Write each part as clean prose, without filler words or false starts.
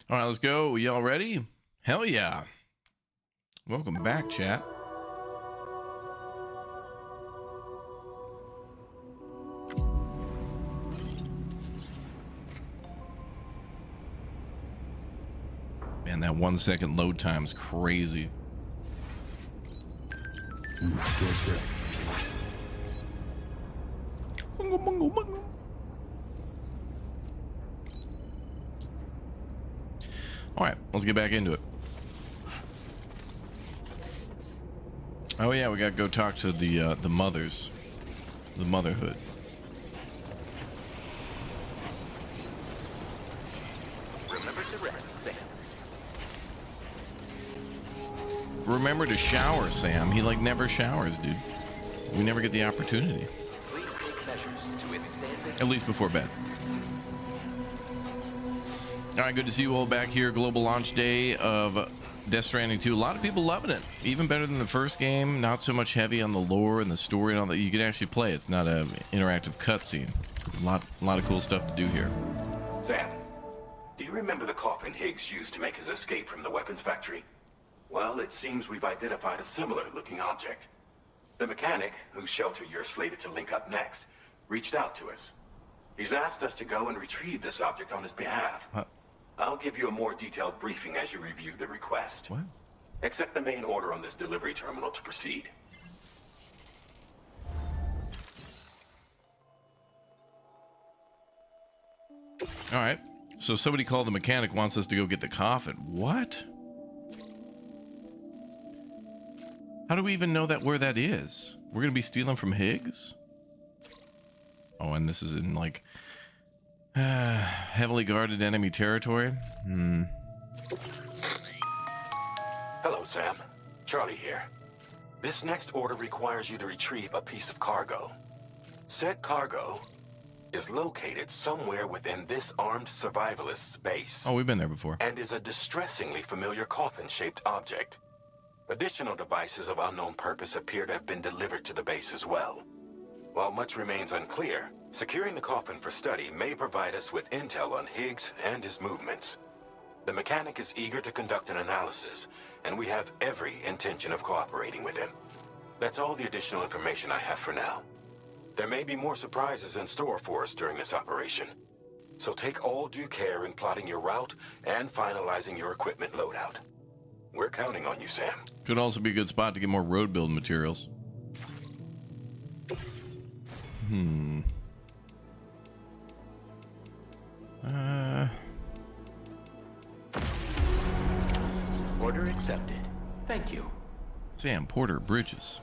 All right, let's go. Y'all ready? Hell yeah. Welcome back, chat. Man, that 1 second load time's crazy. Bungo, bungo, bungo. All right, let's get back into it. Oh yeah, we gotta go talk to the mothers, the motherhood. Remember to rest, Sam. Remember to shower, Sam. He like never showers, dude. We never get the opportunity. Please take measures to withstand it. At least before bed. All right, good to see you all back here. Global launch day of Death Stranding 2. A lot of people loving it. Even better than the first game. Not so much heavy on the lore and the story and all that. You can actually play. It's not an interactive cutscene. A lot of cool stuff to do here. Sam, do you remember the coffin Higgs used to make his escape from the weapons factory? Well, it seems we've identified a similar-looking object. The mechanic, whose shelter you're slated to link up next, reached out to us. He's asked us to go and retrieve this object on his behalf. I'll give you a more detailed briefing as you review the request. What? Accept the main order on this delivery terminal to proceed. All right. So somebody called the mechanic wants us to go get the coffin. What? How do we even know that where that is? We're going to be stealing from Higgs? Oh, and this is in like heavily guarded enemy territory. Hello, Sam. Charlie here. This next order requires you to retrieve a piece of cargo. Said cargo is located somewhere within this armed survivalist's base. Oh, we've been there before. And is a distressingly familiar coffin-shaped object. Additional devices of unknown purpose appear to have been delivered to the base as well. While much remains unclear, securing the coffin for study may provide us with intel on Higgs and his movements. The mechanic is eager to conduct an analysis, and we have every intention of cooperating with him. That's all the additional information I have for now. There may be more surprises in store for us during this operation, so take all due care in plotting your route and finalizing your equipment loadout. We're counting on you, Sam. Could also be a good spot to get more road build materials. Order accepted. Thank you. Sam Porter Bridges.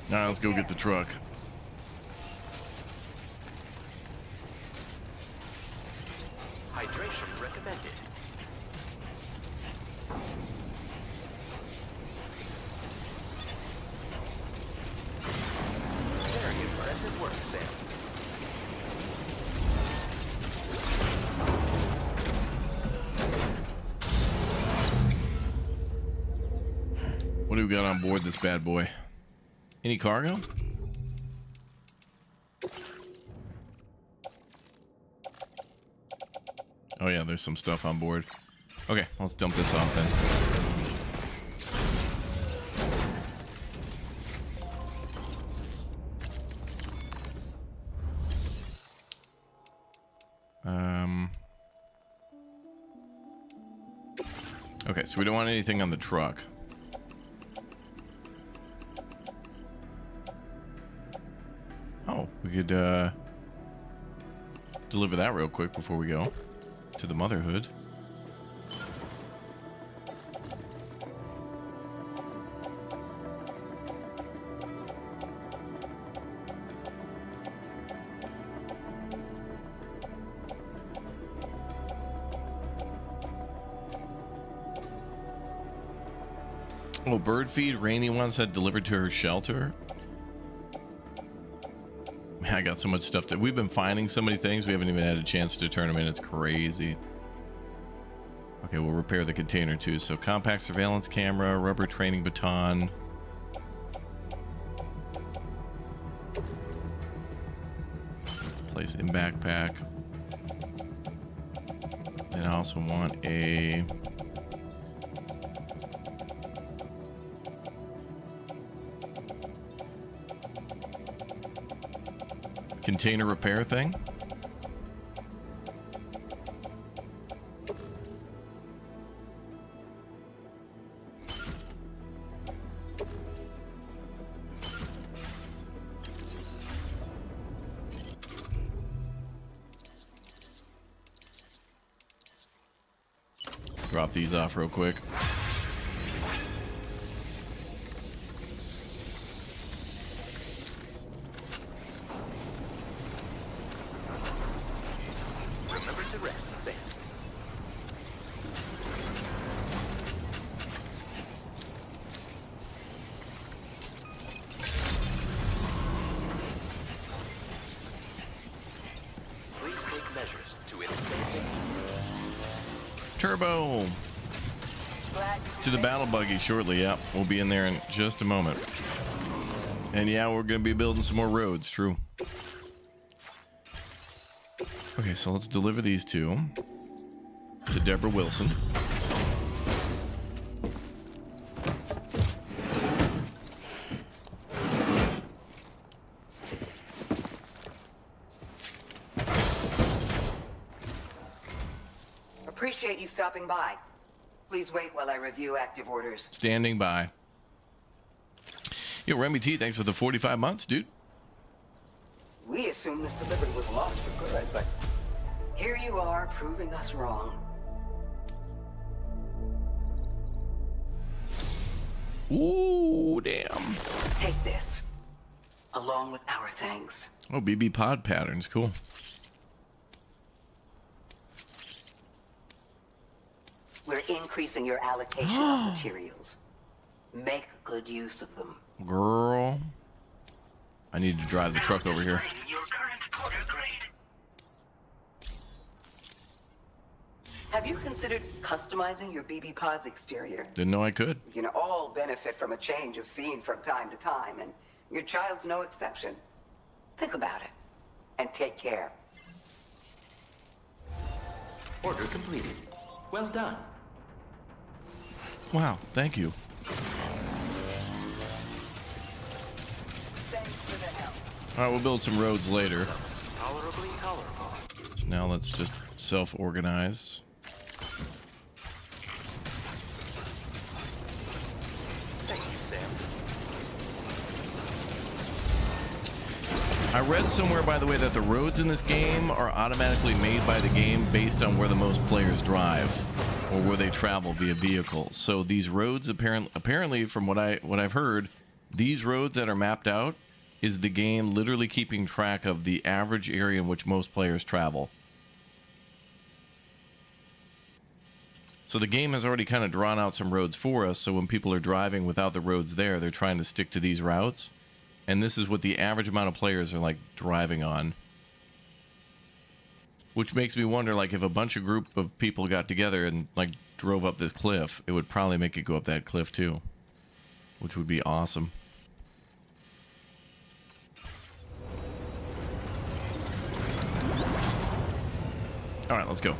All right, let's go get the truck. Hydration recommended. Very impressive work, Sam. What do we got on board this bad boy? Any cargo? Oh yeah, there's some stuff on board. Okay, let's dump this off then. Okay, so we don't want anything on the truck. Oh, we could deliver that real quick before we go to the motherhood. Oh, bird feed. Rainy one said delivered to her shelter. Man, I got so much stuff that we've been finding so many things. We haven't even had a chance to turn them in. It's crazy. Okay, we'll repair the container too. So compact surveillance camera, rubber training baton. Place in backpack. Then I also want a container repair thing. Drop these off real quick. Remember to rest, Sam. Please take measures to withstand. Turbo to the battle buggy shortly. Yep, we'll be in there in just a moment. And yeah, we're gonna be building some more roads. True. Okay, so let's deliver these two to Deborah Wilson. Appreciate you stopping by. Please wait while I review active orders. Standing by. Yo, Remy T, thanks for the 45 months, dude. We assumed this delivery was lost for good, but here you are proving us wrong. Ooh, damn. Take this, along with our thanks. Oh, BB pod patterns, cool. We're increasing your allocation of materials. Make good use of them. Girl, I need to drive the truck over here. Have you considered customizing your BB Pod's exterior? Didn't know I could. You can all benefit from a change of scene from time to time, and your child's no exception. Think about it, and take care. Order completed. Well done. Wow, thank you. Thanks for the help. All right, we'll build some roads later. Tolerably tolerable. So now let's just self-organize. Thank you, Sam. I read somewhere, by the way, that the roads in this game are automatically made by the game based on where the most players drive or where they travel via vehicle. So these roads, apparently, from what I've heard, these roads that are mapped out is the game literally keeping track of the average area in which most players travel. So the game has already kind of drawn out some roads for us. So when people are driving without the roads there, they're trying to stick to these routes. And this is what the average amount of players are like driving on. Which makes me wonder, like, if a bunch of group of people got together and like drove up this cliff, it would probably make it go up that cliff too. Which would be awesome. Alright, let's go.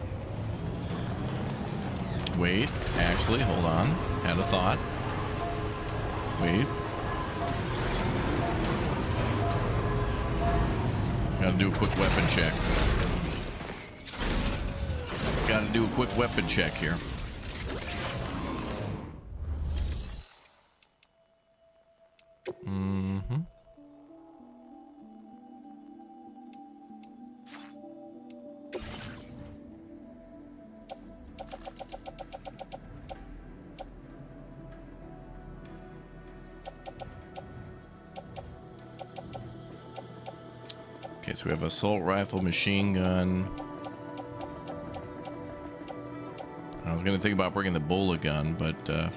Wait, actually, hold on. Had a thought. Wait. Gotta do a quick weapon check. Gotta do a quick weapon check here. Mm-hmm. Okay, so we have assault rifle, machine gun. I was gonna think about bringing the Bola gun, but because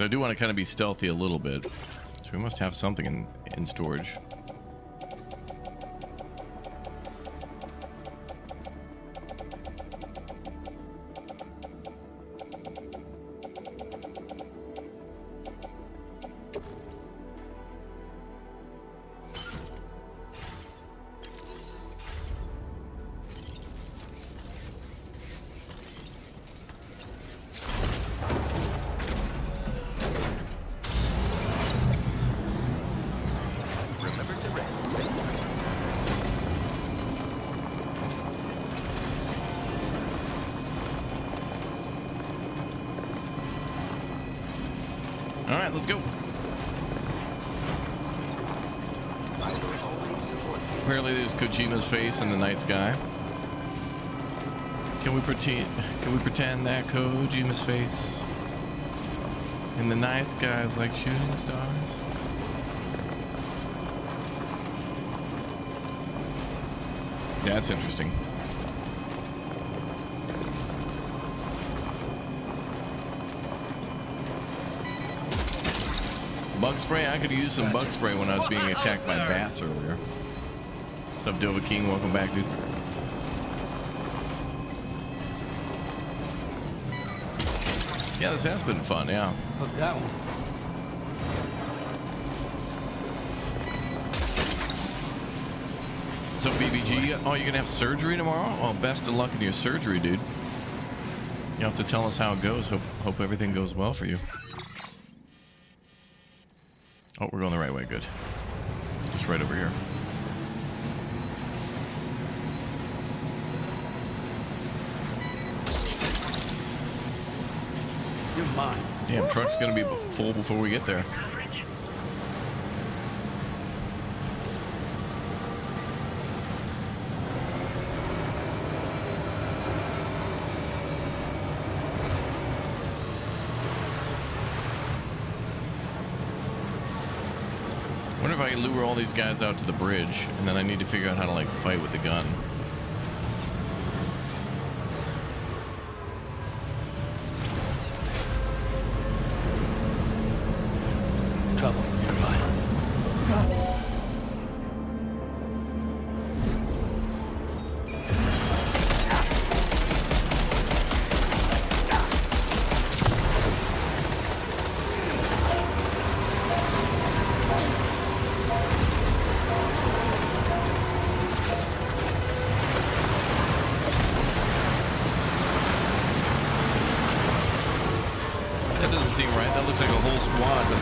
I do want to kind of be stealthy a little bit, so we must have something in storage. right, let's go. I will always support you. Apparently there's Kojima's face in the night sky. Can we pretend that Kojima's face in the night sky is like shooting stars? That's interesting. Bug spray? I could use some bug spray when I was being attacked by bats earlier. What's up, Dova King? Welcome back, dude. Yeah, this has been fun, yeah. Hook that one. So BBG, oh, you're gonna have surgery tomorrow? Well, best of luck in your surgery, dude. You have to tell us how it goes. Hope everything goes well for you. Oh, we're going the right way. Good. Just right over here. You're mine. Damn, truck's gonna be full before we get there. Wonder if I can lure all these guys out to the bridge, and then I need to figure out how to like fight with the gun. Trouble nearby. That doesn't seem right. That looks like a whole squad, but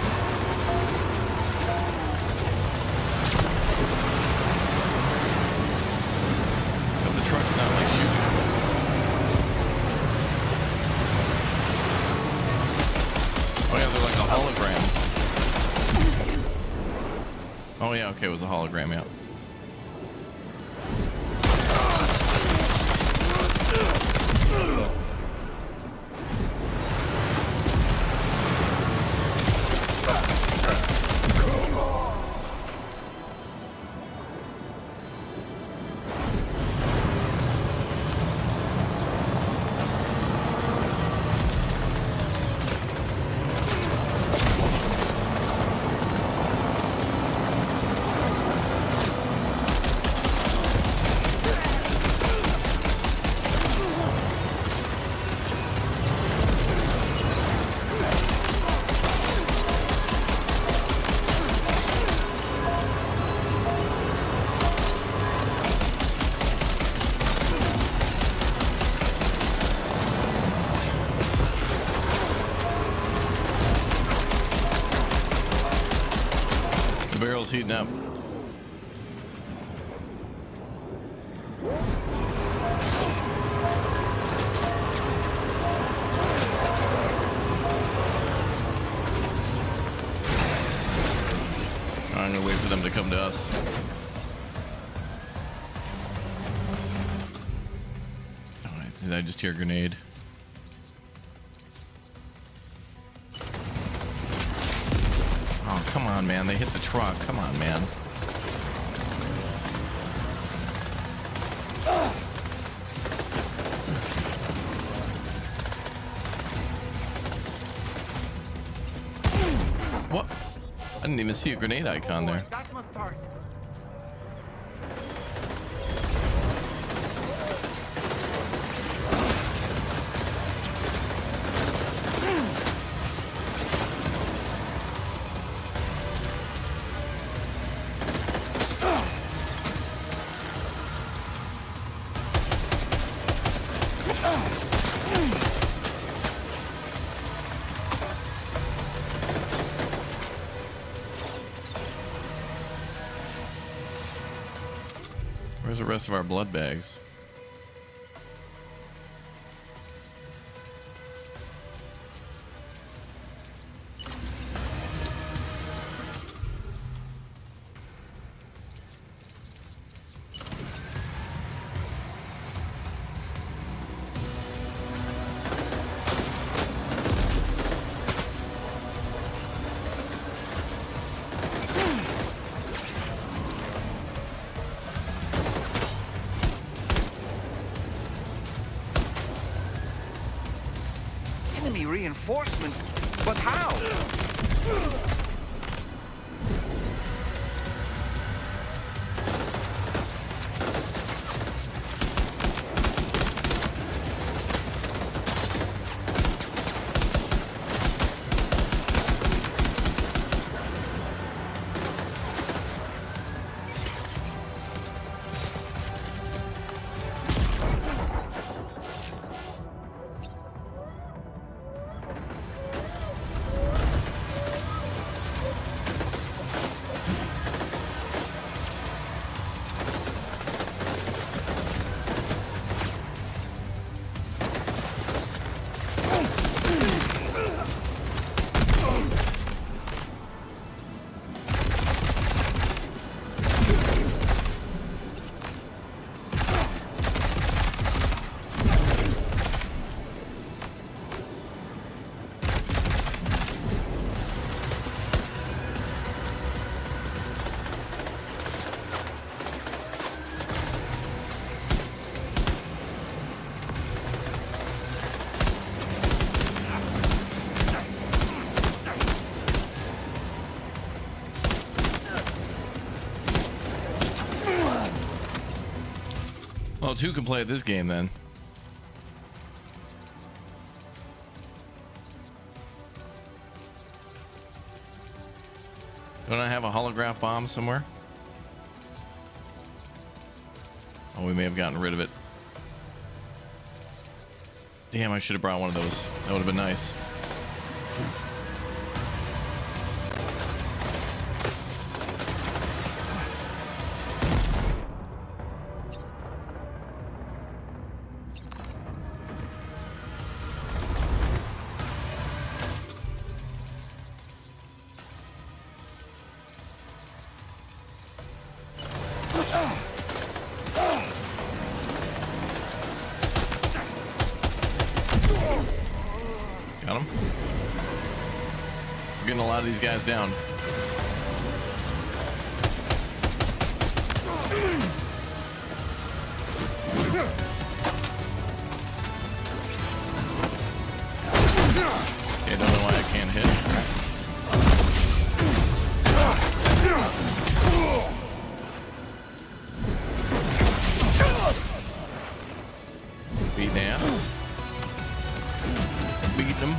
the truck's not like shooting. Oh yeah, they're like a hologram. Oh yeah, okay, it was a hologram, yeah. The barrel's heating up. I'm gonna wait for them to come to us. Alright, did I just hear a grenade? Oh, come on, man. They hit the truck. Come on, man. What? I didn't even see a grenade icon there. That's my start. Where's the rest of our blood bags? reinforcements, but how? Well, two can play this game then. Don't I have a holograph bomb somewhere? Oh, we may have gotten rid of it. Damn, I should have brought one of those. That would have been nice. Got him. We're getting a lot of these guys down. Okay, don't know why I can't hit. Beat down. Beat them.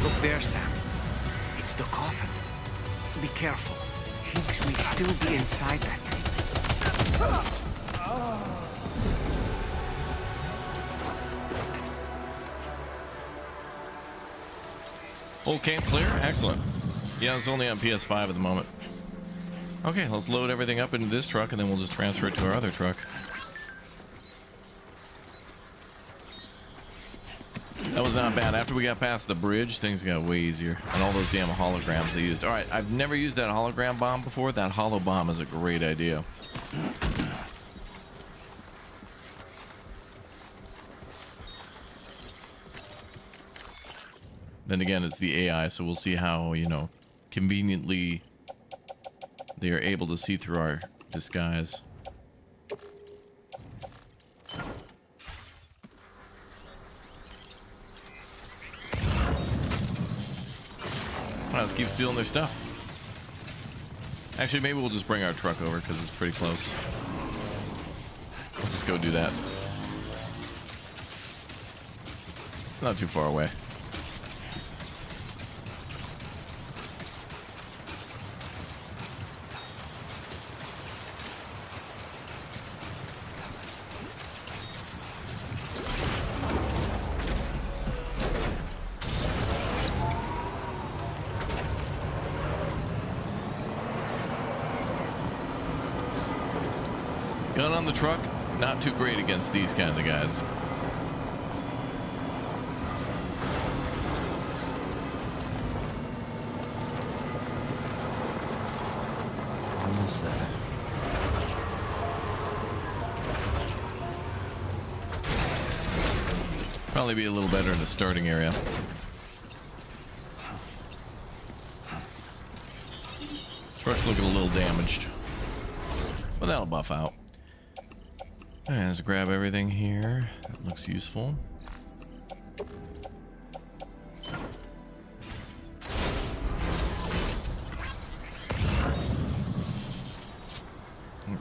Look there, Sam. It's the coffin. Be careful. Higgs may still be inside that thing. Full camp clear? Excellent. Yeah, it's only on PS5 at the moment. Okay, let's load everything up into this truck and then we'll just transfer it to our other truck. That was not bad. After we got past the bridge, things got way easier. And all those damn holograms they used. Alright, I've never used that hologram bomb before. That holo bomb is a great idea. Then again, it's the AI, so we'll see how, you know, conveniently they are able to see through our disguise. Well, let's keep stealing their stuff. Actually, maybe we'll just bring our truck over because it's pretty close. Let's just go do that. Not too far away. Gun on the truck, not too great against these kind of guys. Almost there. Probably be a little better in the starting area. Truck's looking a little damaged, but that'll buff out. All right, let's grab everything here. That looks useful.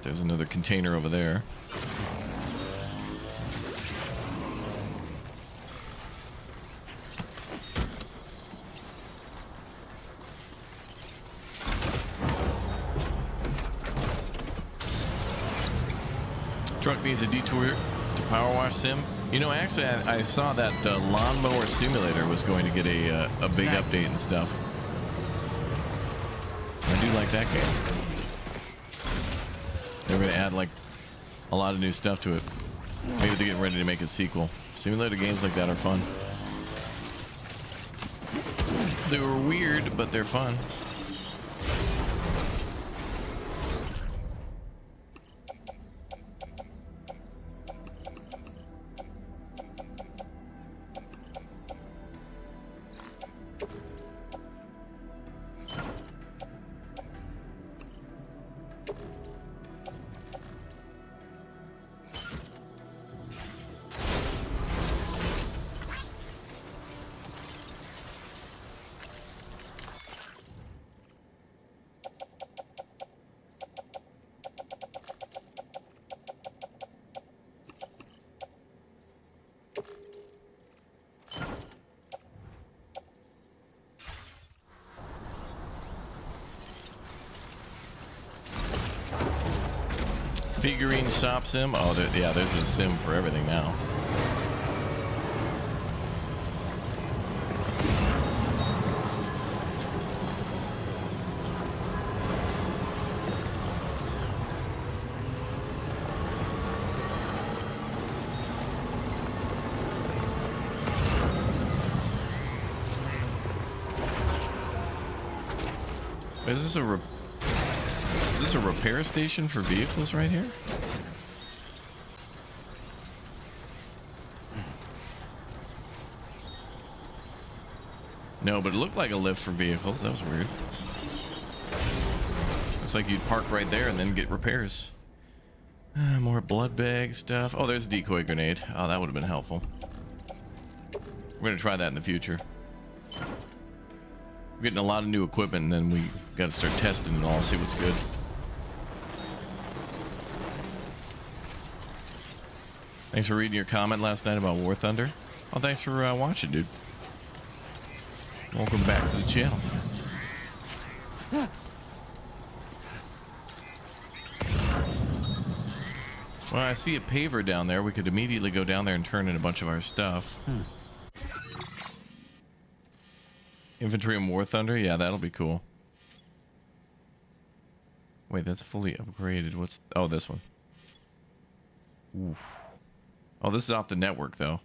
There's another container over there. Truck needs a detour to power wash sim. You know, actually, I saw that lawnmower simulator was going to get a big update and stuff. I do like that game. They're going to add like a lot of new stuff to it. Maybe they're getting ready to make a sequel. Simulator games like that are fun. They were weird, but they're fun. Figurine shop sim. Oh, yeah, there's a sim for everything now. Is this a repair station for vehicles right here? No, but it looked like a lift for vehicles. That was weird. Looks like you'd park right there and then get repairs. More blood bag stuff. Oh, there's a decoy grenade. Oh, that would have been helpful. We're gonna try that in the future. We're getting a lot of new equipment, and then we got to start testing it all, see what's good. Thanks for reading your comment last night about War Thunder. Oh, thanks for watching, dude. Welcome back to the channel. Well, I see a paver down there. We could immediately go down there and turn in a bunch of our stuff. Infantry and War Thunder? Yeah, that'll be cool. Wait, that's fully upgraded. What's... Oh, this one. Oof. Oh, this is off the network, though.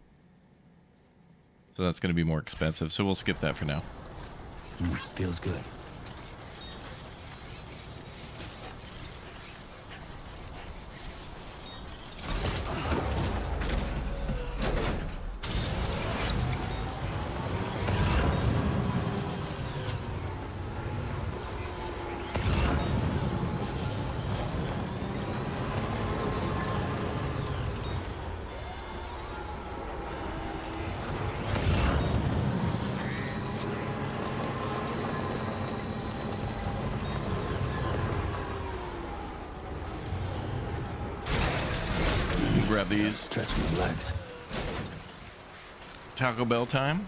So that's going to be more expensive. So we'll skip that for now. Feels good. Grab these. Stretch my legs. Taco Bell time.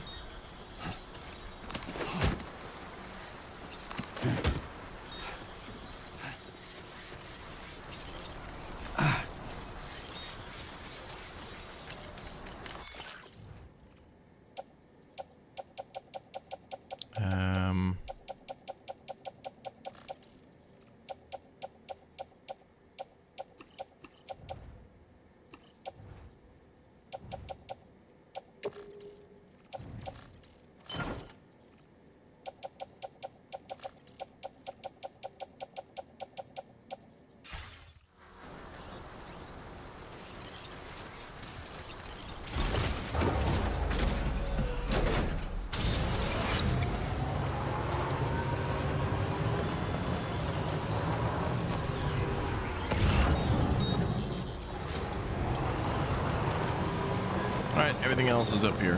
Everything else is up here.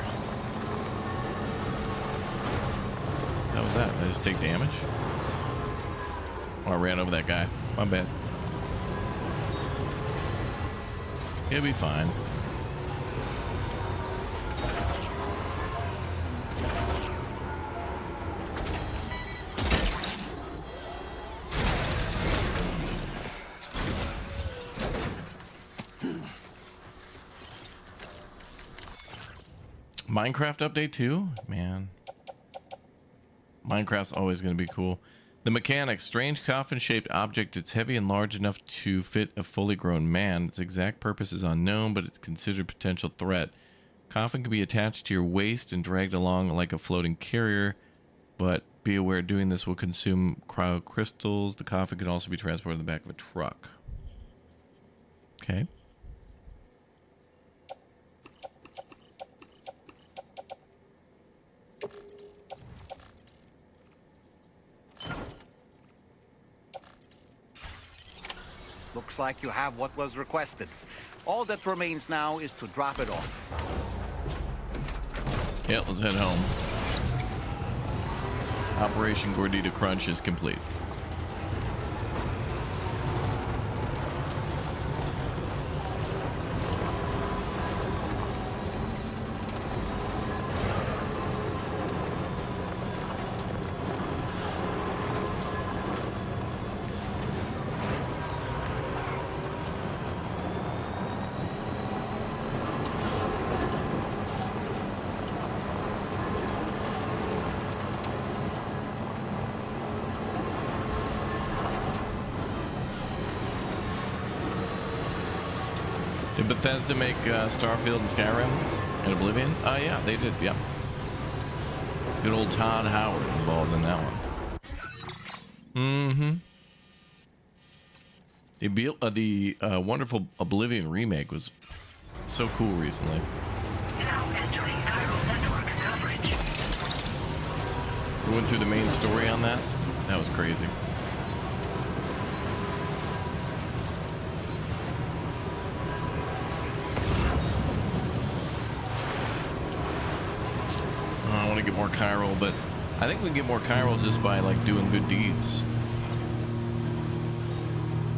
How was that? Did I just take damage? Oh, I ran over that guy. My bad. He'll be fine. Minecraft update 2? Man. Minecraft's always going to be cool. The mechanics. Strange coffin-shaped object. It's heavy and large enough to fit a fully grown man. Its exact purpose is unknown, but it's considered a potential threat. Coffin can be attached to your waist and dragged along like a floating carrier, but be aware doing this will consume cryocrystals. The coffin could also be transported in the back of a truck. Okay. Looks like you have what was requested. All that remains now is to drop it off. Yeah, let's head home. Operation Gordita Crunch is complete. Did Bethesda make Starfield and Skyrim and Oblivion? Oh, yeah, they did. Yep. Good old Todd Howard involved in that one. The wonderful Oblivion remake was so cool recently. Now entering chiral network coverage. We went through the main story on that. That was crazy. I want to get more chiral, but I think we can get more chiral just by like doing good deeds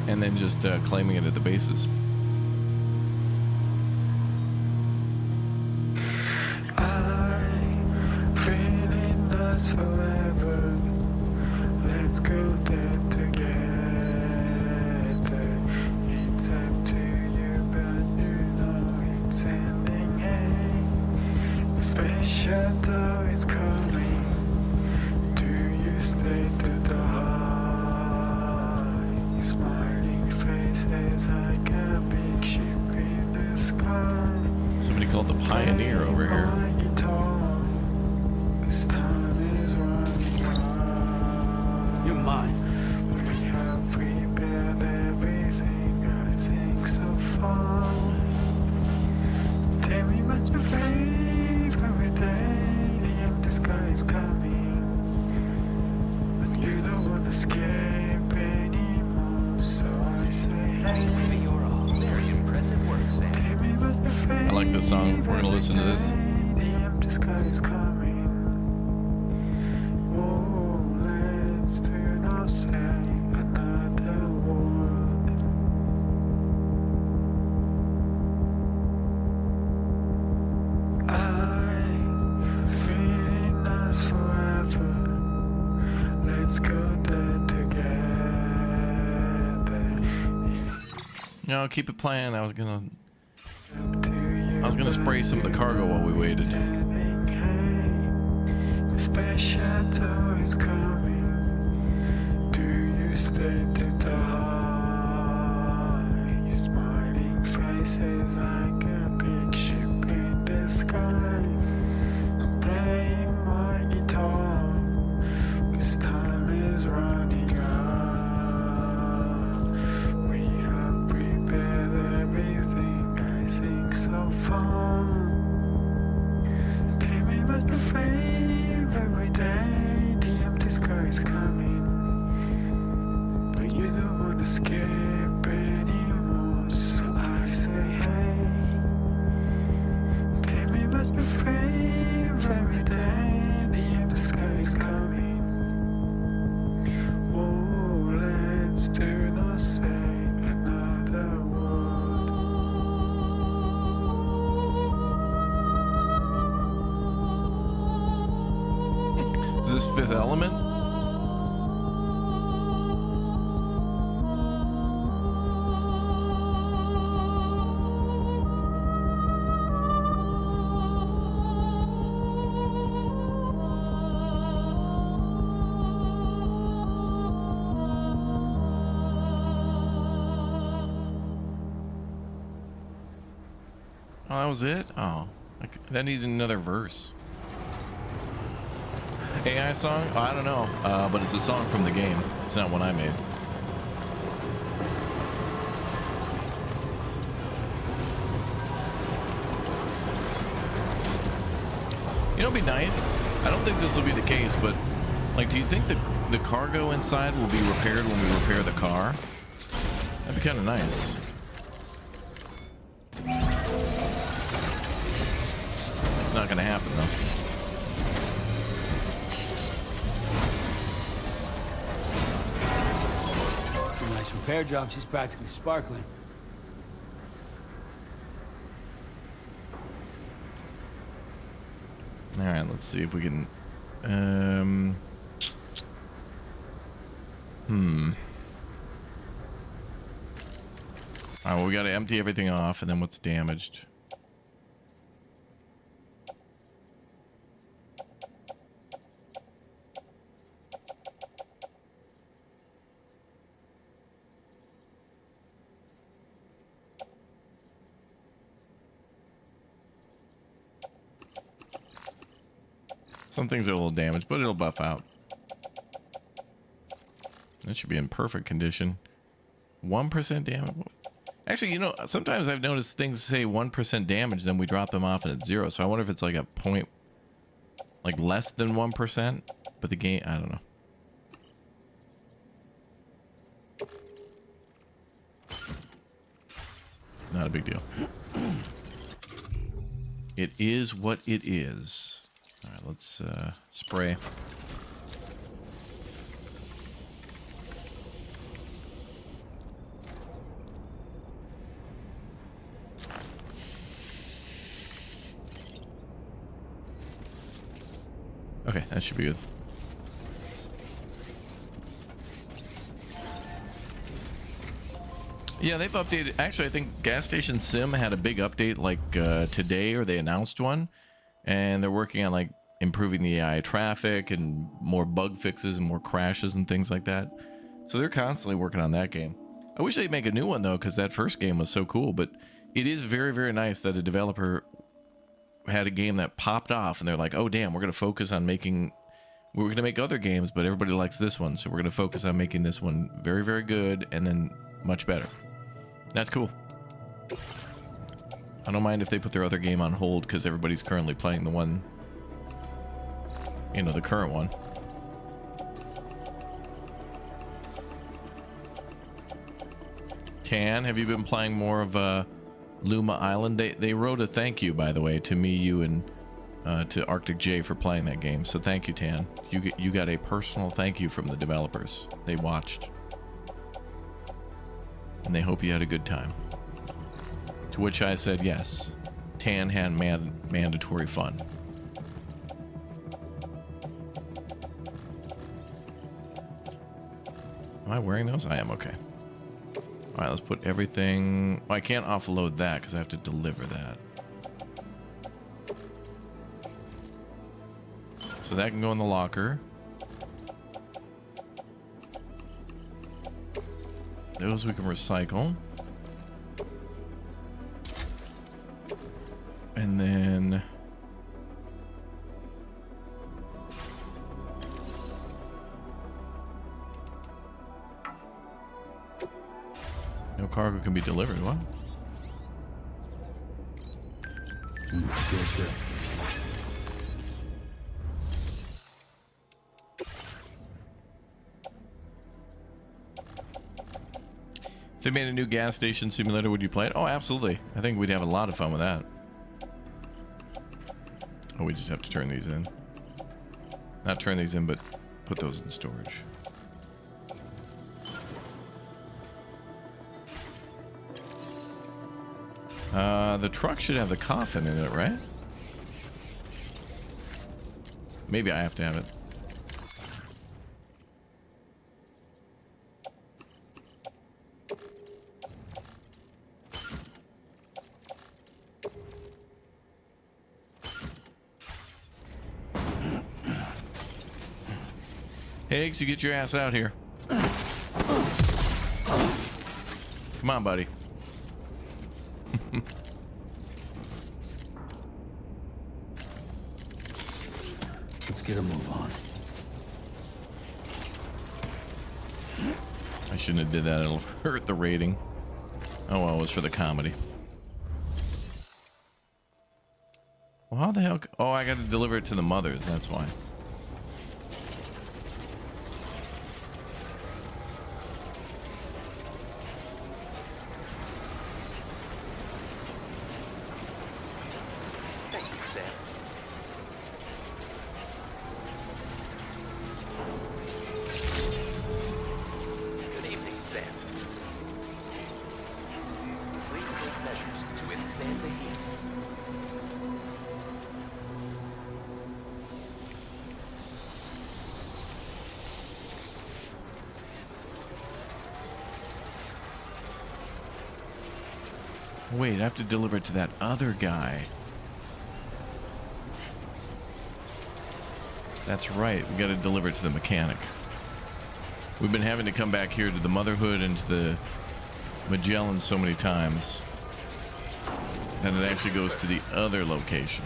and then just claiming it at the bases. I'm feeling us forever. Let's go there together. It's up to you, but you know it's ending. A special door is coming. Do you stay to the high? Your smiling faces like a big ship in the sky. Somebody called the Pioneer over here. You're mine. We have prepared everything, I think so far. Tell me what you feel every day, the empty sky is coming. But you don't want to escape anymore, so I say, hey, You're a very impressive work, Sam. tell me what you feel. I like this song. We're gonna listen to this. The empty sky is coming. Oh, let's do not say another word. I'm feeling us forever. Let's go there together. No, keep it playing. I was gonna To you, spray some of the cargo while we waited. standing, hey, the special door is coming. Do you stay to the high? Your smiling faces like a big ship in the sky. I'm playing my guitar, 'cause time is running out. We have prepared everything, I think so far. Tell me what you feel every day, the empty sky is coming. But you this Fifth Element? Oh, that was it? Oh, I needed another verse. AI song? Oh, I don't know, but it's a song from the game. It's not one I made. You know, it'd be nice. I don't think this will be the case, but like, do you think that the cargo inside will be repaired when we repair the car? That'd be kind of nice. It's not gonna happen though. A nice repair job. She's practically sparkling. All right, let's see if we can. All right, well, we got to empty everything off, and then what's damaged? Some things are a little damaged, but it'll buff out. That should be in perfect condition. 1% damage. Actually, you know, sometimes I've noticed things say 1% damage, then we drop them off and it's 0. So I wonder if it's like a point, like less than 1%. But the game, I don't know. Not a big deal. It is what it is. All right, let's spray. Okay, that should be good. Yeah, they've updated. Actually, I think Gas Station Sim had a big update like today, or they announced one. And they're working on like improving the AI traffic and more bug fixes and more crashes and things like that. So they're constantly working on that game. I wish they'd make a new one though, because that first game was so cool. But it is very, very nice that a developer had a game that popped off and they're like, oh damn, we're going to focus on making, we're going to make other games, but everybody likes this one. So we're going to focus on making this one very, very good and then much better. That's cool. I don't mind if they put their other game on hold because everybody's currently playing the one, you know, the current one. Tan, have you been playing more of Luma Island? They wrote a thank you, by the way, to me, you, and to Arctic J for playing that game. So thank you, Tan. You got a personal thank you from the developers. They watched. And they hope you had a good time. To which I said yes. Tan had mandatory fun. Am I wearing those? I am, okay. Alright, let's put everything... Oh, I can't offload that because I have to deliver that. So that can go in the locker. Those we can recycle. And then... no cargo can be delivered. What? Good. If they made a new gas station simulator, would you play it? Oh, absolutely. I think we'd have a lot of fun with that. Oh, we just have to turn these in. Not turn these in, but put those in storage. The truck should have the coffin in it, right? Maybe I have to have it. Higgs, you get your ass out here. Come on, buddy. Let's get a move on. I shouldn't have did that. It'll hurt the rating. Oh well, it was for the comedy. Well, how the hell? Oh, I got to deliver it to the mothers. That's why. Thank you, Sam. Good evening, Sam. Please take measures to withstand the heat. Wait, I have to deliver it to that other guy. That's right. We got to deliver it to the mechanic. We've been having to come back here to the Motherhood and to the Magellan so many times that it actually goes to the other location.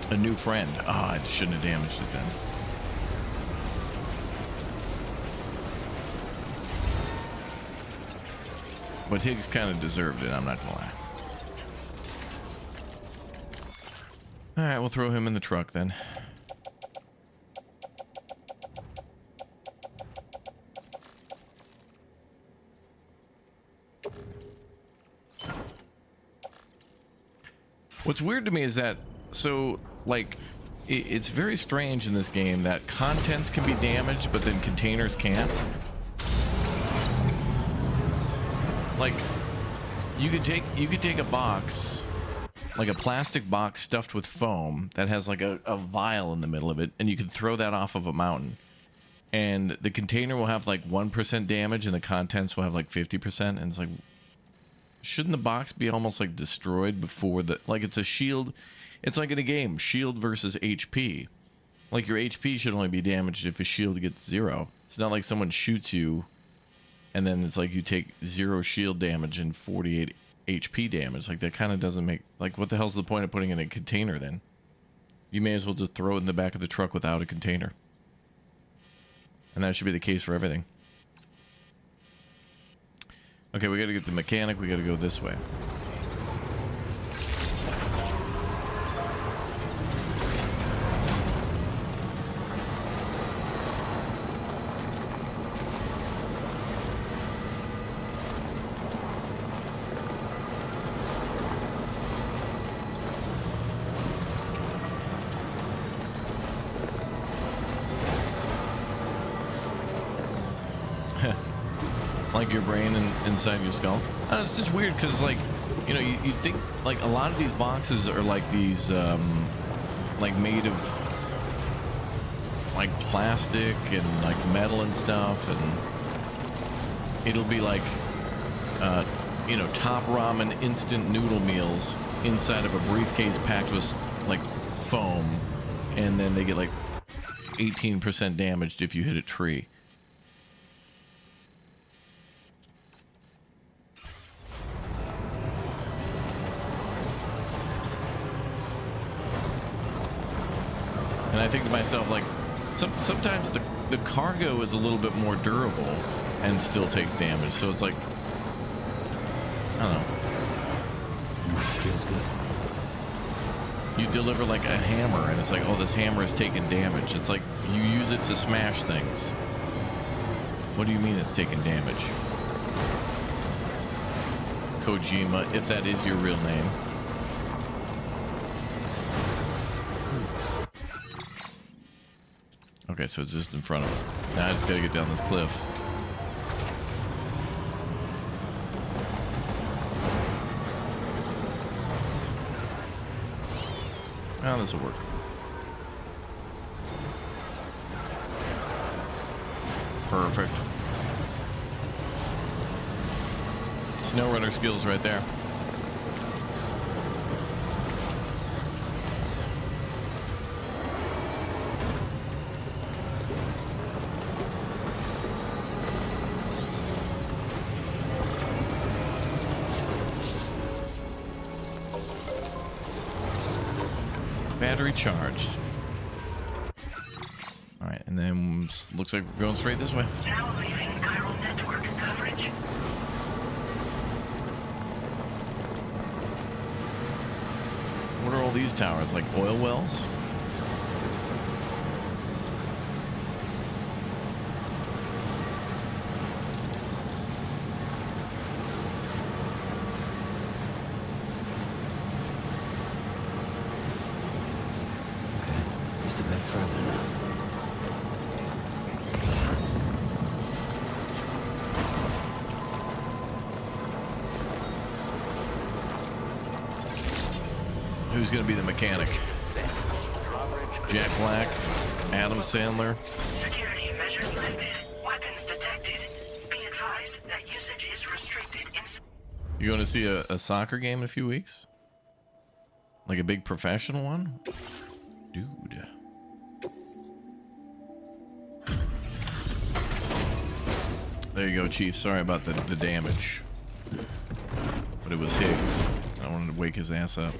A new friend. Ah, I shouldn't have damaged it then. But Higgs kind of deserved it, I'm not gonna lie. Alright, we'll throw him in the truck then. What's weird to me is that, so, like, it's very strange in this game that contents can be damaged, but then containers can't. Like, you could take a box, like a plastic box stuffed with foam that has like a vial in the middle of it, and you could throw that off of a mountain, and the container will have like 1% damage and the contents will have like 50%, and it's like, shouldn't the box be almost like destroyed before the, like, it's a shield. It's like in a game, shield versus HP. Like, your HP should only be damaged if a shield gets 0. It's not like someone shoots you and then it's like you take 0 shield damage and 48 HP damage. Like, that kind of doesn't make, like, what the hell's the point of putting it in a container then? You may as well just throw it in the back of the truck without a container. And that should be the case for everything. Okay, we gotta get the mechanic. We gotta go this way. Like your brain inside your skull. It's just weird because, like, you know, you think like a lot of these boxes are like these like made of like plastic and like metal and stuff, and it'll be like you know, top ramen instant noodle meals inside of a briefcase packed with like foam, and then they get like 18% damaged if you hit a tree. And I think to myself, like, sometimes the cargo is a little bit more durable and still takes damage. So it's like, I don't know. Feels good. You deliver like a hammer and it's like, oh, this hammer is taking damage. It's like you use it to smash things. What do you mean it's taking damage? Kojima, if that is your real name. Okay, so it's just in front of us. Now I just gotta get down this cliff. Oh, this will work. Perfect. Snow runner skills right there. Battery charged. All right, and then looks like we're going straight this way. Now leaving chiral network coverage. What are all these towers? Like oil wells? Just a bit further now. Who's going to be the mechanic? Jack Black, Adam Sandler. Security measures lifted. Weapons detected. Be advised that usage is restricted in... You going to see a soccer game in a few weeks? Like a big professional one? Dude. There you go, Chief. Sorry about the damage. But it was Higgs. I wanted to wake his ass up.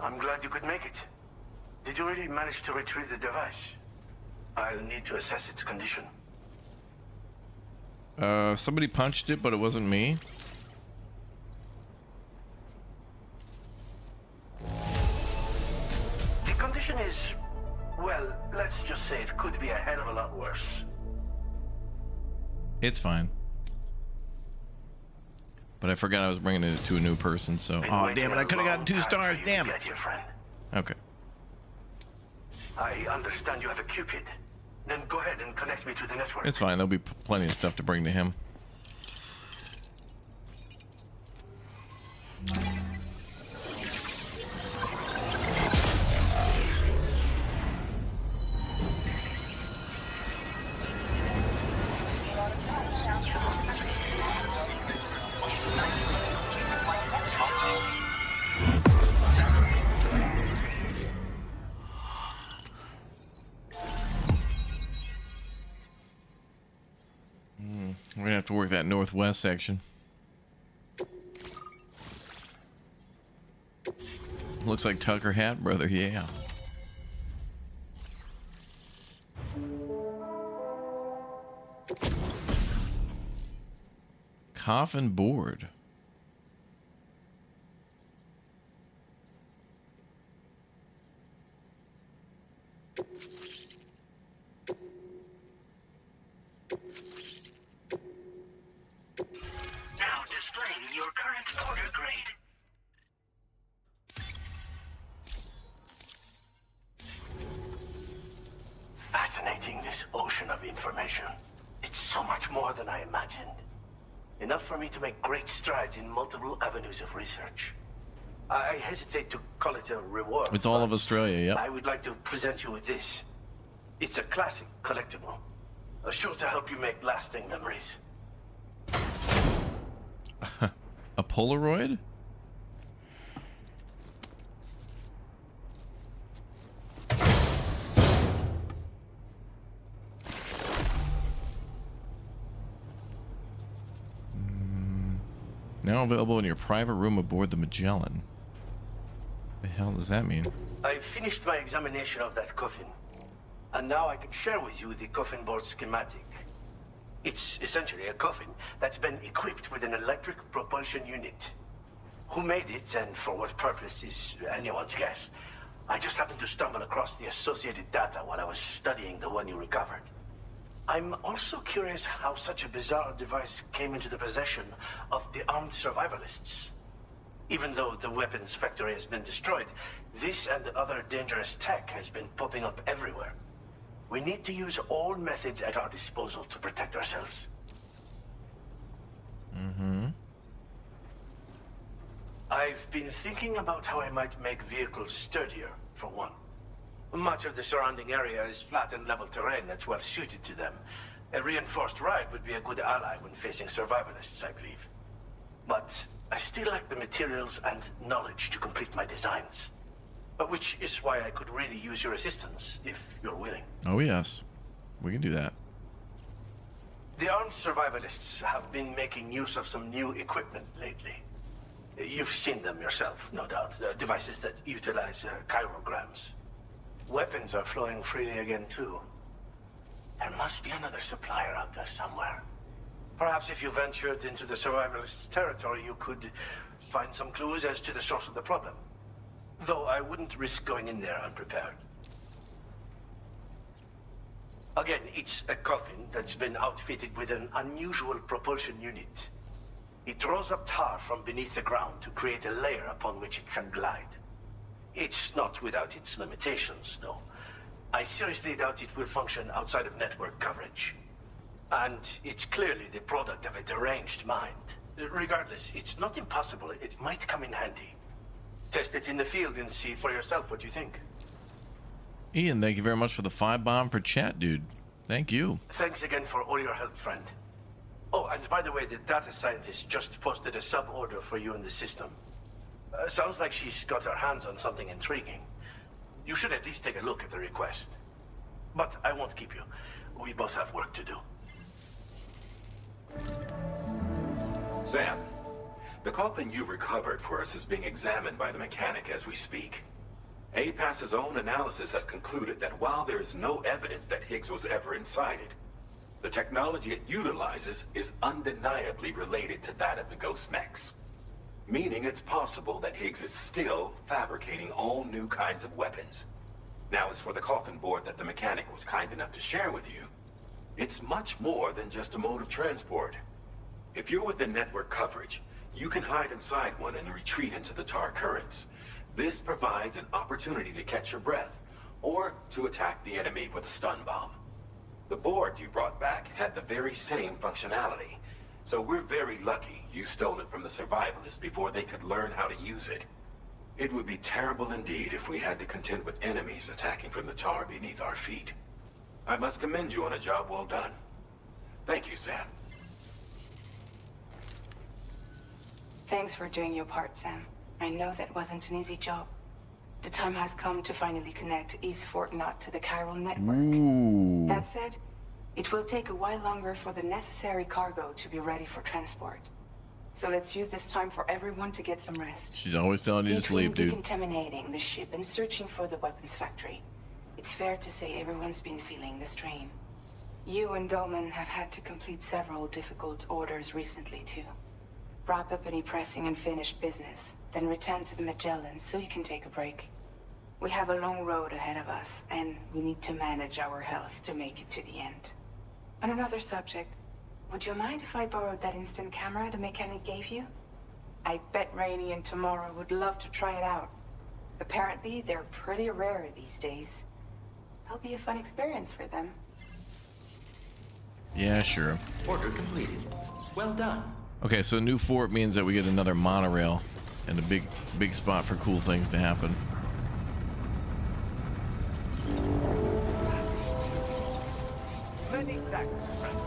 I'm glad you could make it. Did you really manage to retrieve the device? I'll need to assess its condition. Somebody punched it, but it wasn't me. The condition is, well, let's just say it could be a hell of a lot worse. It's fine. But I forgot I was bringing it to a new person, so... Been Oh, waiting damn it, a I could have long gotten 2 time stars, for you to damn it. get here, friend. Okay. I understand you have a Cupid. Then go ahead and connect me to the network. It's fine, there'll be plenty of stuff to bring to him. We're gonna have to work that northwest section. Looks like Tucker Hat Brother, yeah. Coffin board. Now displaying your current order grade. Fascinating, this ocean of information. It's so much more than I imagined. Enough for me to make great strides in multiple avenues of research. I hesitate to call it a reward. It's all of but Australia, yep. I would like to present you with this. It's a classic collectible. Sure to help you make lasting memories. A Polaroid? Now available in your private room aboard the Magellan. The hell does that mean? I finished my examination of that coffin. And now I can share with you the coffin board schematic. It's essentially a coffin that's been equipped with an electric propulsion unit. Who made it and for what purpose is anyone's guess. I just happened to stumble across the associated data while I was studying the one you recovered. I'm also curious how such a bizarre device came into the possession of the armed survivalists. Even though the weapons factory has been destroyed, this and other dangerous tech has been popping up everywhere. We need to use all methods at our disposal to protect ourselves. I've been thinking about how I might make vehicles sturdier, for one. Much of the surrounding area is flat and level terrain that's well suited to them. A reinforced ride would be a good ally when facing survivalists, I believe. But I still lack the materials and knowledge to complete my designs. Which is why I could really use your assistance, if you're willing. Oh yes, we can do that. The armed survivalists have been making use of some new equipment lately. You've seen them yourself, no doubt. Devices that utilize chirograms. Weapons are flowing freely again, too. There must be another supplier out there somewhere. Perhaps if you ventured into the survivalists' territory, you could find some clues as to the source of the problem. Though I wouldn't risk going in there unprepared. Again, it's a coffin that's been outfitted with an unusual propulsion unit. It draws up tar from beneath the ground to create a layer upon which it can glide. It's not without its limitations, though. I seriously doubt it will function outside of network coverage. And it's clearly the product of a deranged mind. Regardless, it's not impossible. It might come in handy. Test it in the field and see for yourself what you think. Ian, thank you very much for the 5 bomb per chat, dude. Thank you. Thanks again for all your help, friend. Oh, and by the way, the data scientist just posted a sub-order for you in the system. Sounds like she's got her hands on something intriguing. You should at least take a look at the request. But I won't keep you. We both have work to do. Sam, the coffin you recovered for us is being examined by the mechanic as we speak. APAS's own analysis has concluded that while there is no evidence that Higgs was ever inside it, the technology it utilizes is undeniably related to that of the Ghost Mechs. Meaning it's possible that Higgs is still fabricating all new kinds of weapons. Now, as for the coffin board that the mechanic was kind enough to share with you, it's much more than just a mode of transport. If you're within network coverage, you can hide inside one and retreat into the tar currents. This provides an opportunity to catch your breath, or to attack the enemy with a stun bomb. The board you brought back had the very same functionality, so we're very lucky you stole it from the survivalists before they could learn how to use it. It would be terrible indeed if we had to contend with enemies attacking from the tar beneath our feet. I must commend you on a job well done. Thank you, Sam. Thanks for doing your part, Sam. I know that wasn't an easy job. The time has come to finally connect East Fort Knot to the chiral network. Ooh. That said, it will take a while longer for the necessary cargo to be ready for transport. So let's use this time for everyone to get some rest. She's always telling you to sleep, dude. Decontaminating the ship and searching for the weapons factory, it's fair to say everyone's been feeling the strain. You and Dolman have had to complete several difficult orders recently, too. Wrap up any pressing and finished business, then return to the Magellan so you can take a break. We have a long road ahead of us, and we need to manage our health to make it to the end. On another subject, would you mind if I borrowed that instant camera the mechanic gave you? I bet Rainey and Tomorrow would love to try it out. Apparently, they're pretty rare these days. It'll be a fun experience for them. Yeah, sure. Order completed. Well done. Okay, so new fort means that we get another monorail and a big spot for cool things to happen. Many thanks, friend.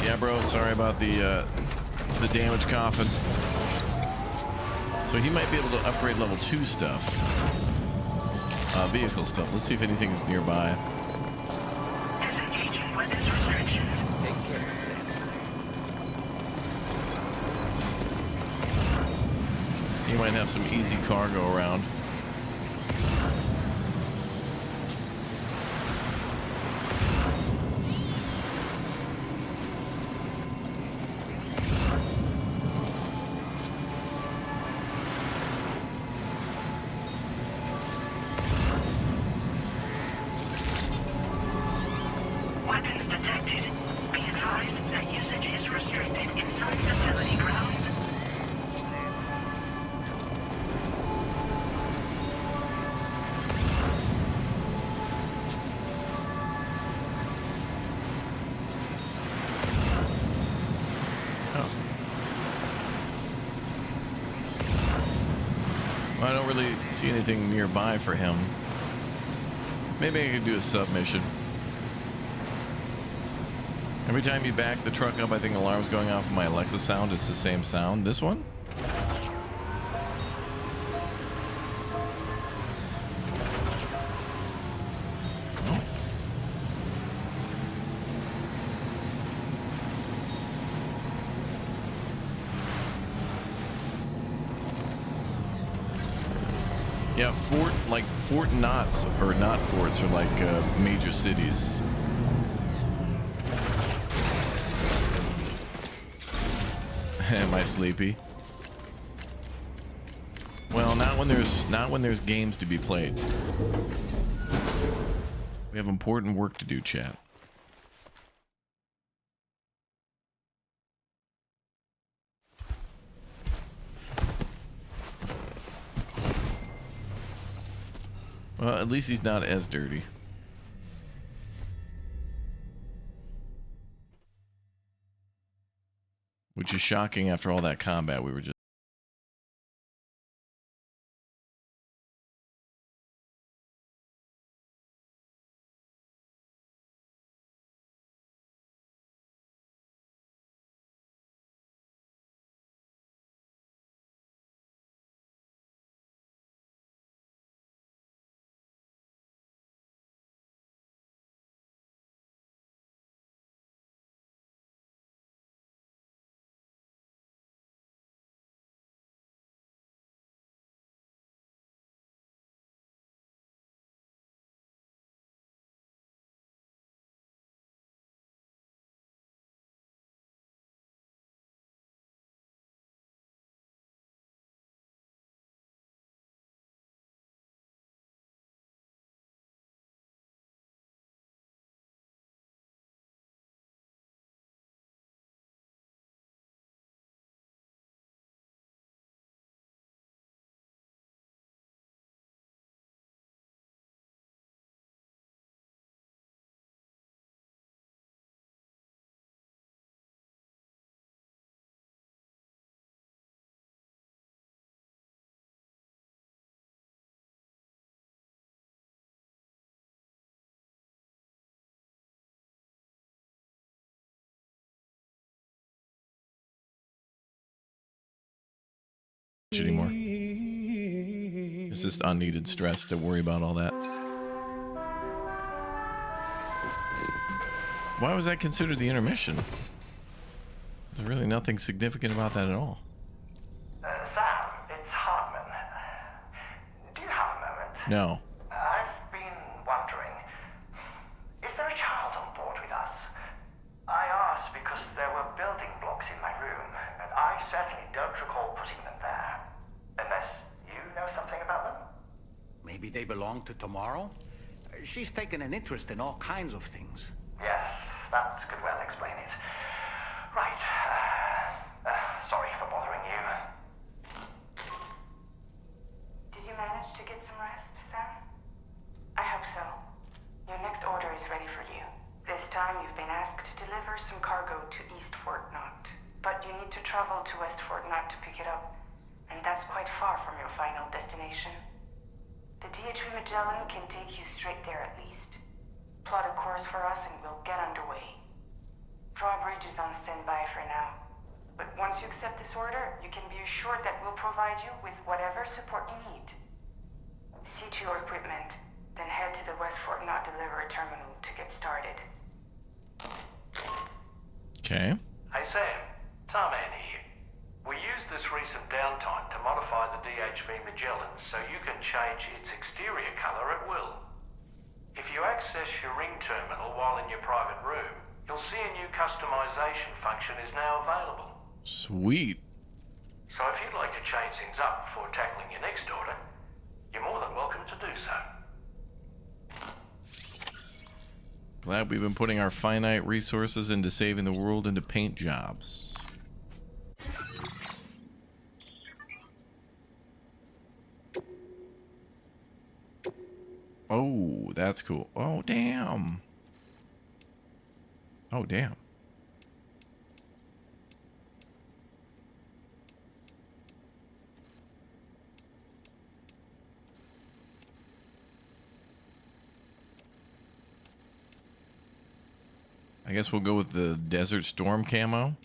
Yeah, bro, sorry about the damaged coffin. So he might be able to upgrade level 2 stuff. Vehicle stuff. Let's see if anything's nearby. Disengaging weapons restrictions. Take care, Sam. He might have some easy cargo around. Weapons detected. Be advised that usage is restricted inside facility grounds. Well, I don't really see anything nearby for him. Maybe I could do a submission. Every time you back the truck up, I think alarm's going off of my Alexa sound. It's the same sound. This one? Yeah, Fort Knots, or not forts, are like major cities. Am I sleepy? Well, not when there's games to be played. We have important work to do, chat. Well, at least he's not as dirty. Which is shocking after all that combat we were just... anymore. It's just unneeded stress to worry about all that. Why was that considered the intermission? There's really nothing significant about that at all. Sam, it's Hartman. Do you have a moment? No. I've been wondering, is there a child on board with us? I asked because there were building blocks in my room, and I certainly don't recall putting them there. Unless you know something about them? Maybe they belong to Tomorrow? She's taken an interest in all kinds of things. Yes, that could well explain it. Right. Sorry for bothering you. Did you manage to get some rest, Sam? I hope so. Your next order is ready for you. This time you've been asked to deliver some cargo to East Fort Knot. But you need to travel to West Fort Knot to pick it up. And that's quite far from your final destination. The DHV Magellan can take you straight there at least. Plot a course for us and we'll get underway. Drawbridge is on standby for now. But once you accept this order, you can be assured that we'll provide you with whatever support you need. See to your equipment, then head to the West Fort Knot delivery terminal to get started. Okay. Hey Sam, Tarman here. We used this recent downtime to modify the DHV Magellan so you can change its exterior color at will. If you access your ring terminal while in your private room, you'll see a new customization function is now available. Sweet. So if you'd like to change things up before tackling your next order, you're more than welcome to do so. Glad we've been putting our finite resources into saving the world into paint jobs. Oh, that's cool. Oh, damn. Oh, damn. I guess we'll go with the Desert Storm camo.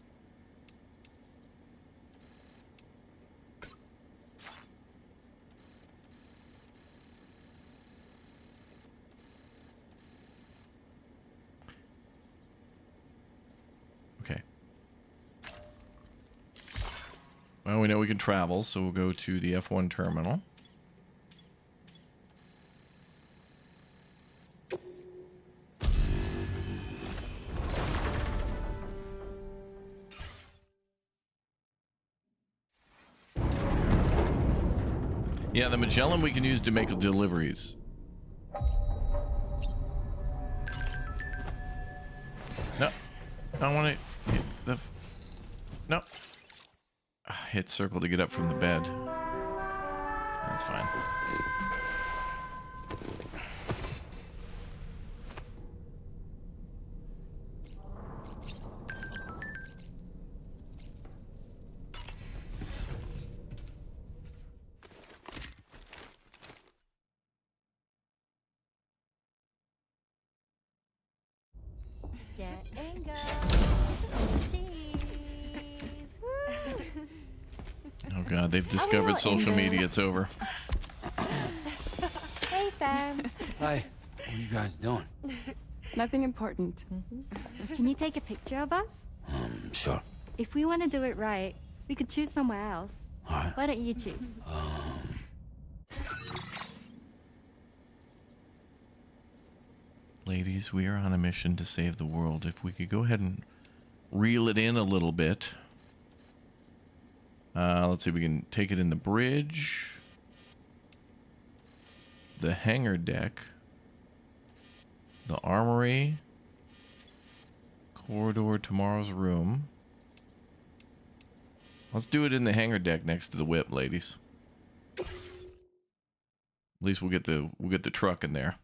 Okay. Well, we know we can travel, so we'll go to the F1 terminal. Yeah, the Magellan we can use to make deliveries. No, I want to hit the. No. Hit circle to get up from the bed. That's fine. Get and go. Cheese. Woo. Oh god, they've discovered social media. It's over. Hey, Sam. Hi. What are you guys doing? Nothing important. Can you take a picture of us? Sure. If we want to do it right, we could choose somewhere else. All right. Why don't you choose? Ladies, we are on a mission to save the world. If we could go ahead and reel it in a little bit. Let's see, we can take it in the bridge, the hangar deck, the armory, corridor, tomorrow's room. Let's do it in the hangar deck next to the whip, ladies. At least we'll get the truck in there.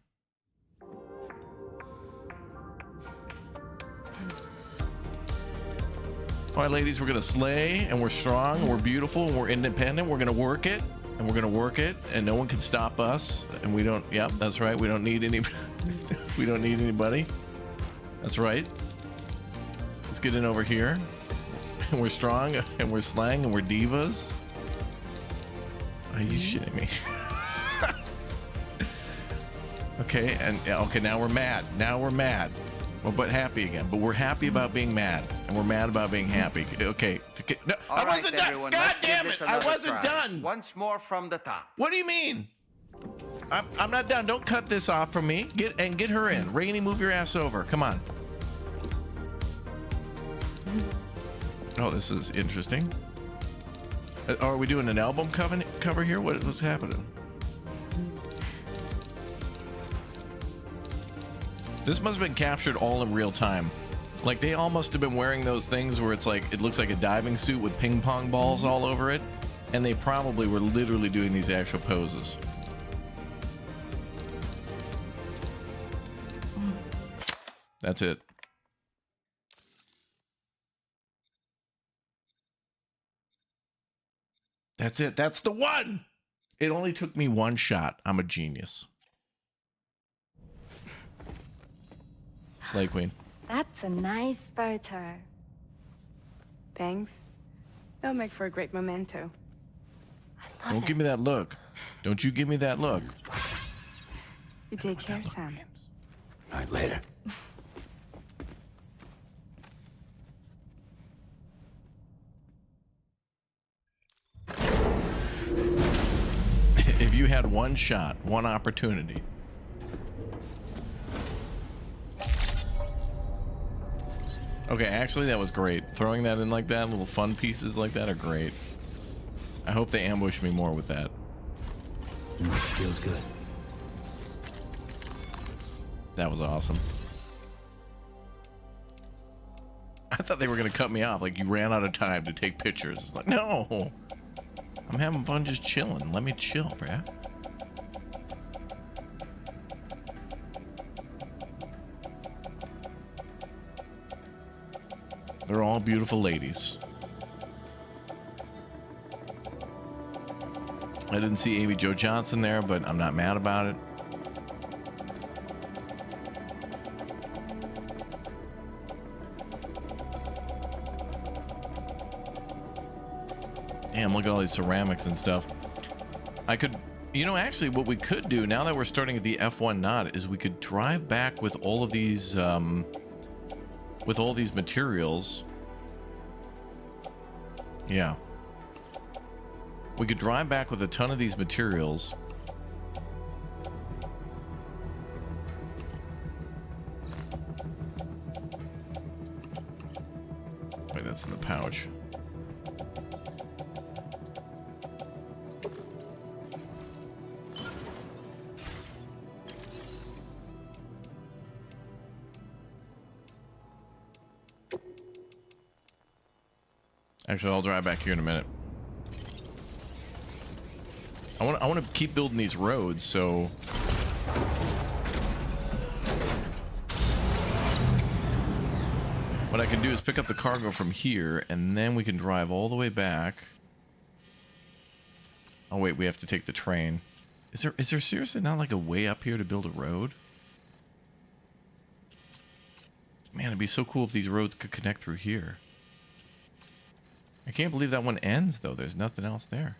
All right, ladies, we're going to slay, and we're strong, and we're beautiful, and we're independent. We're going to work it, and we're going to work it, and no one can stop us. And we don't, yep, that's right. We don't need any, we don't need anybody. That's right. Let's get in over here. And we're strong, and we're slang, and we're divas. Are you shitting me? Okay, and okay, now we're mad. Now we're mad. Well, but happy again. But we're happy about being mad, and we're mad about being happy. Okay. No, I wasn't done. God damn it! I wasn't done. Once more from the top. What do you mean? I'm not done. Don't cut this off from me. Get her in. Rainy, move your ass over. Come on. Oh, this is interesting. Are we doing an album cover here? What's happening? This must have been captured all in real time. Like, they all must have been wearing those things where it's like, it looks like a diving suit with ping pong balls all over it. And they probably were literally doing these actual poses. That's it. That's it. That's the one. It only took me one shot. I'm a genius. Slay Queen. That's a nice photo. Thanks. They'll make for a great memento. Don't give me that look. Don't you give me that look. You take care, Sam. All right, later. If you had one shot, one opportunity. Okay, actually that was great. Throwing that in like that, little fun pieces like that are great. I hope they ambush me more with that. Feels good. That was awesome. I thought they were gonna cut me off, like you ran out of time to take pictures. It's like, no! I'm having fun just chilling. Let me chill, bruh. They're all beautiful ladies. I didn't see Amy Jo Johnson there, but I'm not mad about it. Damn, look at all these ceramics and stuff. I could, you know, actually what we could do now that we're starting at the F1 knot is we could drive back with all of these, materials. Yeah. We could drive back with a ton of these materials. Wait, that's in the pouch. Actually, I'll drive back here in a minute. I want to keep building these roads, so what I can do is pick up the cargo from here, and then we can drive all the way back. Oh wait, we have to take the train. Is there seriously not like a way up here to build a road? Man, it'd be so cool if these roads could connect through here. I can't believe that one ends though. There's nothing else there.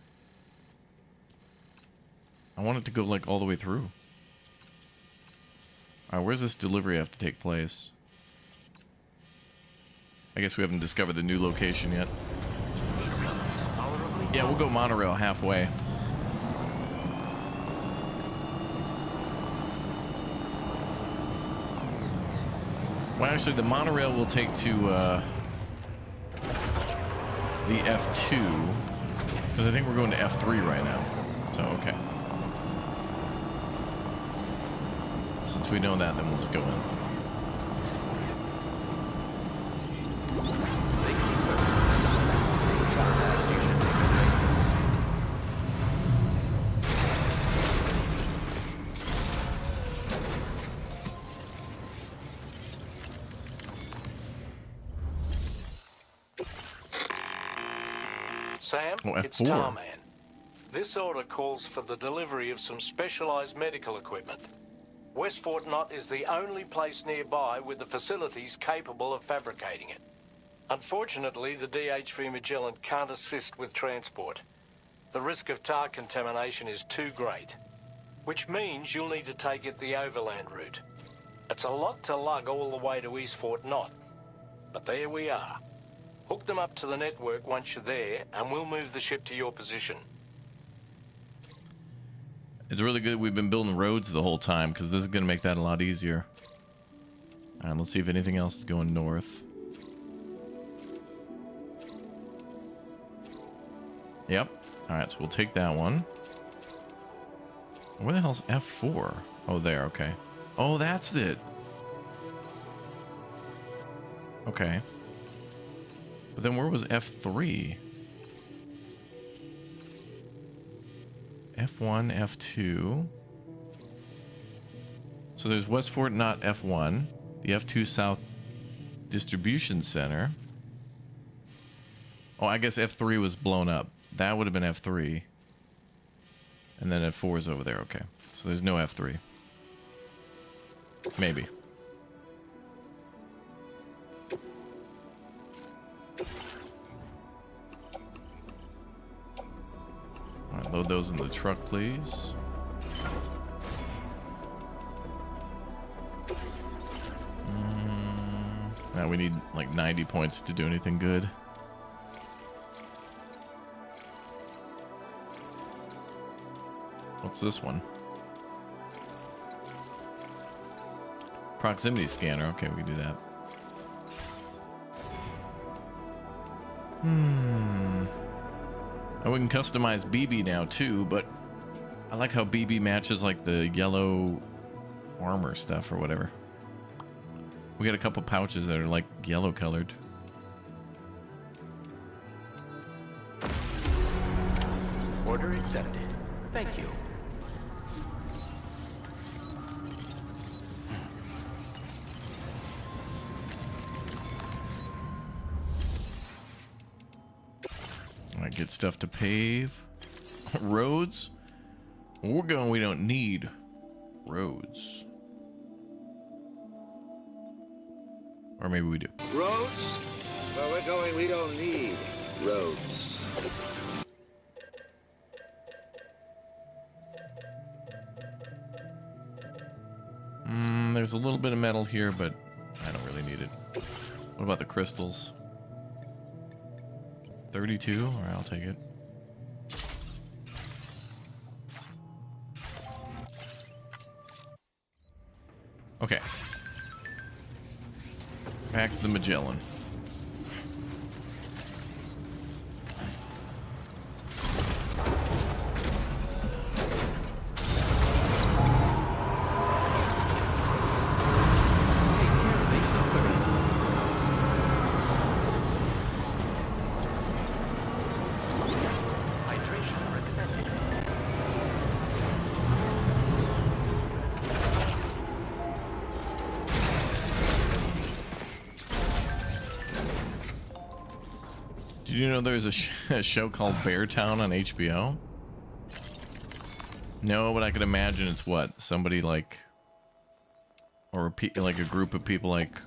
I want it to go like all the way through. Alright, where's this delivery have to take place? I guess we haven't discovered the new location yet. Yeah, we'll go monorail halfway. Well, actually, the monorail will take to the F2, because I think we're going to F3 right now. So, okay. Since we know that, then we'll just go in. Sam, Oh, it's F4. Tarman. This order calls for the delivery of some specialized medical equipment. West Fort Knott is the only place nearby with the facilities capable of fabricating it. Unfortunately, the DHV Magellan can't assist with transport. The risk of tar contamination is too great, which means you'll need to take it the overland route. It's a lot to lug all the way to East Fort Knott, but there we are. Hook them up to the network once you're there, and we'll move the ship to your position. It's really good we've been building roads the whole time, because this is going to make that a lot easier. Alright, let's see if anything else is going north. Yep. Alright, so we'll take that one. Where the hell's F4? Oh, there, okay. Oh, that's it. Okay. But then where was F3? F1, F2. So there's West Fort Knott F1, the F2 South Distribution Center. Oh, I guess F3 was blown up. That would have been F3. And then F4 is over there, okay. So there's no F3. Maybe. Alright, load those in the truck, please. Now we need like 90 points to do anything good. What's this one? Proximity scanner. Okay, we can do that. And we can customize BB now too, but I like how BB matches like the yellow armor stuff or whatever. We got a couple pouches that are like yellow colored. Order accepted. Thank you. I get stuff to pave. Roads? We're going, we don't need roads. Or maybe we do. Roads? Where we're going, we don't need roads. There's a little bit of metal here, but I don't really need it. What about the crystals? 32? Alright, I'll take it. Okay. Back to the Magellan. Did you know there's a show called Bear Town on HBO? No, but I could imagine it's what? Somebody like... Or like a group of people like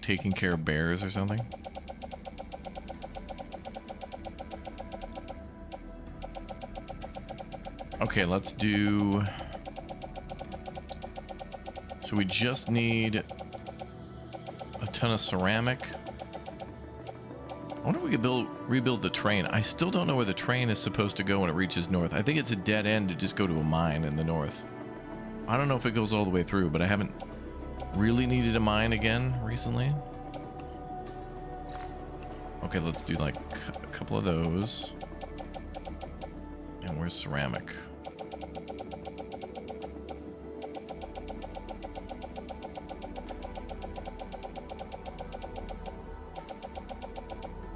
taking care of bears or something? Okay, let's do... So we just need a ton of ceramic. I wonder if we could rebuild the train. I still don't know where the train is supposed to go when it reaches north. I think it's a dead end to just go to a mine in the north. I don't know if it goes all the way through, but I haven't really needed a mine again recently. Okay, let's do like a couple of those. And where's ceramic?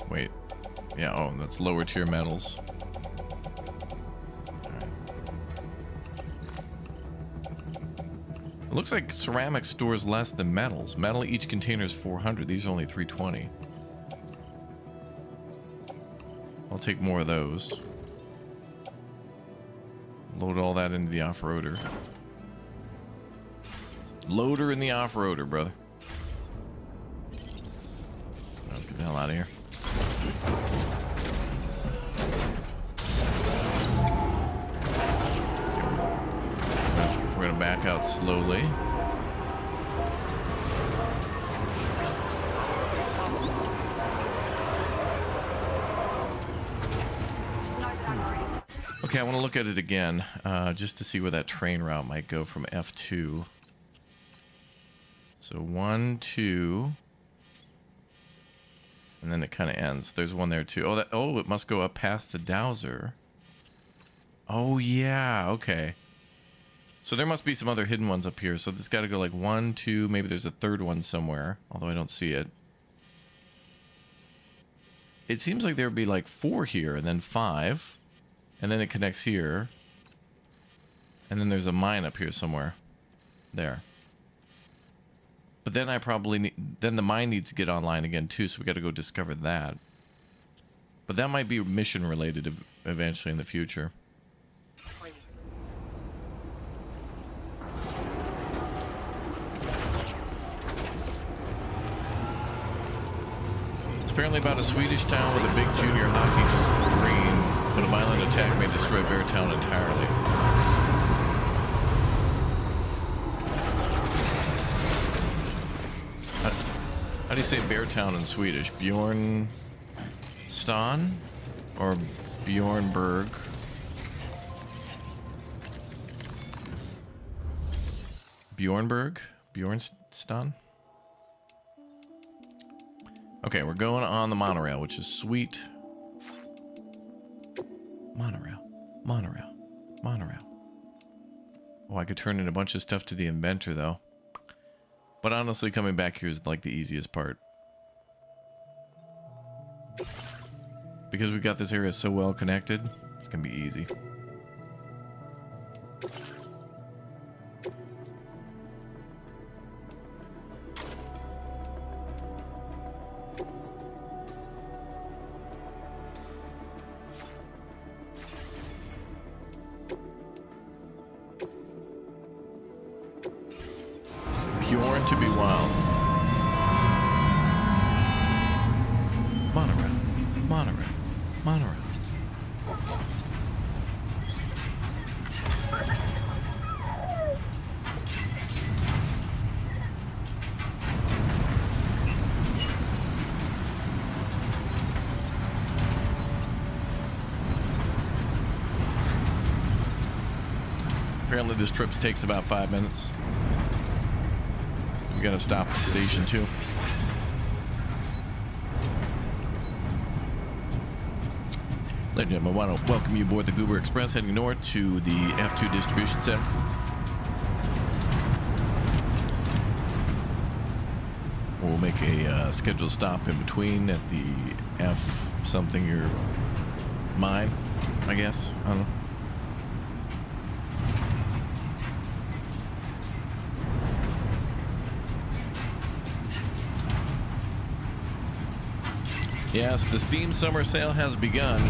Wait. Yeah, oh, that's lower tier metals. It looks like ceramic stores less than metals. Metal, each container is 400. These are only 320. I'll take more of those. Load all that into the off-roader. Loader in the off-roader, brother. Let's get the hell out of here. We're gonna back out slowly. Okay, I want to look at it again, just to see where that train route might go from F2. So 1, 2, and then it kind of ends. There's one there too. Oh, it must go up past the dowser. Oh yeah, okay. So there must be some other hidden ones up here. So this got to go like 1, 2, maybe there's a third one somewhere, although I don't see it. It seems like there would be like 4 here, and then 5, and then it connects here, and then there's a mine up here somewhere. There. But then I probably need, then the mine needs to get online again too, so we got to go discover that. But that might be mission related eventually in the future. It's apparently about a Swedish town with a big junior hockey green, but a violent attack may destroy Bear Town entirely. How do you say Bear Town in Swedish? Bjornstan? Or Bjornberg? Bjornberg? Bjornstan? Okay, we're going on the monorail, which is sweet. Monorail. Monorail. Monorail. Oh, I could turn in a bunch of stuff to the inventor, though. But honestly, coming back here is like the easiest part. Because we got this area so well connected, it's gonna be easy. Bjorn to be wild. Monorail. Monorail. Monorail. Apparently this trip takes about 5 minutes. We gotta stop at the station too. Ladies and gentlemen, I want to welcome you aboard the Goober Express heading north to the F2 distribution center. We'll make a scheduled stop in between at the F something or mine, I guess. I don't know. Yes, the Steam Summer Sale has begun.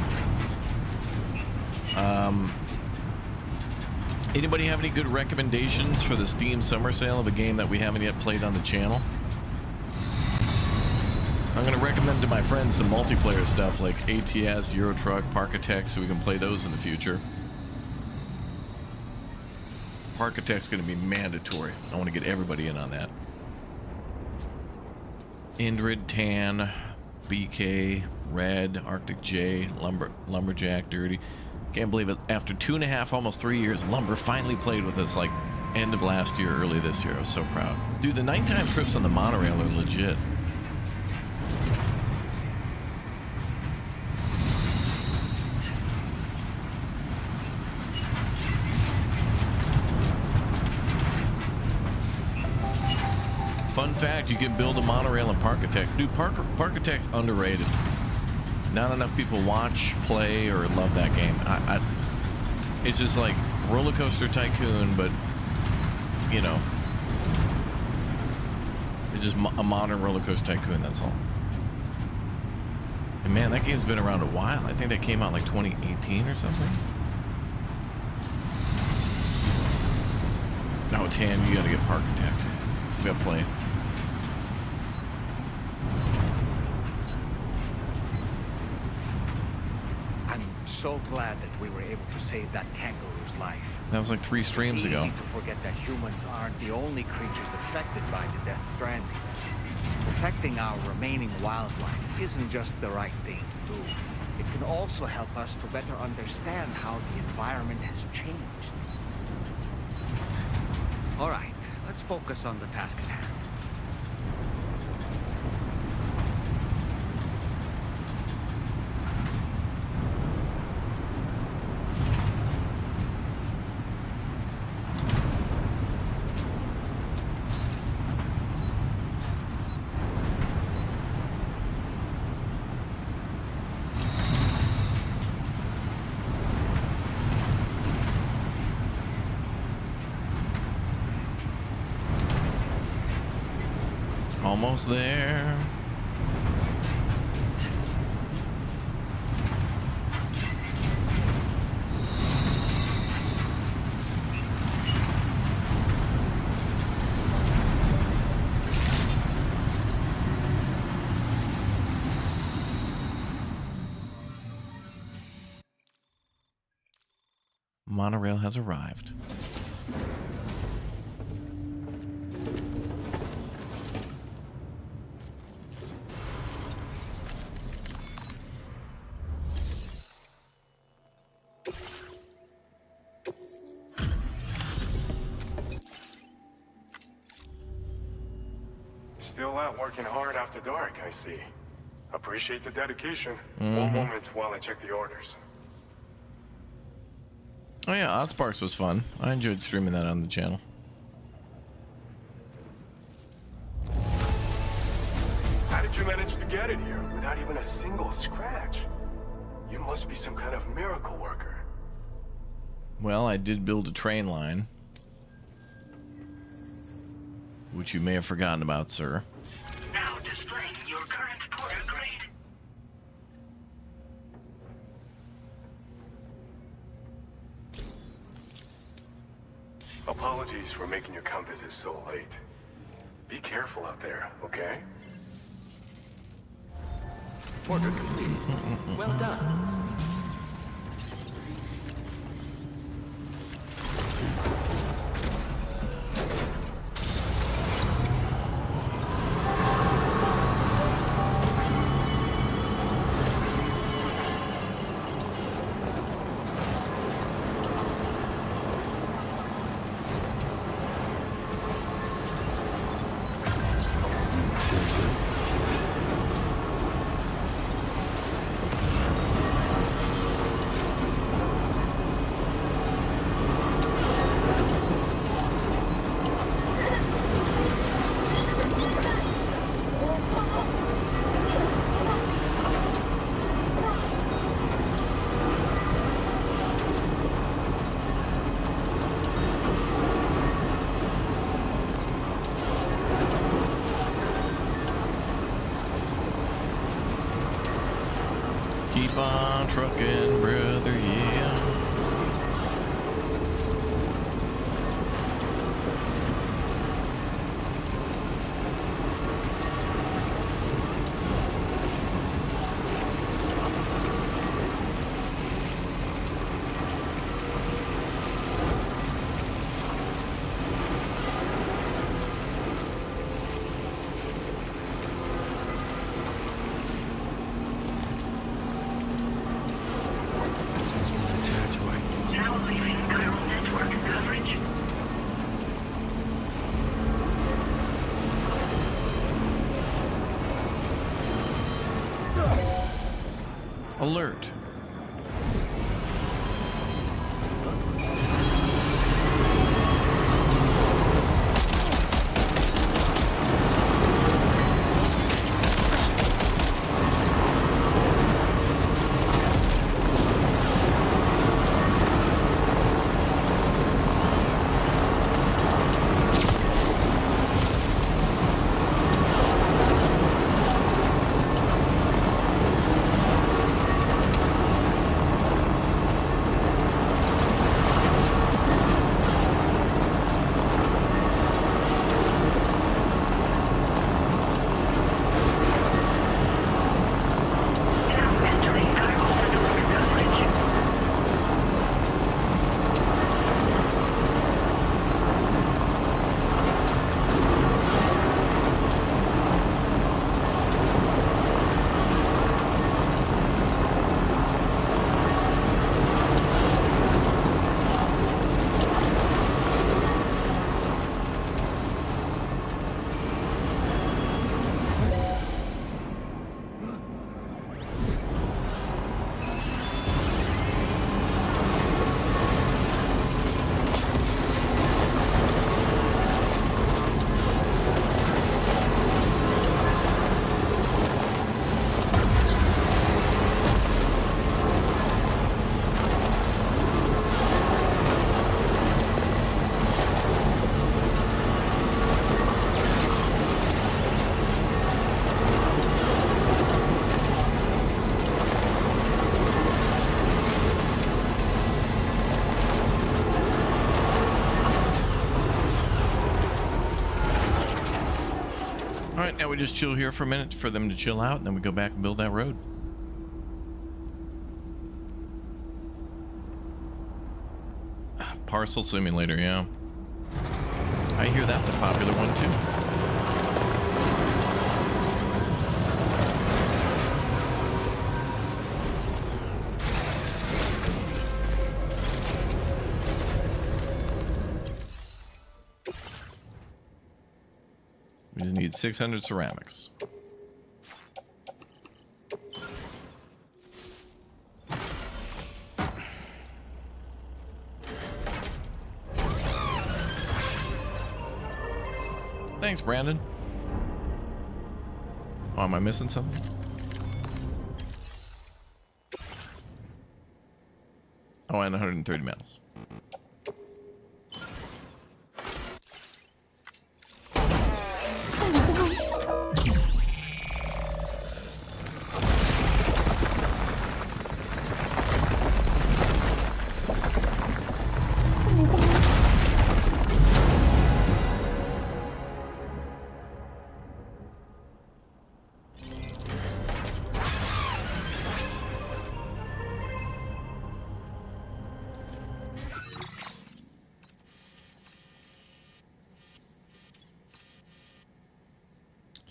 Anybody have any good recommendations for the Steam Summer Sale of a game that we haven't yet played on the channel? I'm going to recommend to my friends some multiplayer stuff like ATS, Euro Truck, Park Attack, so we can play those in the future. Park Attack's going to be mandatory. I want to get everybody in on that. Indrid, Tan, BK, Red, Arctic J, Lumberjack, Dirty. Can't believe it. After 2.5, almost 3 years, Lumber finally played with us like end of last year, early this year. I was so proud. Dude, the nighttime trips on the monorail are legit. Fun fact, you can build a monorail in Park Attack. Dude, Park Attack's underrated. Not enough people watch, play, or love that game. It's just like Roller Coaster Tycoon, but, you know, it's just a modern Roller Coaster Tycoon, that's all. And man, that game's been around a while. I think that came out like 2018 or something. No, Tan, you gotta get Park Attack. You gotta play. So glad that we were able to save that kangaroo's life. That was like 3 streams ago. It's easy to forget that humans aren't the only creatures affected by the Death Stranding. Protecting our remaining wildlife isn't just the right thing to do. It can also help us to better understand how the environment has changed. All right, let's focus on the task at hand. Almost there. Monorail has arrived. Still out working hard after dark, I see. Appreciate the dedication. One moment while I check the orders. Oh yeah, Oddsparks was fun. I enjoyed streaming that on the channel. How did you manage to get it here without even a single scratch? You must be some kind of miracle worker. Well, I did build a train line, which you may have forgotten about, sir. Now displaying your current porter grade. Apologies for making you come visit so late. Be careful out there, okay? Order complete. Well done. Keep on trucking, brother, yeah. Alert. Alright, now we just chill here for a minute for them to chill out, and then we go back and build that road. Parcel simulator, yeah. I hear that's a popular one too. We just need 600 ceramics. Thanks, Brandon. Oh, am I missing something? Oh, and 130 metals.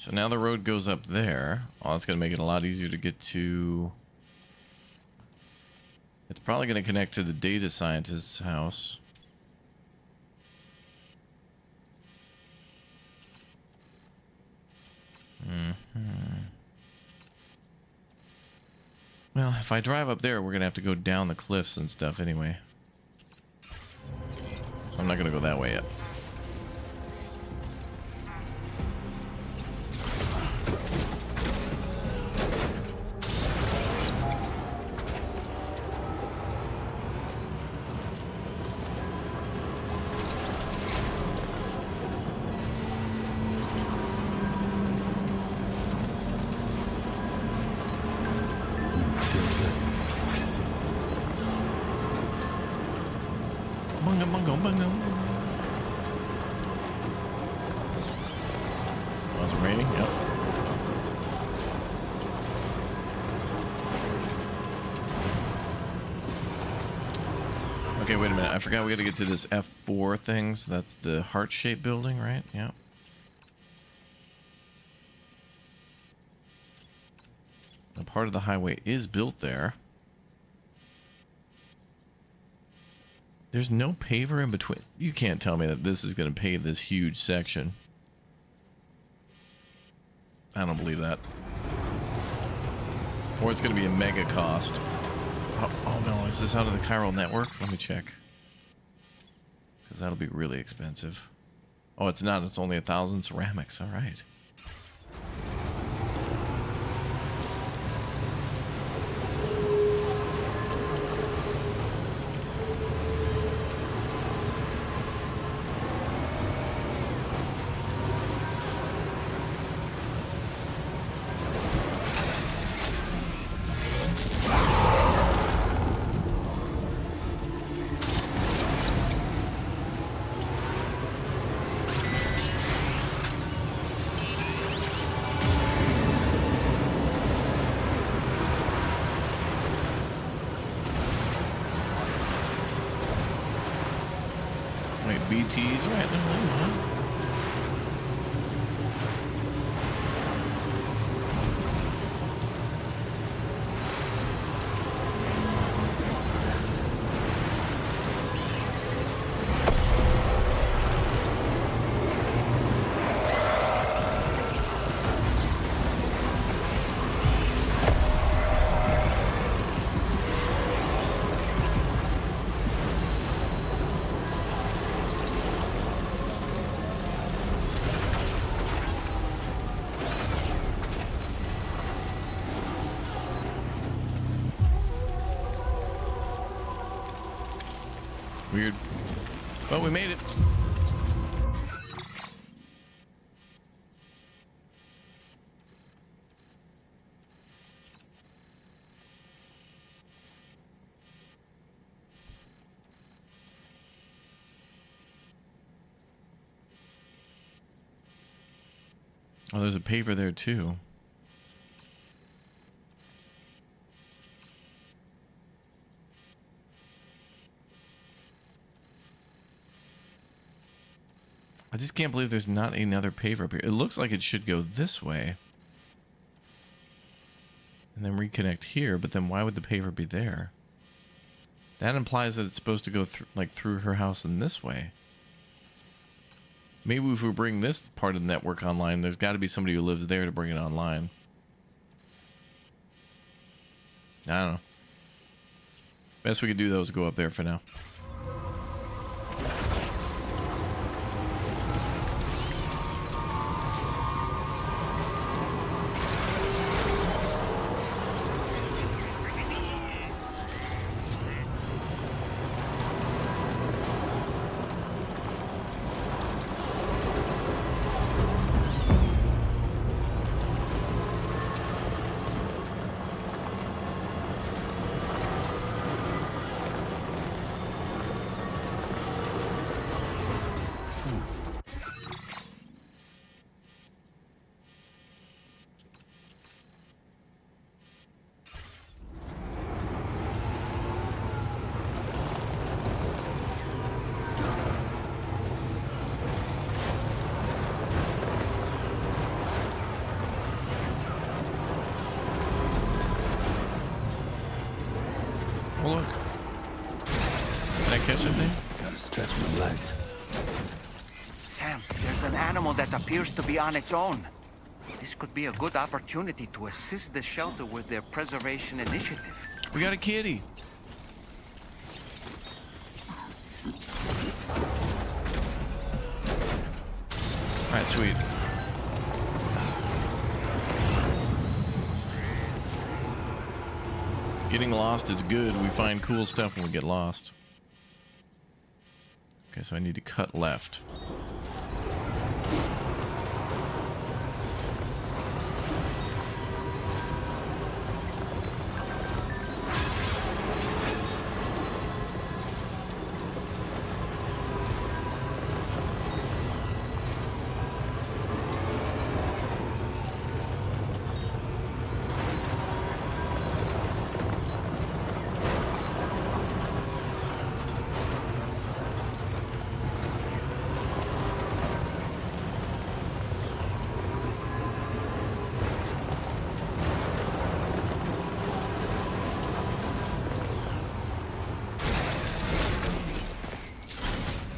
So now the road goes up there. Oh, that's going to make it a lot easier to get to... It's probably going to connect to the data scientist's house. Well, if I drive up there, we're going to have to go down the cliffs and stuff anyway. So I'm not going to go that way yet. Feels good. bunga, bunga, bunga. Was it raining? Yep. Okay, wait a minute. I forgot we got to get to this F4 things. That's the heart-shaped building, right? Yeah. A part of the highway is built there. There's no paver in between. You can't tell me that this is going to pave this huge section. I don't believe that. Or it's going to be a mega cost. Oh no, is this out of the chiral network? Let me check. Because that'll be really expensive. Oh, it's not. It's only 1,000 ceramics. All right. BT's randomly, huh? Weird. But we made it. Oh, there's a paver there too. I just can't believe there's not another paver up here. It looks like it should go this way. And then reconnect here, but then why would the paver be there? That implies that it's supposed to go through her house in this way. Maybe if we bring this part of the network online, there's got to be somebody who lives there to bring it online. I don't know. Best we could do though is go up there for now. Oh, look. Did I catch something? Gotta stretch my legs. Sam, there's an animal that appears to be on its own. This could be a good opportunity to assist the shelter with their preservation initiative. We got a kitty. All right, sweet. Getting lost is good. We find cool stuff when we get lost. Okay, so I need to cut left.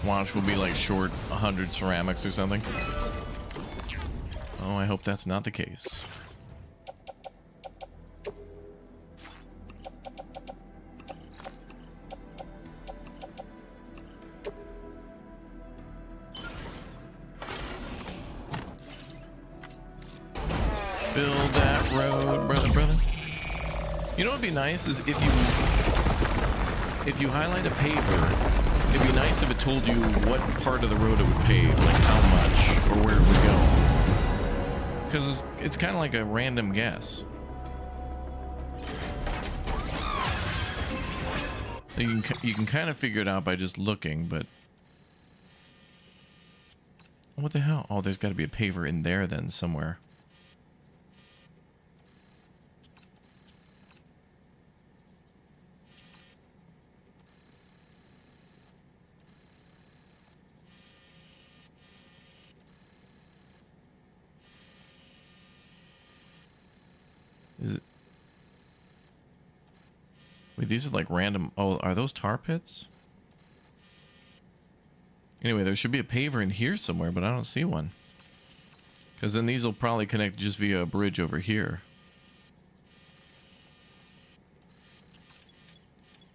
Watch will be like short 100 ceramics or something. Oh, I hope that's not the case. Build that road, brother. You know what would be nice is if you highlight a paver, it'd be nice if it told you what part of the road it would pave, like how much or where it would go. Because it's kind of like a random guess. You can kind of figure it out by just looking, but what the hell? Oh, there's got to be a paver in there then somewhere. Is it? Wait, these are like random. Oh, are those tar pits? Anyway, there should be a paver in here somewhere, but I don't see one. Because then these will probably connect just via a bridge over here.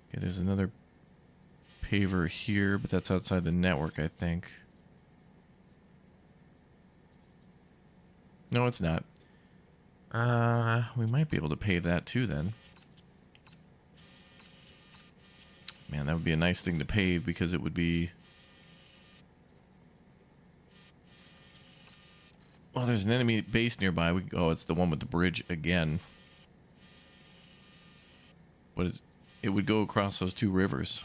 Okay, there's another paver here, but that's outside the network, I think. No, it's not. We might be able to pave that too then. Man, that would be a nice thing to pave because it would be... Well, there's an enemy base nearby. Oh, it's the one with the bridge again. What is... It would go across those two rivers.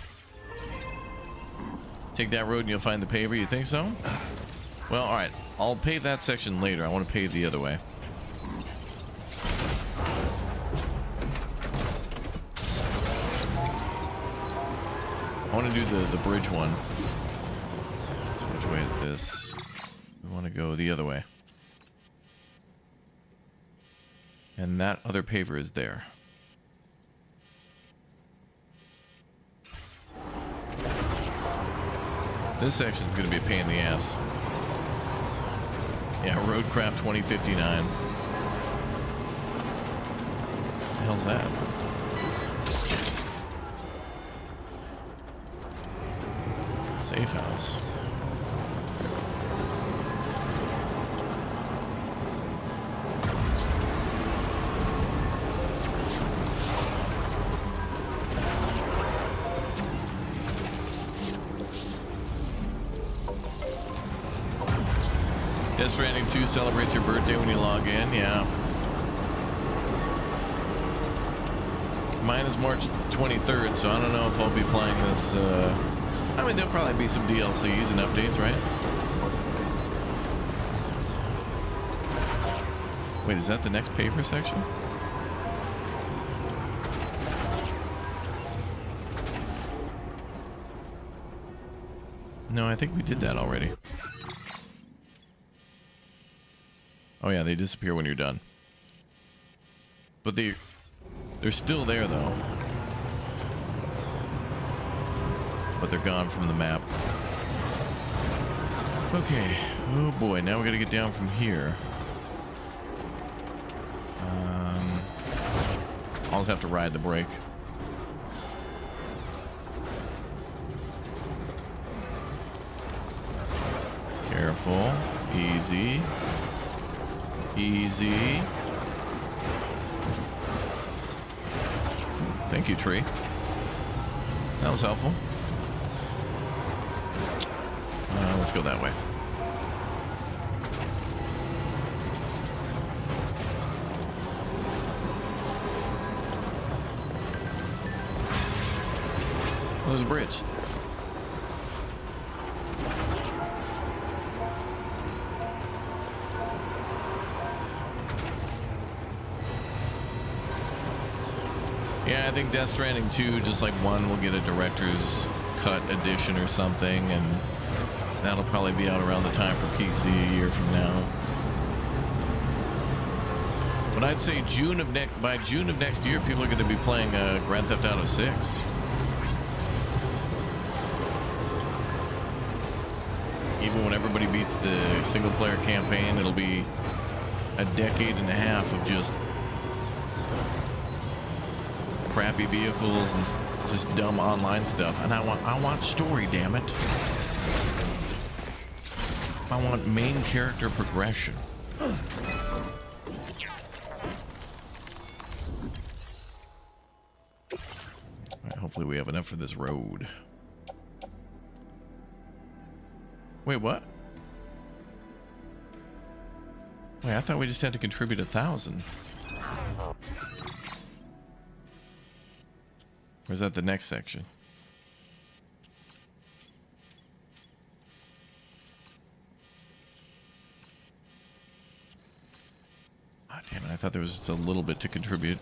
Take that road and you'll find the paver. You think so? Well, alright. I'll pave that section later. I want to pave the other way. I want to do the bridge one. So which way is this? We want to go the other way. And that other paver is there. This section is going to be a pain in the ass. Yeah, Roadcraft 2059. What the hell's that? Safe house. Death Stranding 2 celebrates your birthday when you log in, yeah. Mine is March 23rd, so I don't know if I'll be playing this. I mean, there'll probably be some DLCs and updates, right? Wait, is that the next paver section? No, I think we did that already. Oh yeah, they disappear when you're done. But they're still there though. But they're gone from the map. Okay. Oh boy, now we gotta get down from here. I'll just have to ride the brake. Careful. Easy. Easy. Thank you, tree. That was helpful. Let's go that way. Oh, there's a bridge. Yeah, I think Death Stranding 2, just like 1, will get a director's cut edition or something, and that'll probably be out around the time for PC a year from now. But I'd say by June of next year, people are going to be playing Grand Theft Auto 6. Even when everybody beats the single player campaign, it'll be a decade and a half of just crappy vehicles and just dumb online stuff. And I want story, damn it. I want main character progression. Alright, hopefully we have enough for this road. Wait, what? Wait, I thought we just had to contribute 1,000. Or is that the next section? Oh, damn it, I thought there was just a little bit to contribute.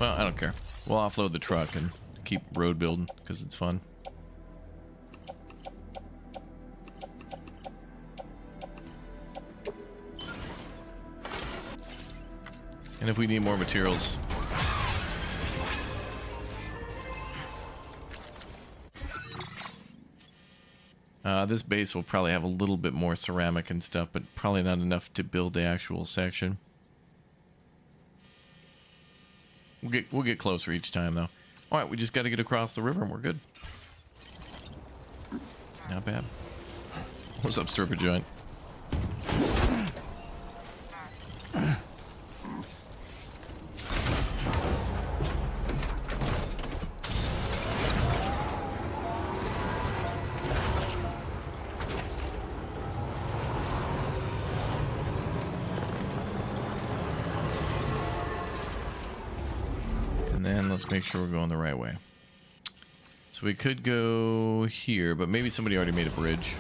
Well, I don't care. We'll offload the truck and keep road building because it's fun. And if we need more materials, this base will probably have a little bit more ceramic and stuff, but probably not enough to build the actual section. We'll get closer each time, though. All right, we just got to get across the river, and we're good. Not bad. What's up, stripper joint? Make sure we're going the right way. So we could go here, but maybe somebody already made a bridge.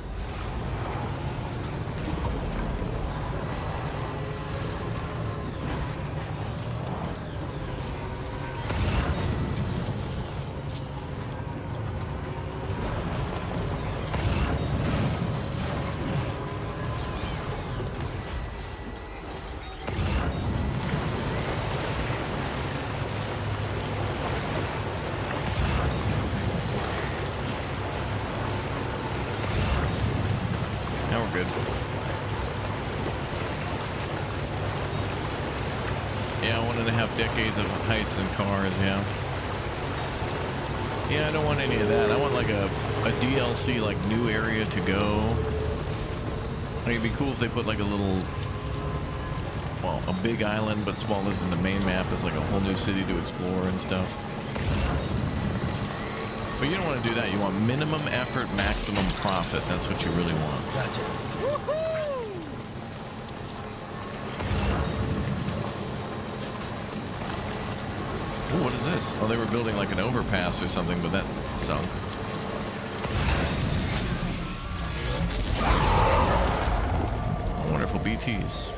Decades of heists and cars, yeah. Yeah, I don't want any of that. I want like a DLC, like new area to go. I mean, it'd be cool if they put like a little, well, a big island, but smaller than the main map. It's like a whole new city to explore and stuff. But you don't want to do that. You want minimum effort, maximum profit. That's what you really want. Gotcha. Ooh, what is this? Oh, they were building like an overpass or something, but that sunk. Wonderful BTs.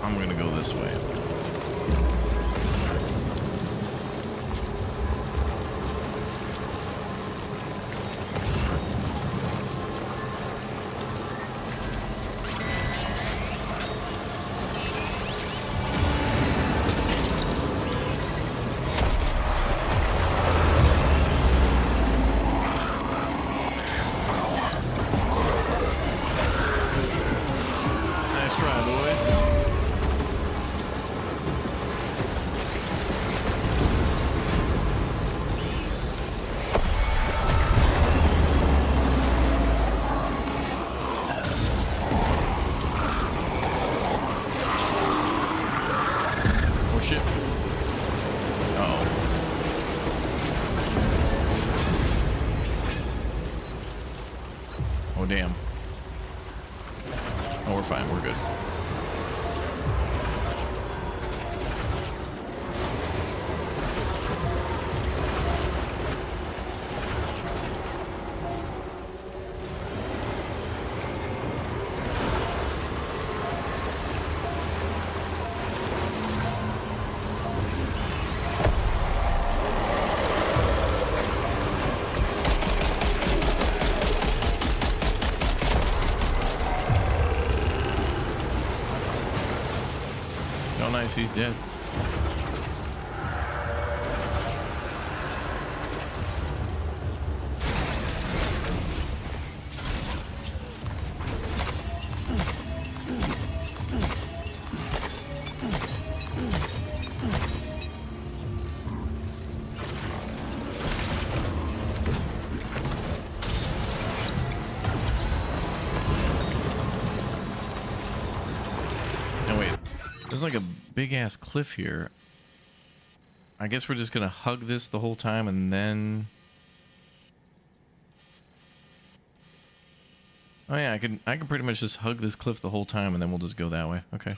I'm gonna go this way. Nice try, boys. Damn. Oh, we're fine. We're good. Oh, nice. He's dead. Now wait, there's like a big ass cliff here. I guess we're just gonna hug this the whole time and then... Oh yeah, I can pretty much just hug this cliff the whole time and then we'll just go that way. Okay.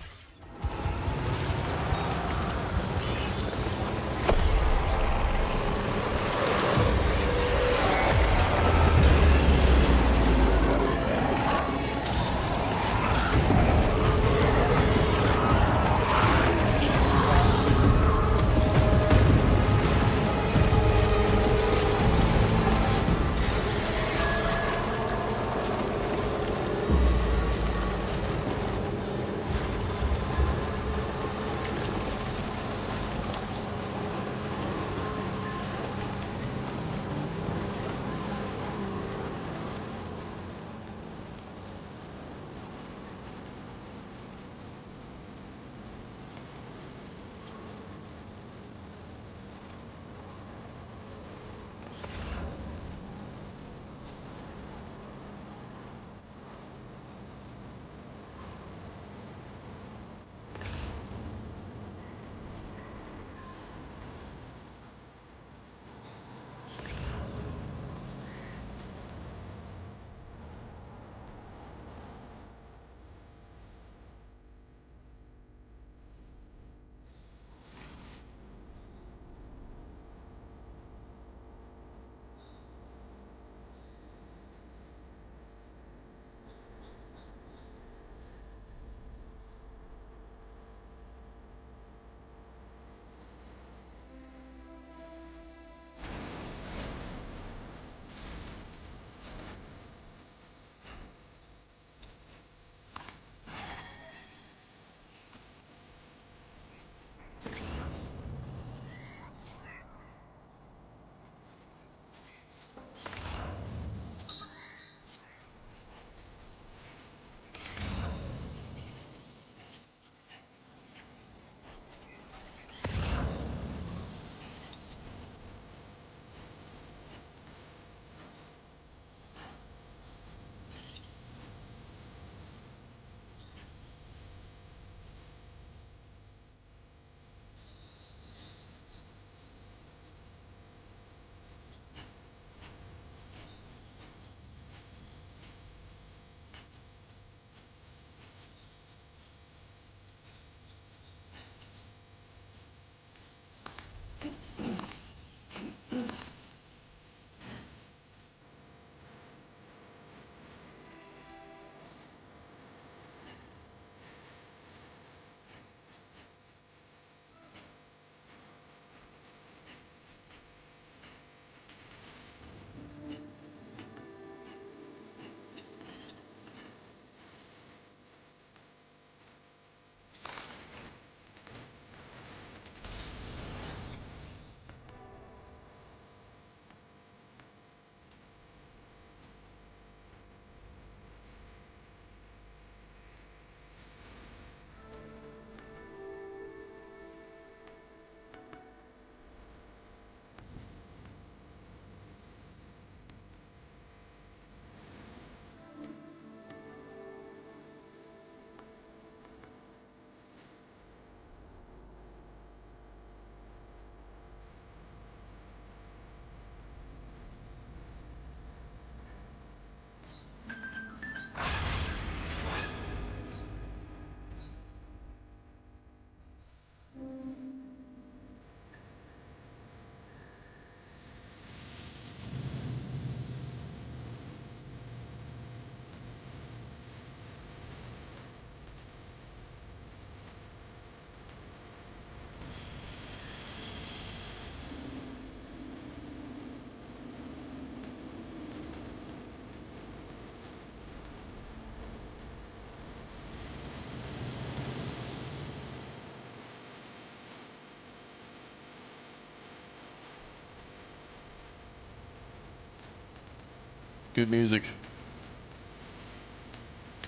Good music.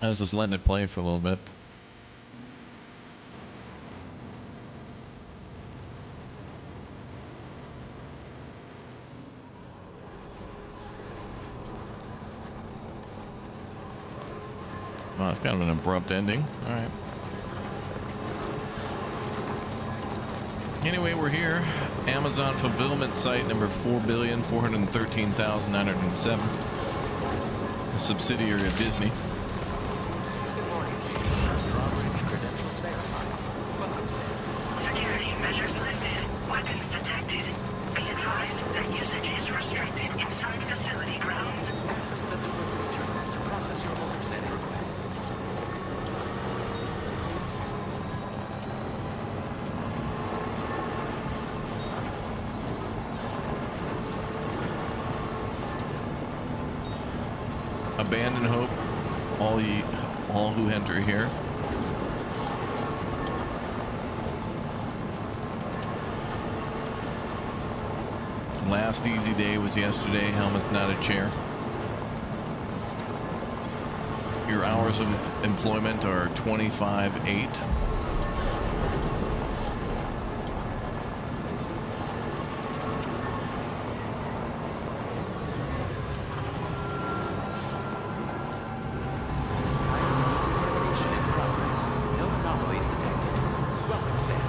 I was just letting it play for a little bit. Well, it's kind of an abrupt ending. All right. Anyway, we're here. Amazon fulfillment site number 4,413,907. A subsidiary of Disney. Security measures lifted. Weapons detected. Be advised that usage is restricted inside facility grounds. Process your oversight request. Abandon hope, all who enter here. Last easy day was yesterday. Helmet's not a chair. Your hours of employment are 25/8. No anomalies detected. Welcome, Sam.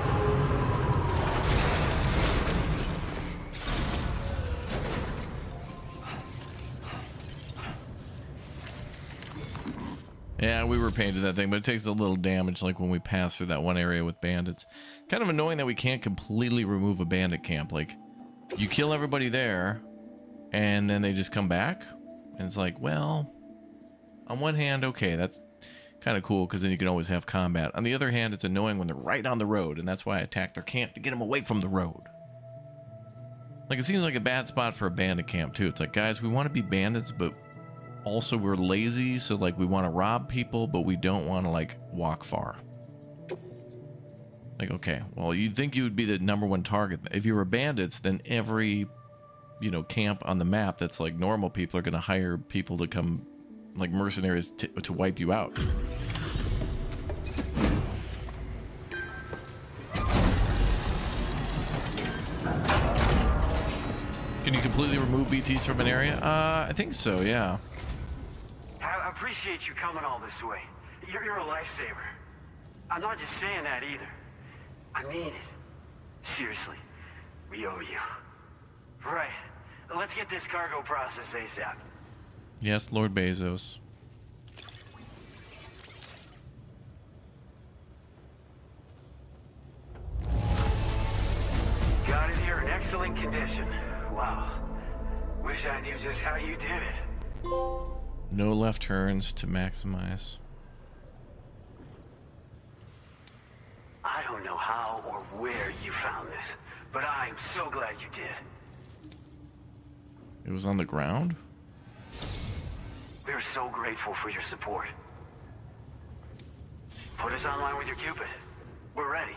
Yeah, we were painted that thing, but it takes a little damage, like when we pass through that one area with bandits. Kind of annoying that we can't completely remove a bandit camp. Like, you kill everybody there, and then they just come back, and it's like, well, on one hand, okay, that's kind of cool, because then you can always have combat. On the other hand, it's annoying when they're right on the road, and that's why I attack their camp, to get them away from the road. Like, it seems like a bad spot for a bandit camp, too. It's like, guys, we want to be bandits, but also we're lazy, so like we want to rob people, but we don't want to like walk far. Like, okay, well, you'd think you would be the #1 target. If you were bandits, then every, you know, camp on the map that's like normal people are going to hire people to come, like mercenaries, to wipe you out. Can you completely remove BTs from an area? I think so, yeah. I appreciate you coming all this way. You're a lifesaver. I'm not just saying that either. I mean it. Seriously, we owe you. Right. Let's get this cargo processed ASAP. Yes, Lord Bezos. Got it here in excellent condition. Wow. Wish I knew just how you did it. No left turns to maximize. I don't know how or where you found this, but I'm so glad you did. It was on the ground? We're so grateful for your support. Put us online with your Cupid. We're ready.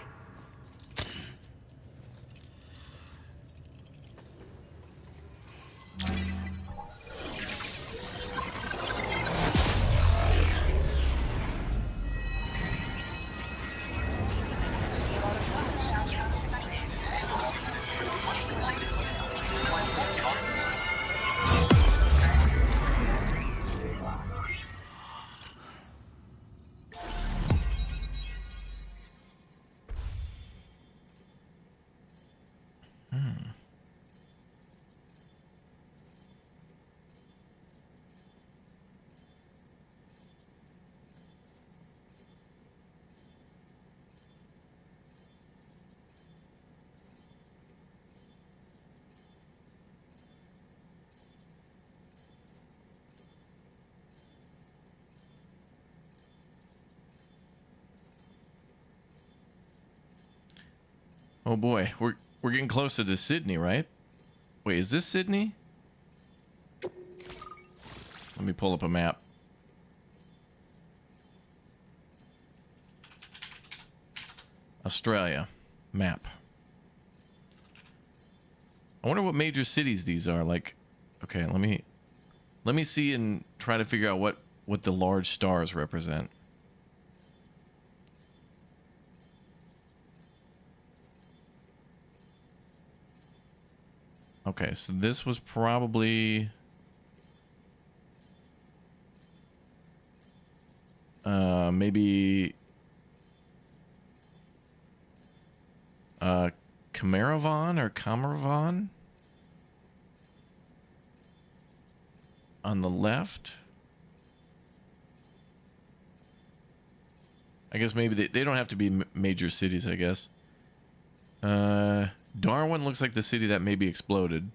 Oh boy, we're getting closer to Sydney, right? Wait, is this Sydney? Let me pull up a map. Australia map. I wonder what major cities these are. Like, okay, let me Let me see and try to figure out what the large stars represent. Okay, so this was probably maybe Camaravan or Camaravan on the left. I guess maybe they don't have to be major cities, I guess. Darwin looks like the city that maybe exploded.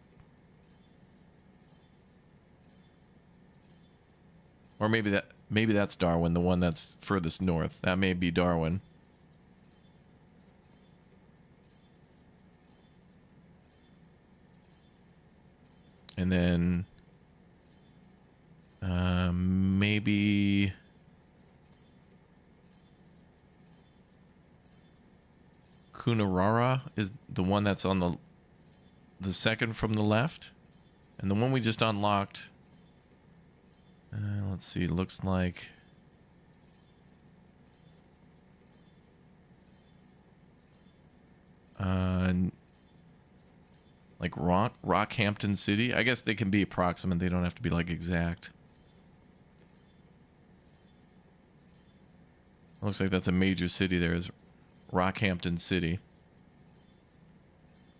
Or maybe that's Darwin, the one that's furthest north. That may be Darwin. And then maybe Kunarara is the one that's on the second from the left, and the one we just unlocked. Let's see. Looks like like Rockhampton City. I guess they can be approximate. They don't have to be like exact. Looks like that's a major city. There is Rockhampton City,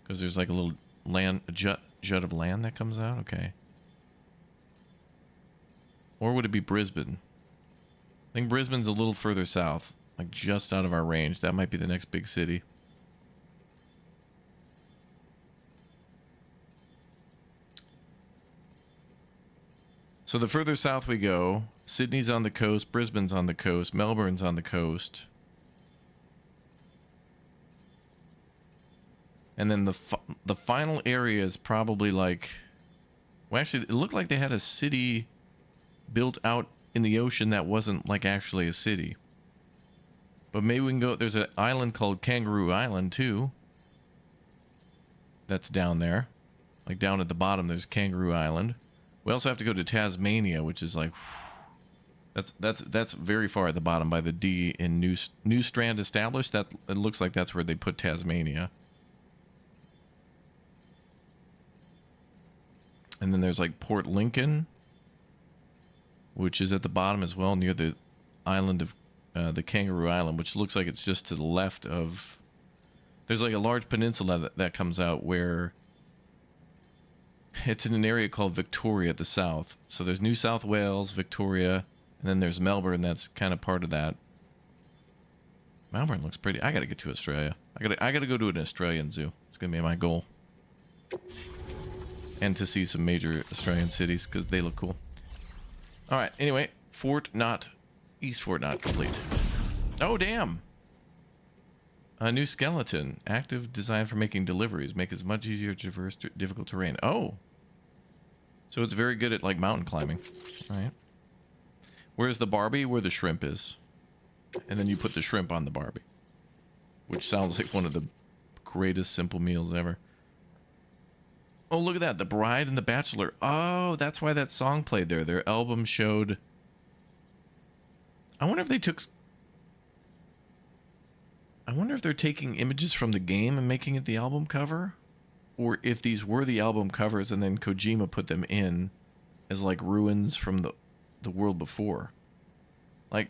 because there's like a little jut of land that comes out. Okay. Or would it be Brisbane? I think Brisbane's a little further south, like just out of our range. That might be the next big city. So the further south we go, Sydney's on the coast, Brisbane's on the coast, Melbourne's on the coast. And then the final area is probably like... Well, actually, it looked like they had a city built out in the ocean that wasn't like actually a city. But maybe we can go... There's an island called Kangaroo Island, too. That's down there. Like down at the bottom, there's Kangaroo Island. We also have to go to Tasmania, which is like... That's very far at the bottom by the D in New Strand Established. That it looks like that's where they put Tasmania. And then there's like Port Lincoln, which is at the bottom as well, near the island of the Kangaroo Island, which looks like it's just to the left of... There's like a large peninsula that comes out where... It's in an area called Victoria at the south. So there's New South Wales, Victoria, and then there's Melbourne. That's kind of part of that. Melbourne looks pretty. I gotta get to Australia. I gotta go to an Australian zoo. It's gonna be my goal. And to see some major Australian cities, because they look cool. Alright, anyway. East Fort Knott complete. Oh, damn! A new skeleton. Active, designed for making deliveries. Make it much easier to traverse difficult terrain. Oh! So it's very good at, like, mountain climbing. Alright. Where's the Barbie? Where the shrimp is. And then you put the shrimp on the Barbie. Which sounds like one of the greatest simple meals ever. Oh, look at that. The Bride and the Bachelor. Oh, that's why that song played there. Their album showed... I wonder if they took... I wonder if they're taking images from the game and making it the album cover, or if these were the album covers and then Kojima put them in as like ruins from the world before. Like,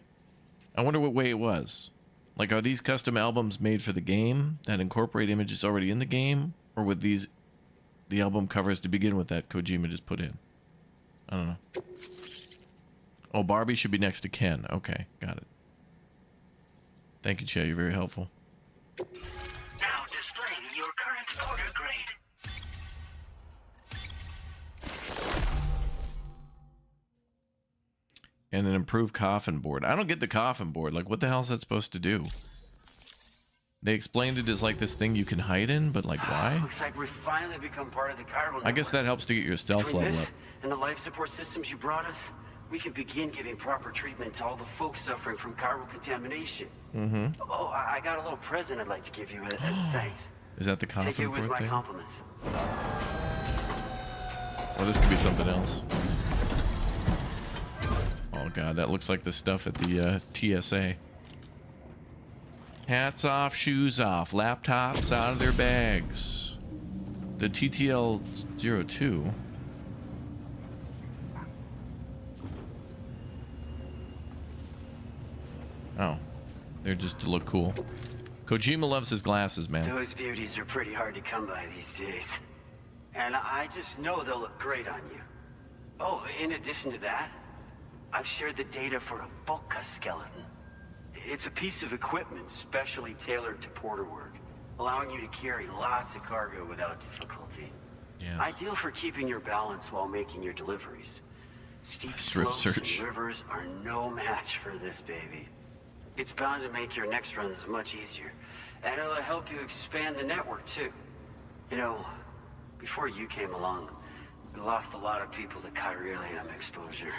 I wonder what way it was. Like, are these custom albums made for the game that incorporate images already in the game, or with these the album covers to begin with that Kojima just put in? I don't know. Oh, Barbie should be next to Ken. Okay, got it. Thank you, Chad. You're very helpful. Now displaying your current order grade. And an improved coffin board. I don't get the coffin board. Like, what the hell is that supposed to do? They explained it as like this thing you can hide in, but like, why? Looks like we've finally become part of the Chiral I guess that helps to get your stealth Between level this up. and the life support systems you brought us, we can begin giving proper treatment to all the folks suffering from chiral contamination. Mm-hmm. Oh, I got a little present I'd like to give you as a thanks. Is that the coffin Take it with board my thing? compliments. Or this could be something else. Oh god, that looks like the stuff at the TSA. Hats off, shoes off, laptops out of their bags. The TTL-02. Oh, they're just to look cool. Kojima loves his glasses, man. Those beauties are pretty hard to come by these days. And I just know they'll look great on you. Oh, in addition to that, I've shared the data for a Boca skeleton. It's a piece of equipment specially tailored to porter work, allowing you to carry lots of cargo without difficulty. Yes. Ideal for keeping your balance while making your deliveries. Steep Strip slopes search. and rivers are no match for this baby. It's bound to make your next runs much easier, and it'll help you expand the network too. You know, before you came along, we lost a lot of people to chiralium exposure.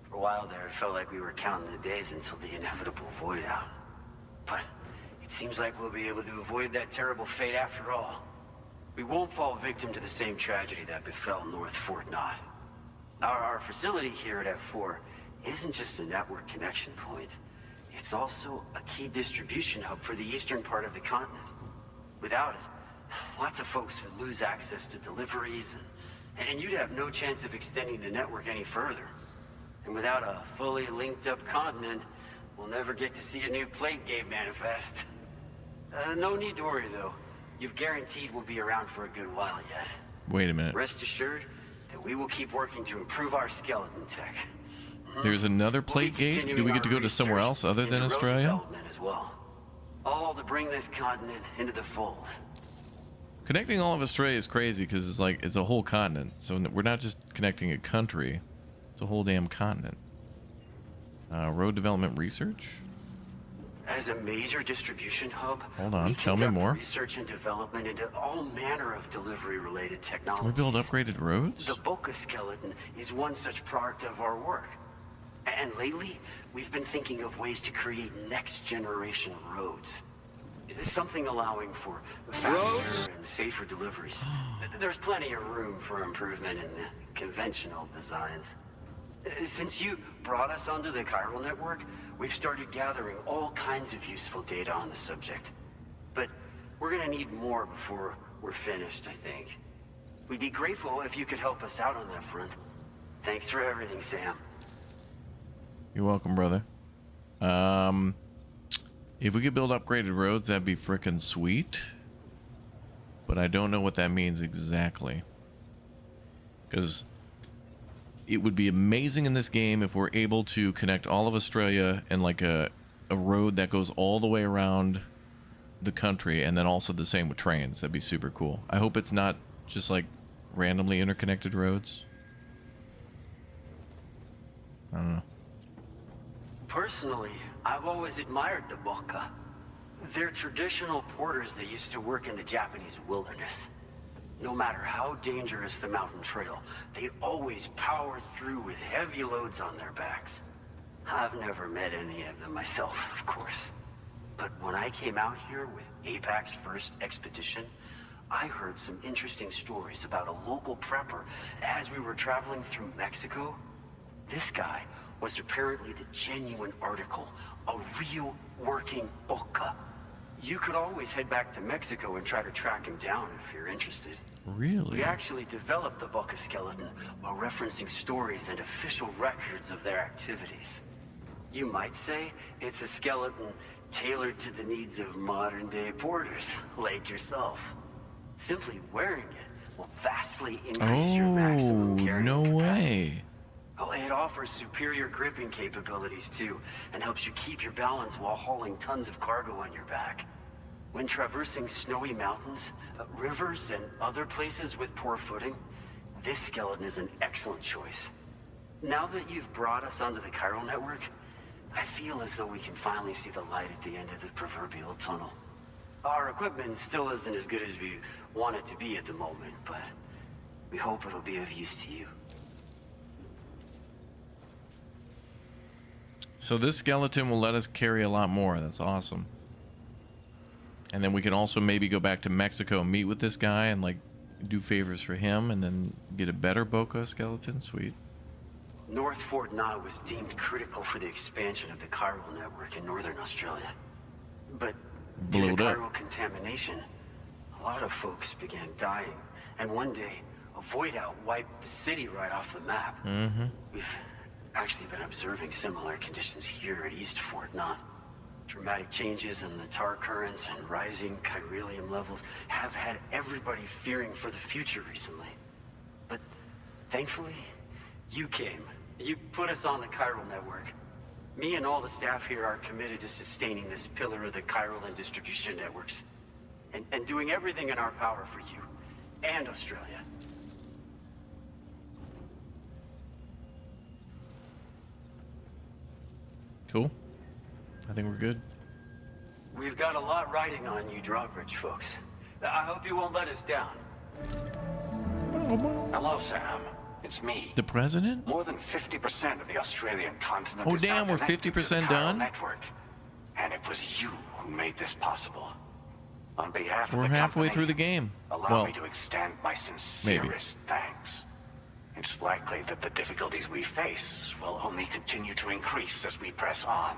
For a while there, it felt like we were counting the days until the inevitable void out. But it seems like we'll be able to avoid that terrible fate after all. We won't fall victim to the same tragedy that befell North Fort Knott. Our facility here at F4 isn't just a network connection point. It's also a key distribution hub for the eastern part of the continent. Without it, lots of folks would lose access to deliveries, and you'd have no chance of extending the network any further. And without a fully linked up continent, we'll never get to see a new plague game manifest. No need to worry though. You've guaranteed we'll be around for a good while yet. Wait a minute. Rest assured that we will keep working to improve our skeleton tech. There's another plate gate? Do we get to go to somewhere else other than Australia? As well. All to bring this continent into the fold. Connecting all of Australia is crazy because it's like it's a whole continent. So we're not just connecting a country. It's a whole damn continent. Road development research? As a major distribution hub, Hold on, we tell me conduct more. Research and development into all manner of delivery-related technologies. Can we build upgraded roads? The Boca skeleton is one such product of our work. And lately, we've been thinking of ways to create next-generation roads. Something allowing for faster and safer deliveries. There's plenty of room for improvement in the conventional designs. Since you brought us onto the chiral network, we've started gathering all kinds of useful data on the subject. But we're gonna need more before we're finished, I think. We'd be grateful if you could help us out on that front. Thanks for everything, Sam. You're welcome, brother. If we could build upgraded roads, that'd be frickin' sweet. But I don't know what that means exactly. Because it would be amazing in this game if we're able to connect all of Australia and like a road that goes all the way around the country, and then also the same with trains. That'd be super cool. I hope it's not just like randomly interconnected roads. I don't know. Personally, I've always admired the Boca. They're traditional porters that used to work in the Japanese wilderness. No matter how dangerous the mountain trail, they'd always power through with heavy loads on their backs. I've never met any of them myself, of course. But when I came out here with APAC's first expedition, I heard some interesting stories about a local prepper as we were traveling through Mexico. This guy was apparently the genuine article, a real working Boca. You could always head back to Mexico and try to track him down if you're interested. Really? We actually developed the Boca skeleton while referencing stories and official records of their activities. You might say it's a skeleton tailored to the needs of modern-day porters like yourself. Simply wearing it will vastly increase your maximum carrying capacity. Way. Oh, it offers superior gripping capabilities too, and helps you keep your balance while hauling tons of cargo on your back. When traversing snowy mountains, rivers, and other places with poor footing, this skeleton is an excellent choice. Now that you've brought us onto the chiral network, I feel as though we can finally see the light at the end of the proverbial tunnel. Our equipment still isn't as good as we want it to be at the moment, but we hope it'll be of use to you. So this skeleton will let us carry a lot more. That's awesome. And then we can also maybe go back to Mexico and meet with this guy and like do favors for him and then get a better Boca skeleton. Sweet. North Fort Knott was deemed critical for the expansion of the chiral network in northern Australia. But due to Blowed up. chiral contamination, a lot of folks began dying. And one day, a void out wiped the city right off the map. Mm-hmm. We've actually been observing similar conditions here at East Fort Knott. Dramatic changes in the tar currents and rising chiralium levels have had everybody fearing for the future recently. But thankfully, you came. You put us on the chiral network. Me and all the staff here are committed to sustaining this pillar of the chiral and distribution networks. And doing everything in our power for you and Australia. Cool. I think we're good. We've got a lot riding on you drawbridge folks. I hope you won't let us down. Hello, Sam. It's me. The president? More than 50% of the Australian continent Oh, is now damn, we're connected to the 50% chiral done? network. And it was you who made this possible. On behalf We're of the halfway company, through the game. allow Well, me to extend my sincerest thanks. It's likely that the difficulties we face will only continue to increase as we press on.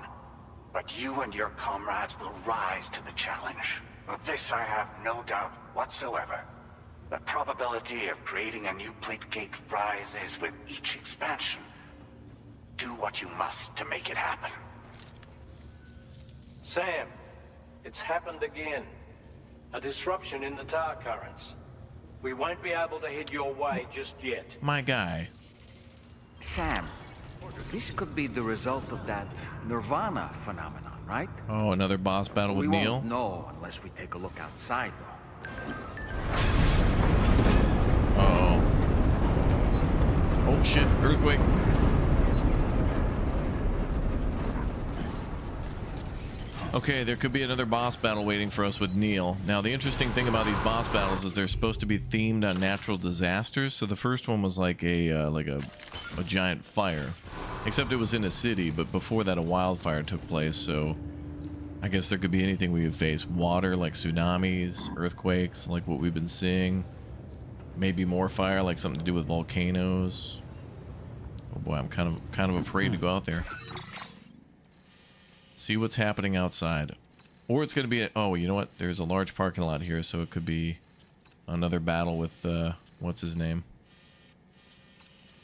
But you and your comrades will rise to the challenge. Of this I have no doubt whatsoever. The probability of creating a new plate gate rises with each expansion. Do what you must to make it happen. Sam, it's happened again. A disruption in the tar currents. We won't be able to head your way just yet. My guy. Sam, this could be the result of that Nirvana phenomenon, right? Oh, another boss battle with we Neil? won't know unless we take a look outside, though. Uh-oh. Oh, shit. Earthquake. Okay, there could be another boss battle waiting for us with Neil. Now, the interesting thing about these boss battles is they're supposed to be themed on natural disasters. So the first one was like a giant fire, except it was in a city. But before that, a wildfire took place. So I guess there could be anything we would face: water, like tsunamis, earthquakes, like what we've been seeing. Maybe more fire, like something to do with volcanoes. Oh boy, I'm kind of afraid to go out there. See what's happening outside. Or it's going to be oh, you know what? There's a large parking lot here, so it could be another battle with what's his name?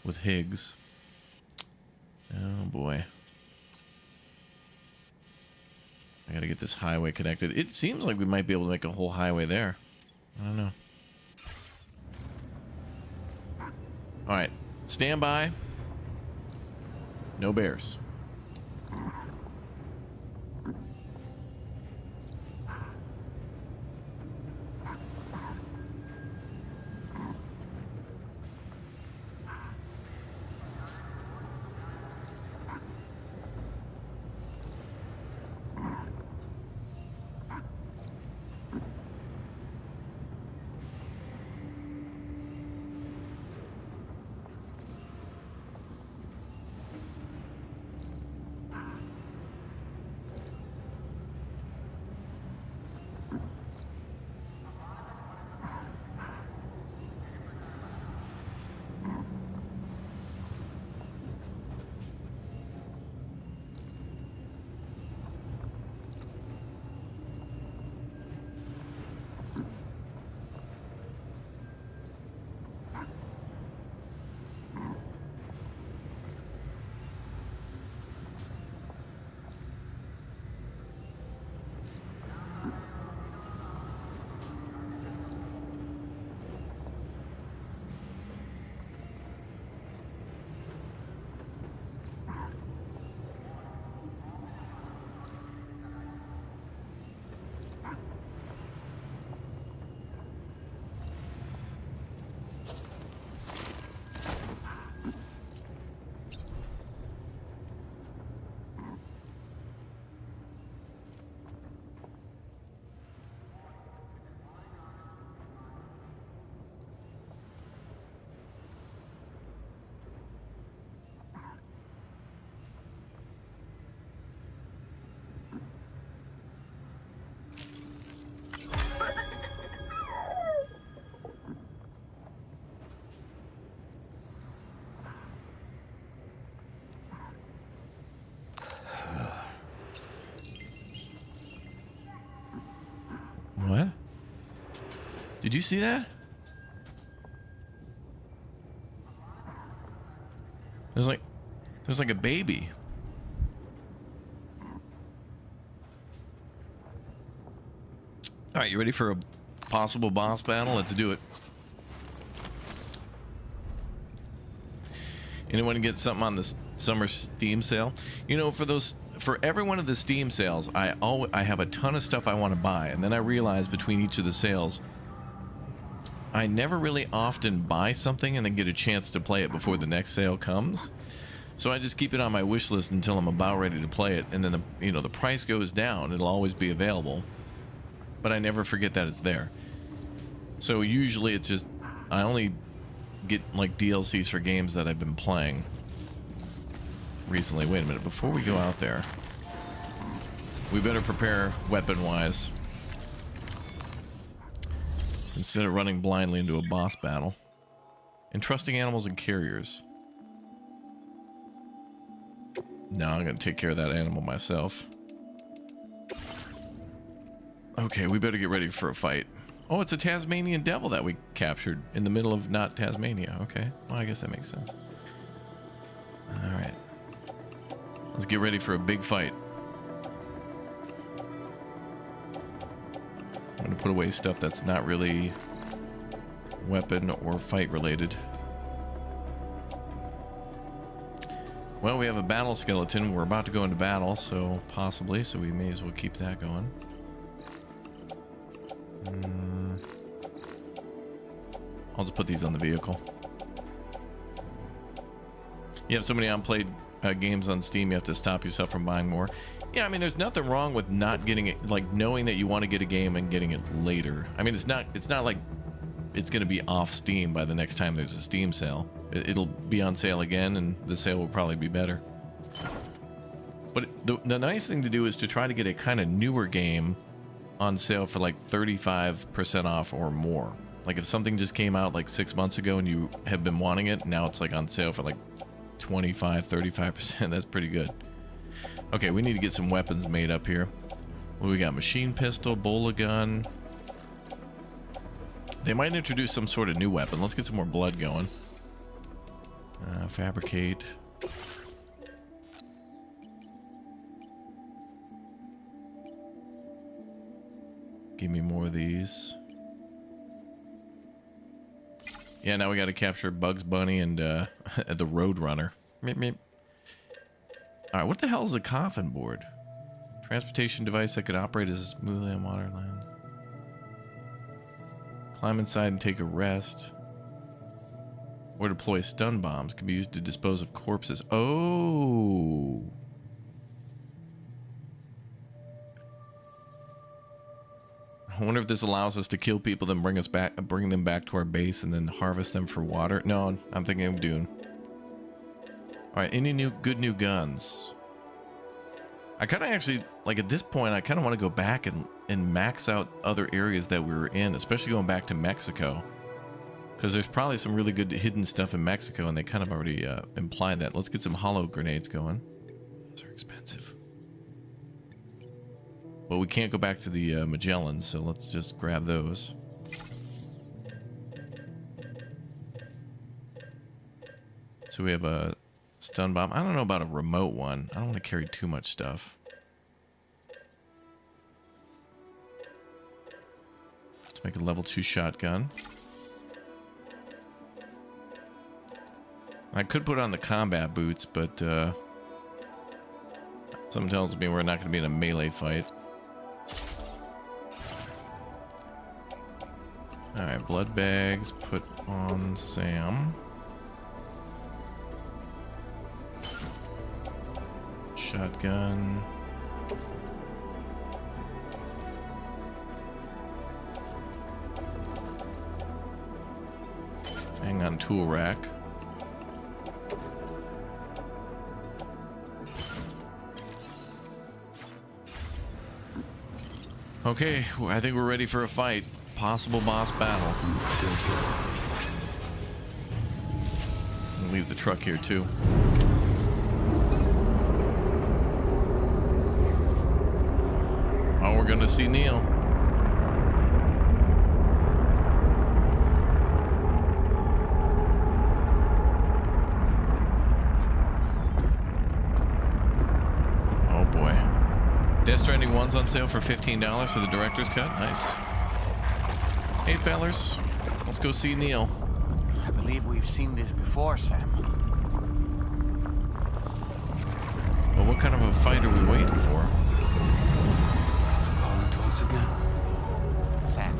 With Higgs. Oh boy. I got to get this highway connected. It seems like we might be able to make a whole highway there. I don't know. All right. Stand by. No bears. What? Did you see that? There's like a baby. All right, you ready for a possible boss battle? Let's do it. Anyone get something on this summer Steam sale? You know, for every one of the Steam sales, I have a ton of stuff I want to buy, and then I realize between each of the sales, I never really often buy something and then get a chance to play it before the next sale comes. So I just keep it on my wish list until I'm about ready to play it, and then the price goes down. It'll always be available, but I never forget that it's there. So usually it's just I only get like DLCs for games that I've been playing recently. Wait a minute, before we go out there, we better prepare weapon-wise instead of running blindly into a boss battle. Entrusting animals and carriers. No, I'm gonna take care of that animal myself. Okay, we better get ready for a fight. Oh, it's a Tasmanian devil that we captured in the middle of not Tasmania. Okay, well, I guess that makes sense. All right, let's get ready for a big fight. I'm gonna put away stuff that's not really weapon or fight related. Well, we have a battle skeleton. We're about to go into battle, so possibly, so we may as well keep that going. I'll just put these on the vehicle. You have so many unplayed games on Steam, you have to stop yourself from buying more. Yeah, I mean, there's nothing wrong with not getting it, like knowing that you want to get a game and getting it later. I mean, it's not like it's going to be off Steam by the next time there's a Steam sale. It'll be on sale again, and the sale will probably be better. But the nice thing to do is to try to get a kind of newer game on sale for like 35% off or more. Like if something just came out like 6 months ago and you have been wanting it, now it's like on sale for like 25-35%. That's pretty good. Okay, we need to get some weapons made up here. What do we got? Machine pistol, bola gun. They might introduce some sort of new weapon. Let's get some more blood going. Fabricate. Give me more of these. Yeah, now we got to capture Bugs Bunny and the Roadrunner. Meep, meep. All right, what the hell is a coffin board? Transportation device that could operate as smoothly on water land. Climb inside and take a rest. Or deploy stun bombs. Can be used to dispose of corpses. Oh. I wonder if this allows us to kill people, then bring them back to our base, and then harvest them for water. No, I'm thinking of Dune. All right, any good new guns? I kind of actually, like at this point, I kind of want to go back and max out other areas that we were in, especially going back to Mexico. Because there's probably some really good hidden stuff in Mexico, and they kind of already implied that. Let's get some hollow grenades going. Those are expensive. But we can't go back to the Magellans, so let's just grab those. So we have a stun bomb. I don't know about a remote one. I don't want to carry too much stuff. Let's make a level 2 shotgun. I could put on the combat boots, but something tells me we're not going to be in a melee fight. Alright, blood bags, put on Sam. Shotgun. Hang on, tool rack. Okay, I think we're ready for a fight. Possible boss battle. I'll leave the truck here too. Oh, we're gonna see Neil. Stranding 1's on sale for $15 for the director's cut. Nice. Hey, fellers. Let's go see Neil. I believe we've seen this before, Sam. Well, what kind of a fight are we waiting for? It's calling to us again. Sam,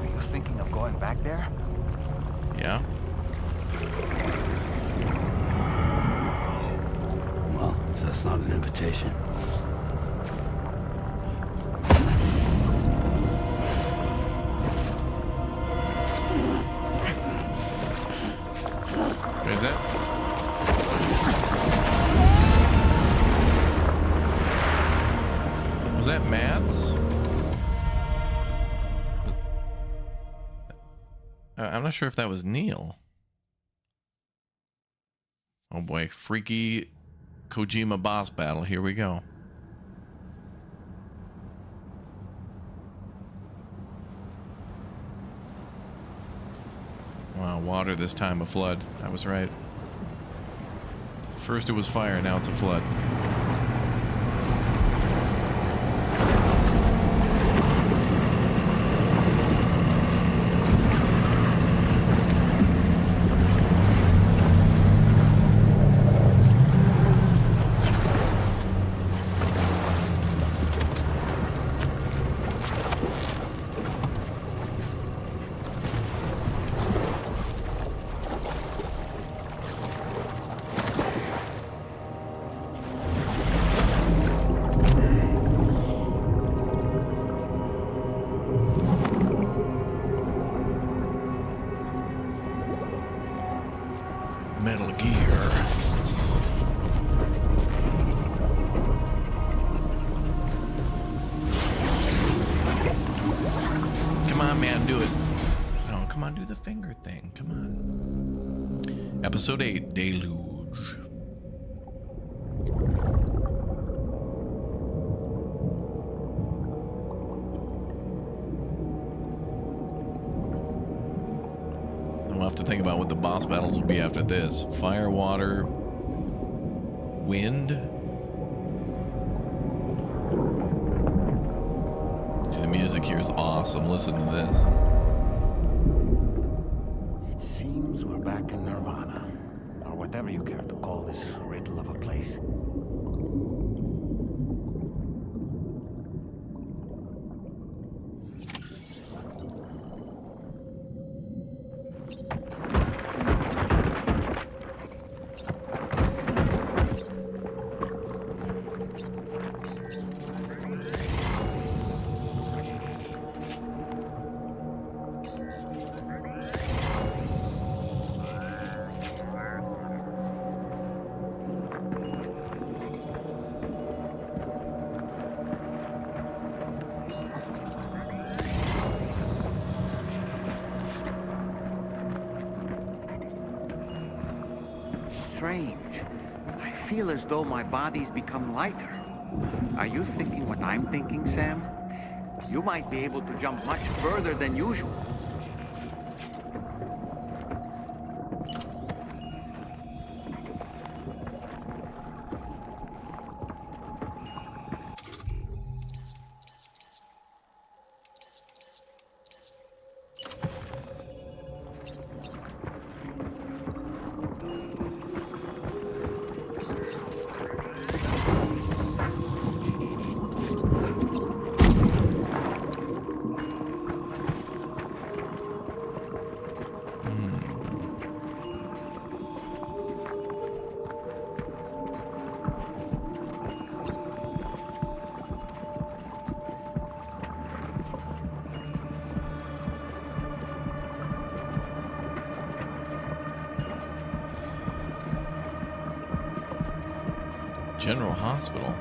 are you thinking of going back there? Yeah. Well, if that's not an invitation. There's that. Was that Mads? I'm not sure if that was Neil. Oh boy, freaky Kojima boss battle. Here we go. Wow, water this time, a flood. I was right. First it was fire, now it's a flood. Metal Gear. Come on, man, do it. Oh, come on, do the finger thing. Come on. Episode 8, Deluge. We'll have to think about what the boss battles will be after this. Fire, water, wind. Dude, the music here is awesome. Listen to this. It seems we're back in Nirvana, or whatever you care to call this riddle of a place. Strange. I feel as though my body's become lighter. Are you thinking what I'm thinking, Sam? You might be able to jump much further than usual. General Hospital.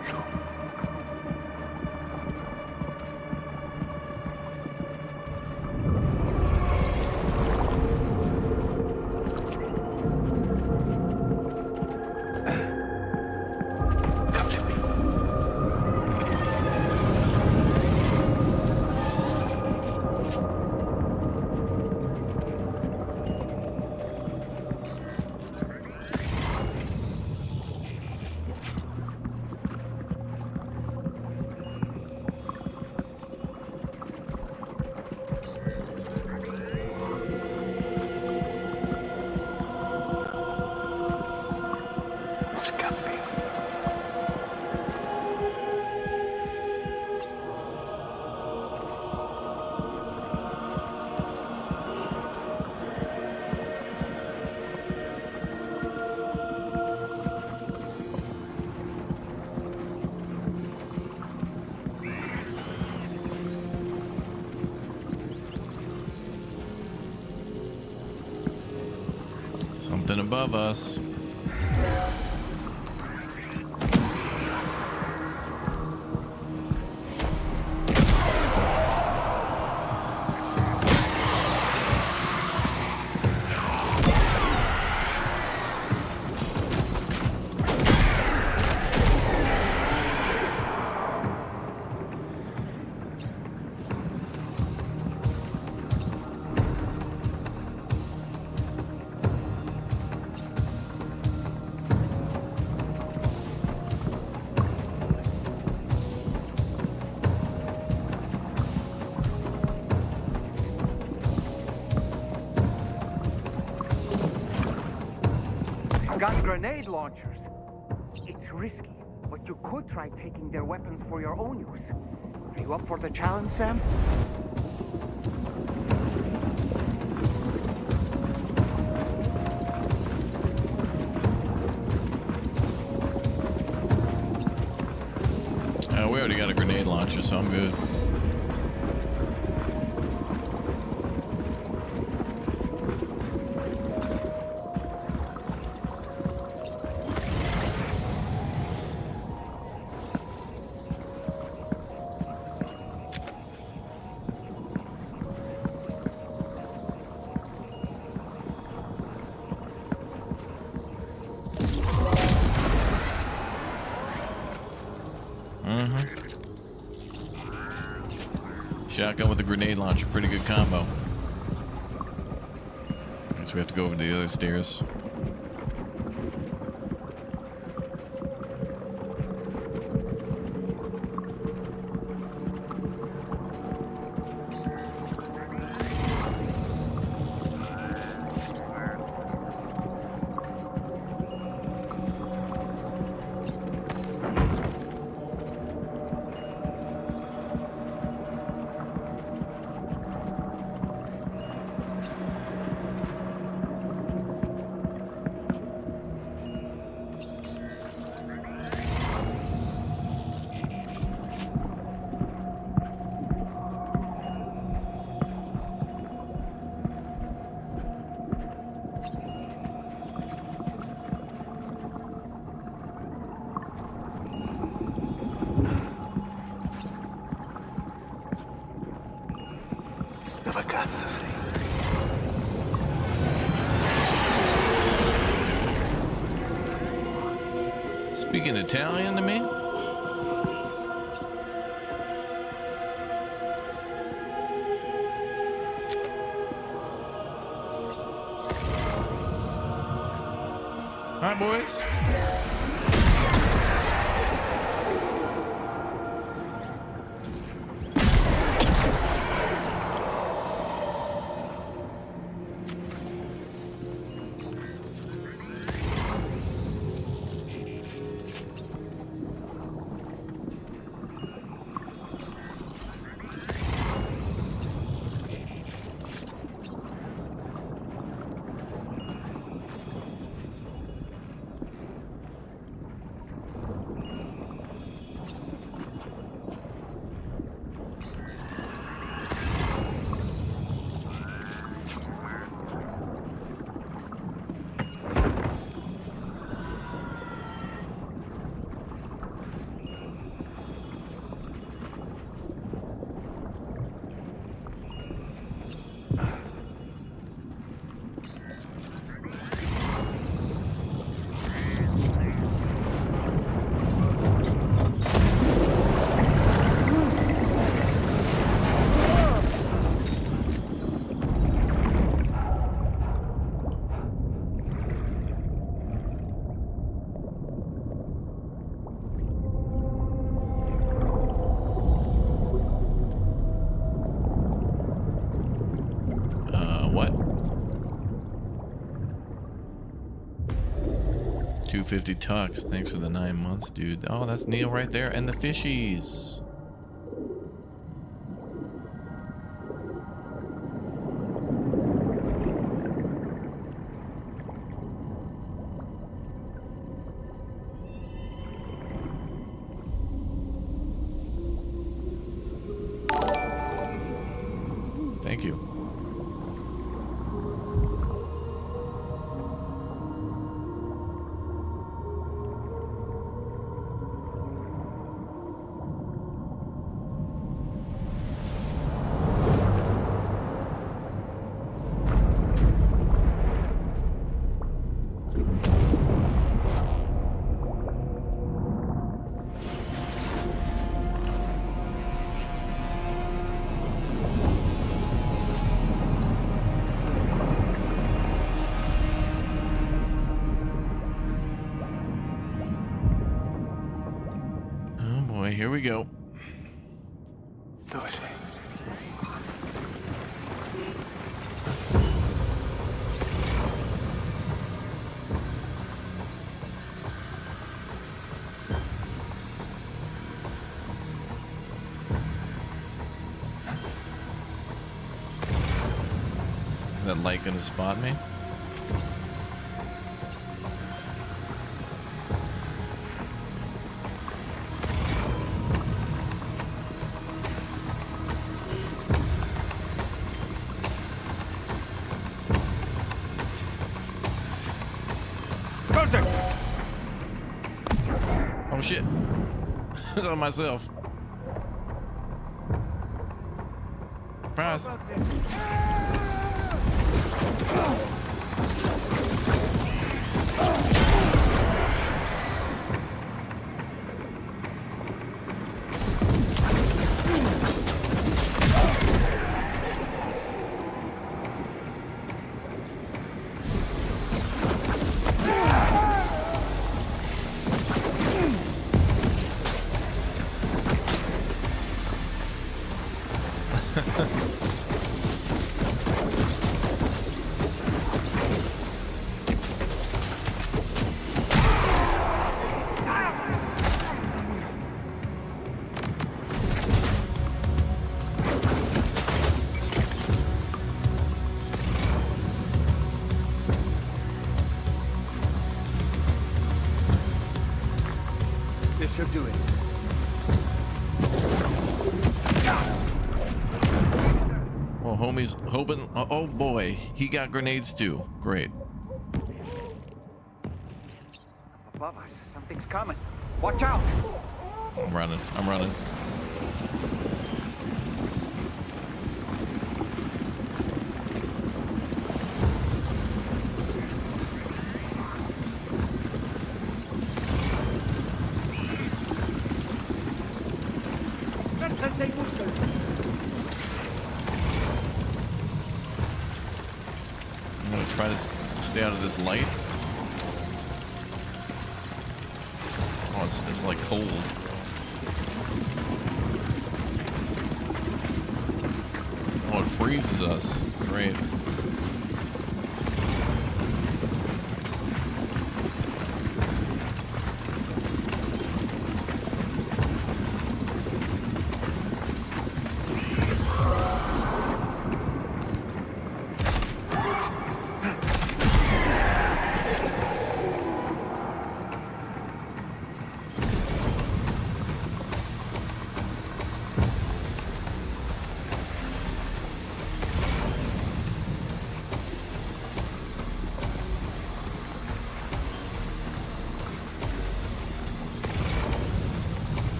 Something above us. Got grenade launchers. It's risky, but you could try taking their weapons for your own use. Are you up for the challenge, Sam? We already got a grenade launcher, so I'm good. Shotgun with a grenade launcher, pretty good combo. Guess we have to go over to the other stairs. Speaking Italian to me? Hi, boys. What? 250 tux. Thanks for the 9 months, dude. Oh, that's Neil right there. And the fishies. Thank you. go. Is that light gonna spot me? Oh shit. It's on myself. Surprise. This should do it. Well, homie's hoping. Oh boy, he got grenades too. Great. Above us, something's coming. Watch out! I'm running. I'm running. I'm gonna try to stay out of this light. Oh, it's like cold. Oh, it freezes us. Great.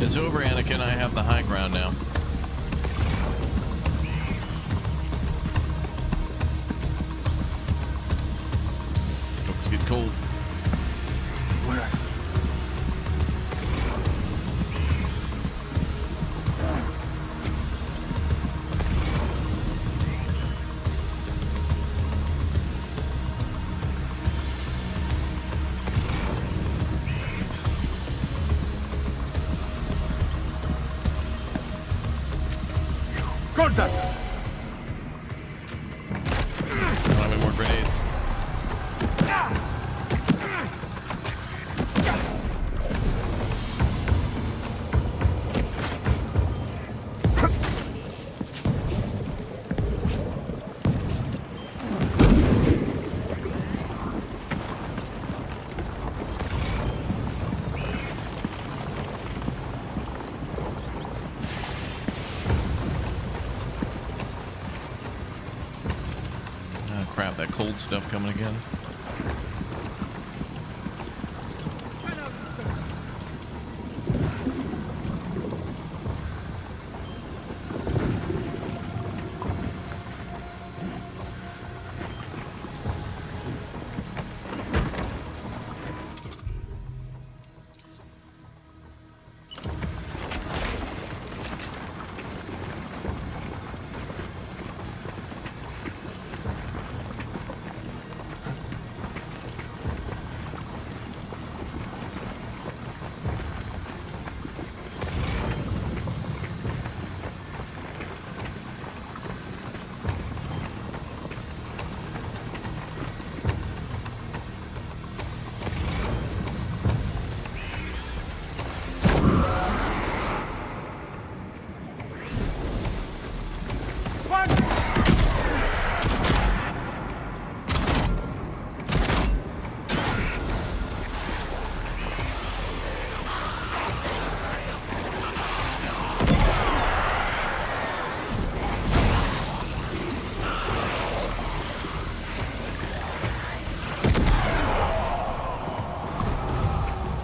It's over, Anakin. I have the high ground now. Oh, it's getting cold. Where? Contact! I don't have any more grenades. crap, that cold stuff coming again.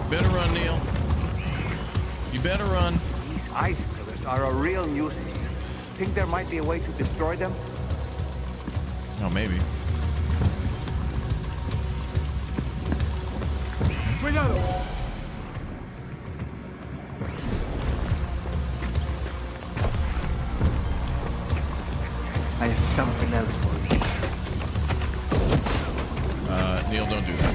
Better run, Neil. You better run. These ice pillars are a real nuisance. Think there might be a way to destroy them? Oh, maybe. I have something else for you. Neil, don't do that.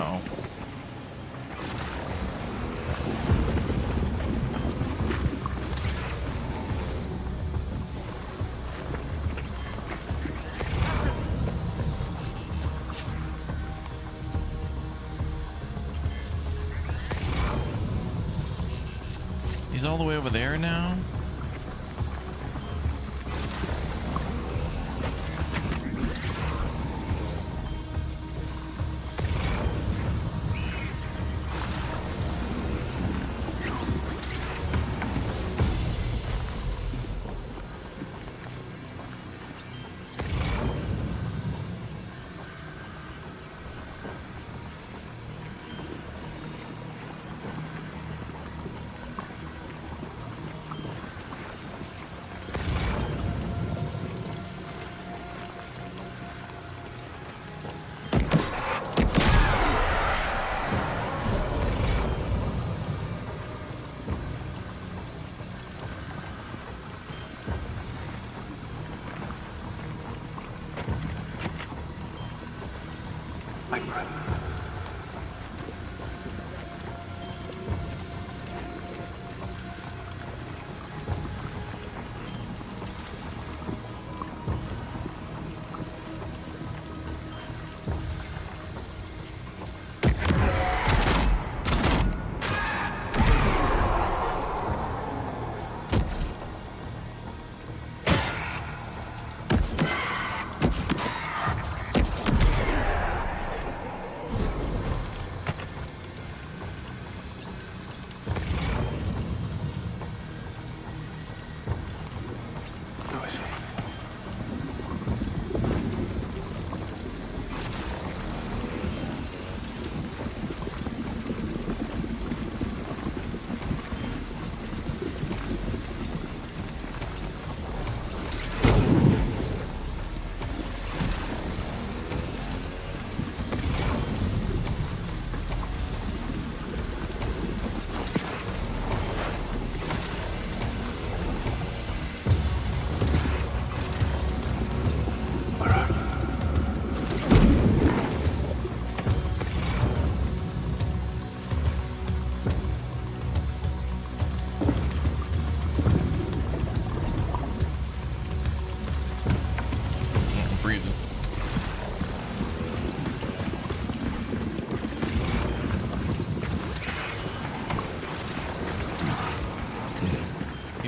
Uh-oh. He's all the way over there now? My brother.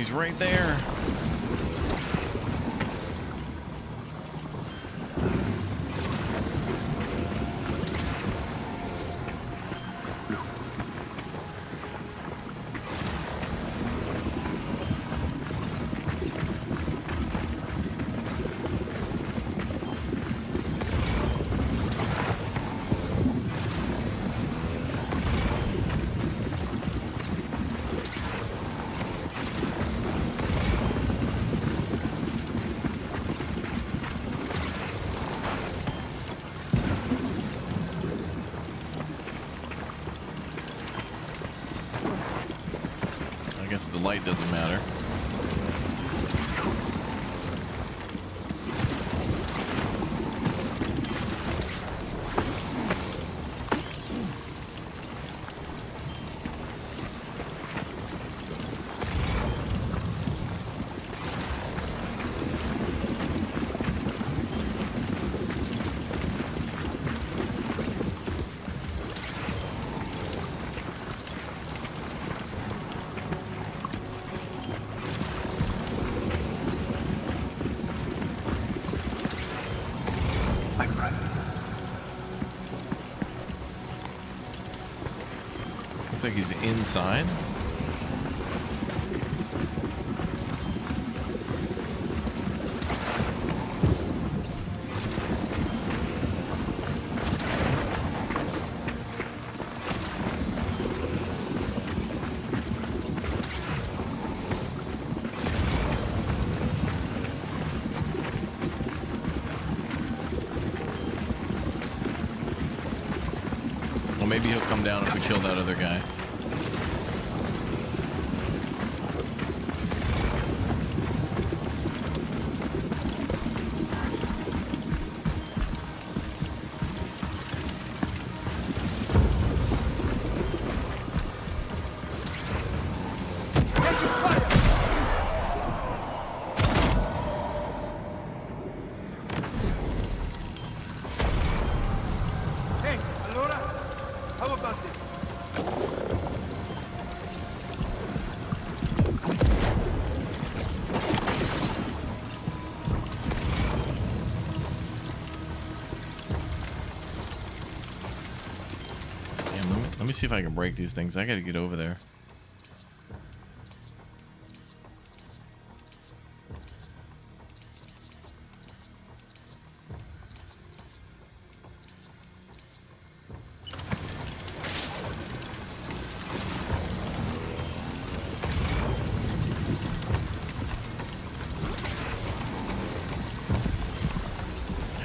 He's right there. The light doesn't matter. Looks like he's inside. Well, maybe he'll come down if we kill that other guy. Let me see if I can break these things. I gotta get over there.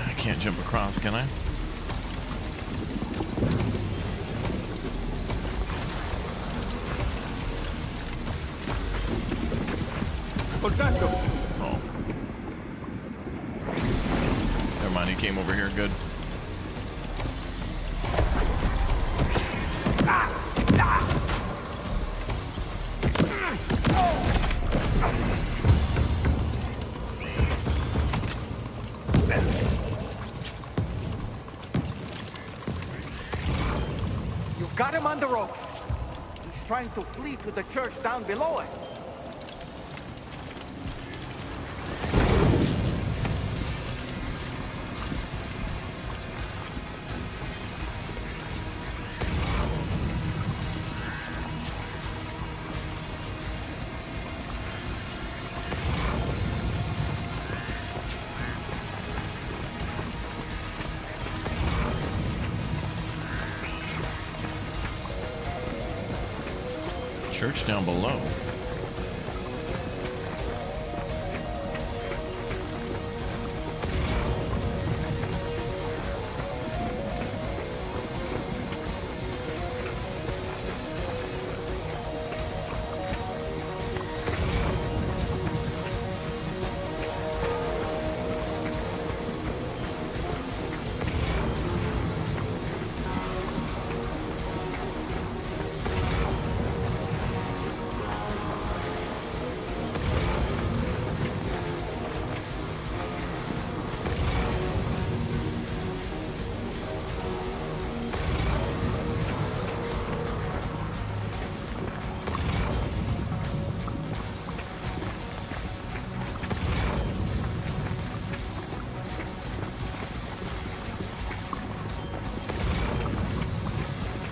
I can't jump across, can I? Oh. Never mind, he came over here. Good. You got him on the ropes. He's trying to flee to the church down below us. Church down below.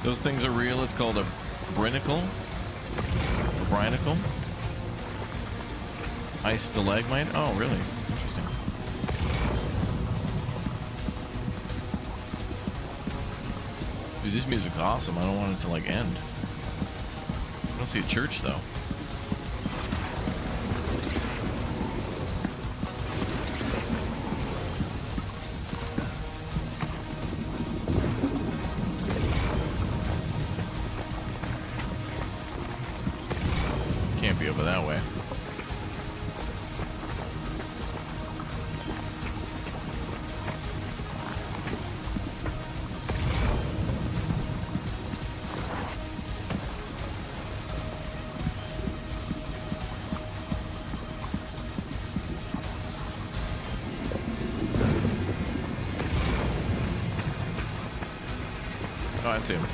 Those things are real. It's called a brinicle. A brinicle. Ice stalagmite. Oh, really? Interesting. Dude, this music's awesome. I don't want it to like end. I don't see a church though. Can't be over that way. Oh, I see him.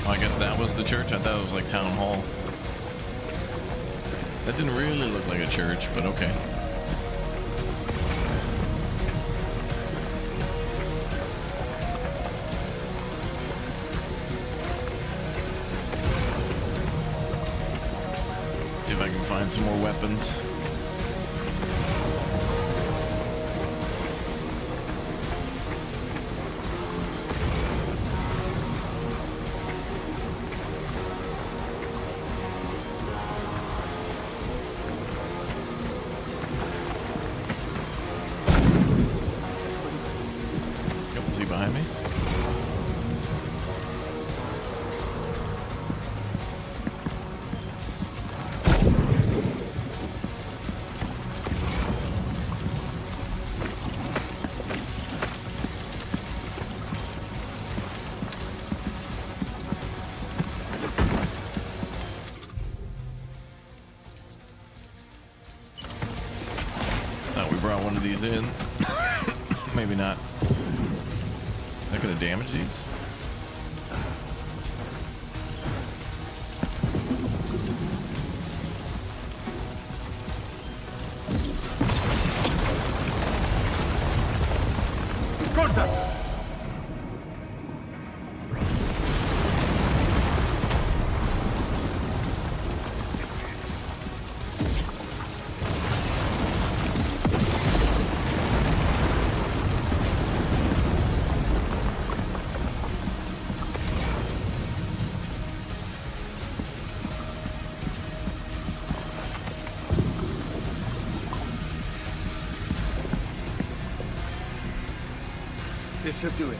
Well, I guess that was the church. I thought it was like town hall. That didn't really look like a church, but okay. See if I can find some more weapons. Is he behind me? Thought we brought one of these in. Maybe not. Not gonna damage these? This should do it.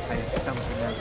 I have something else.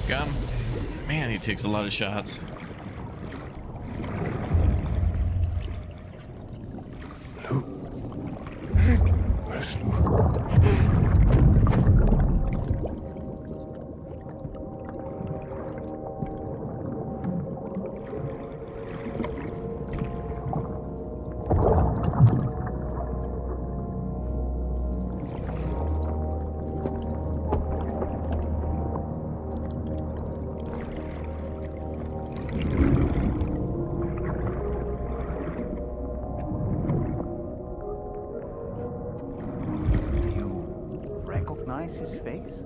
Got him. Man, he takes a lot of shots. recognize his face?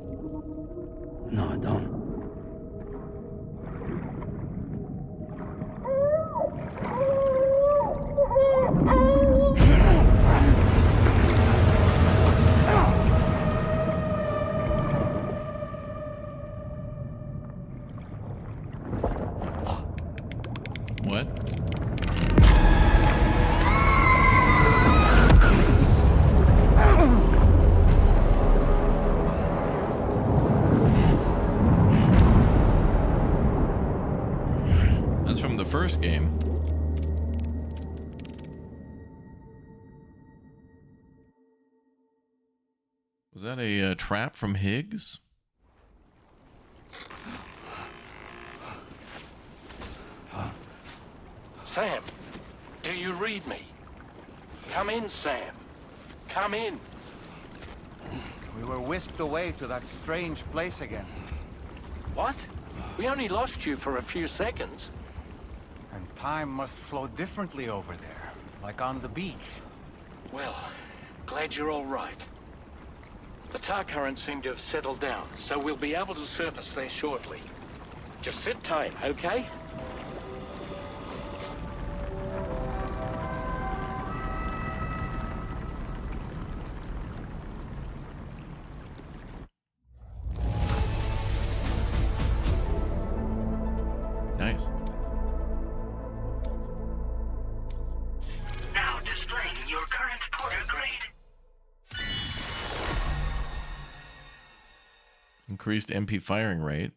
No, I don't. What? That's from the first game. Was that a trap from Higgs? Sam, do you read me? Come in, Sam. Come in. We were whisked away to that strange place again. What? We only lost you for a few seconds. And time must flow differently over there, like on the beach. Well, glad you're all right. The tar currents seem to have settled down, so we'll be able to surface there shortly. Just sit tight, okay? Nice. Now displaying your current porter grade. Increased MP firing rate.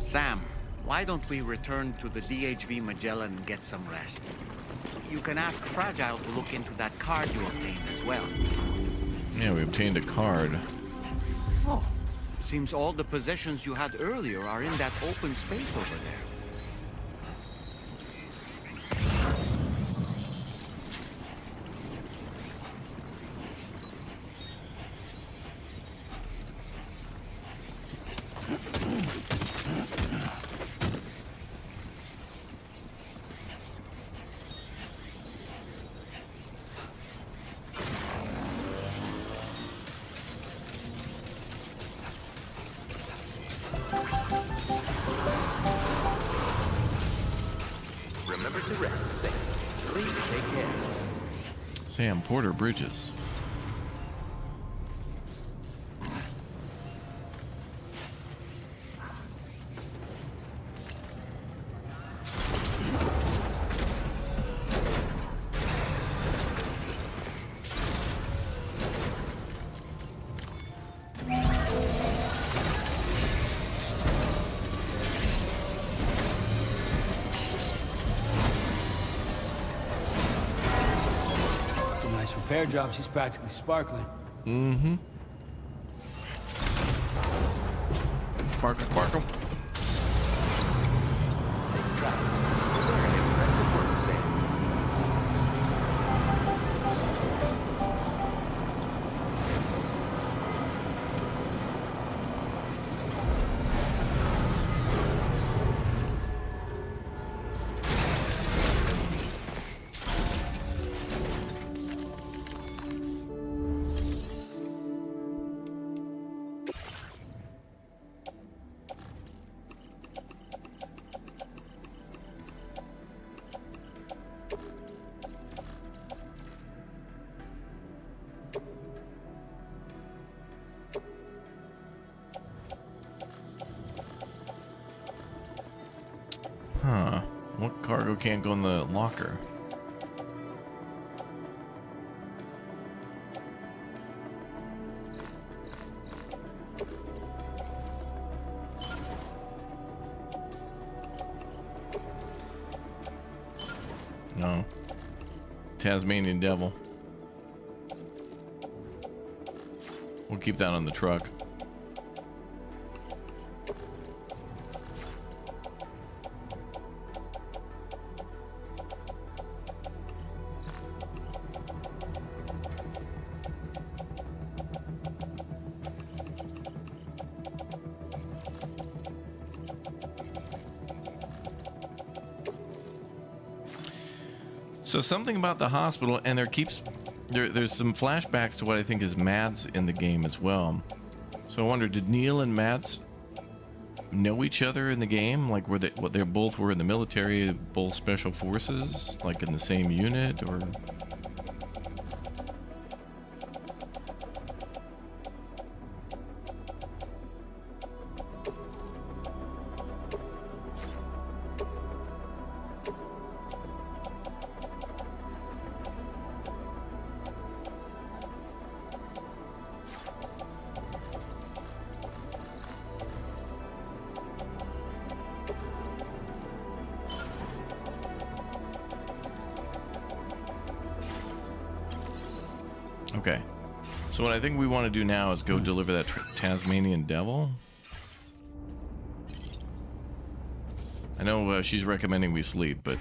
Sam, why don't we return to the DHV Magellan and get some rest? You can ask Fragile to look into that card you obtained as well. Yeah, we obtained a card. Oh, seems all the possessions you had earlier are in that open space over there. Remember to rest, Sam. Please take care. Sam Porter Bridges. Repair job, she's practically sparkling. Mm-hmm. Sparkle, sparkle. Safe travels. Very impressive work, Sam. Huh. What cargo can't go in the locker? No. Tasmanian Devil. We'll keep that on the truck. So something about the hospital, and there keeps There's some flashbacks to what I think is Mads in the game as well. So I wonder, did Neil and Mads know each other in the game? Like, were they both were in the military, both special forces, like in the same unit, or? Okay, so what I think we want to do now is go deliver that Tasmanian devil. I know she's recommending we sleep, but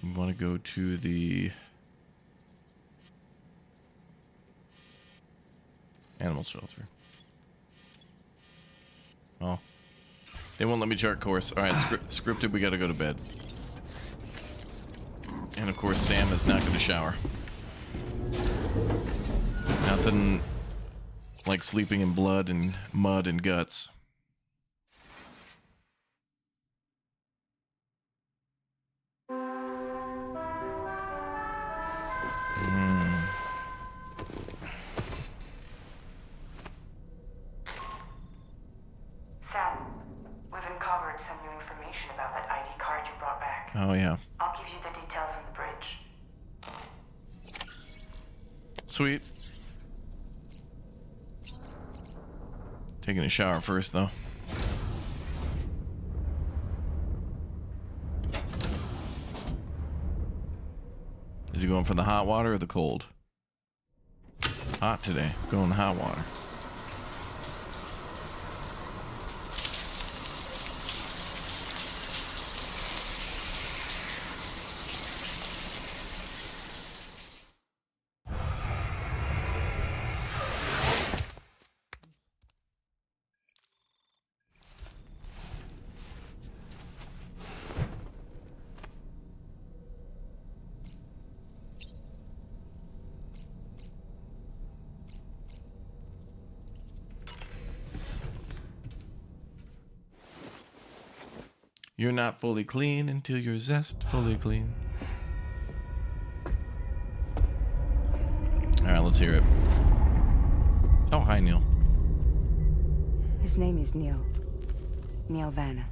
we want to go to the animal shelter. Oh, they won't let me chart course. All right, scripted, we gotta go to bed. And of course, Sam is not gonna shower. Nothing like sleeping in blood and mud and guts. Oh, yeah. I'll give you the details on the bridge. Sweet. Taking a shower first, though. Is he going for the hot water or the cold? Hot today. Going hot water. You're not fully clean until you're zest-fully clean. All right, let's hear it. Oh, hi, Neil. His name is Neil. Neil Vanna.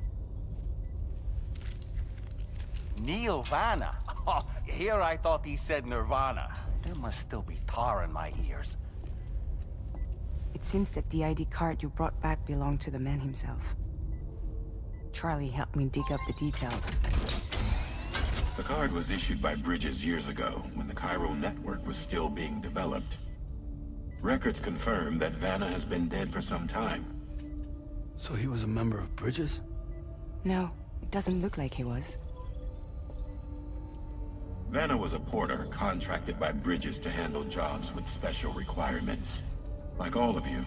Neil Vanna? Oh, here I thought he said Nirvana. There must still be tar in my ears. It seems that the ID card you brought back belonged to the man himself. Charlie helped me dig up the details. The card was issued by Bridges years ago, when the chiral network was still being developed. Records confirm that Vanna has been dead for some time. So he was a member of Bridges? No, it doesn't look like he was. Vanna was a porter contracted by Bridges to handle jobs with special requirements. Like all of you,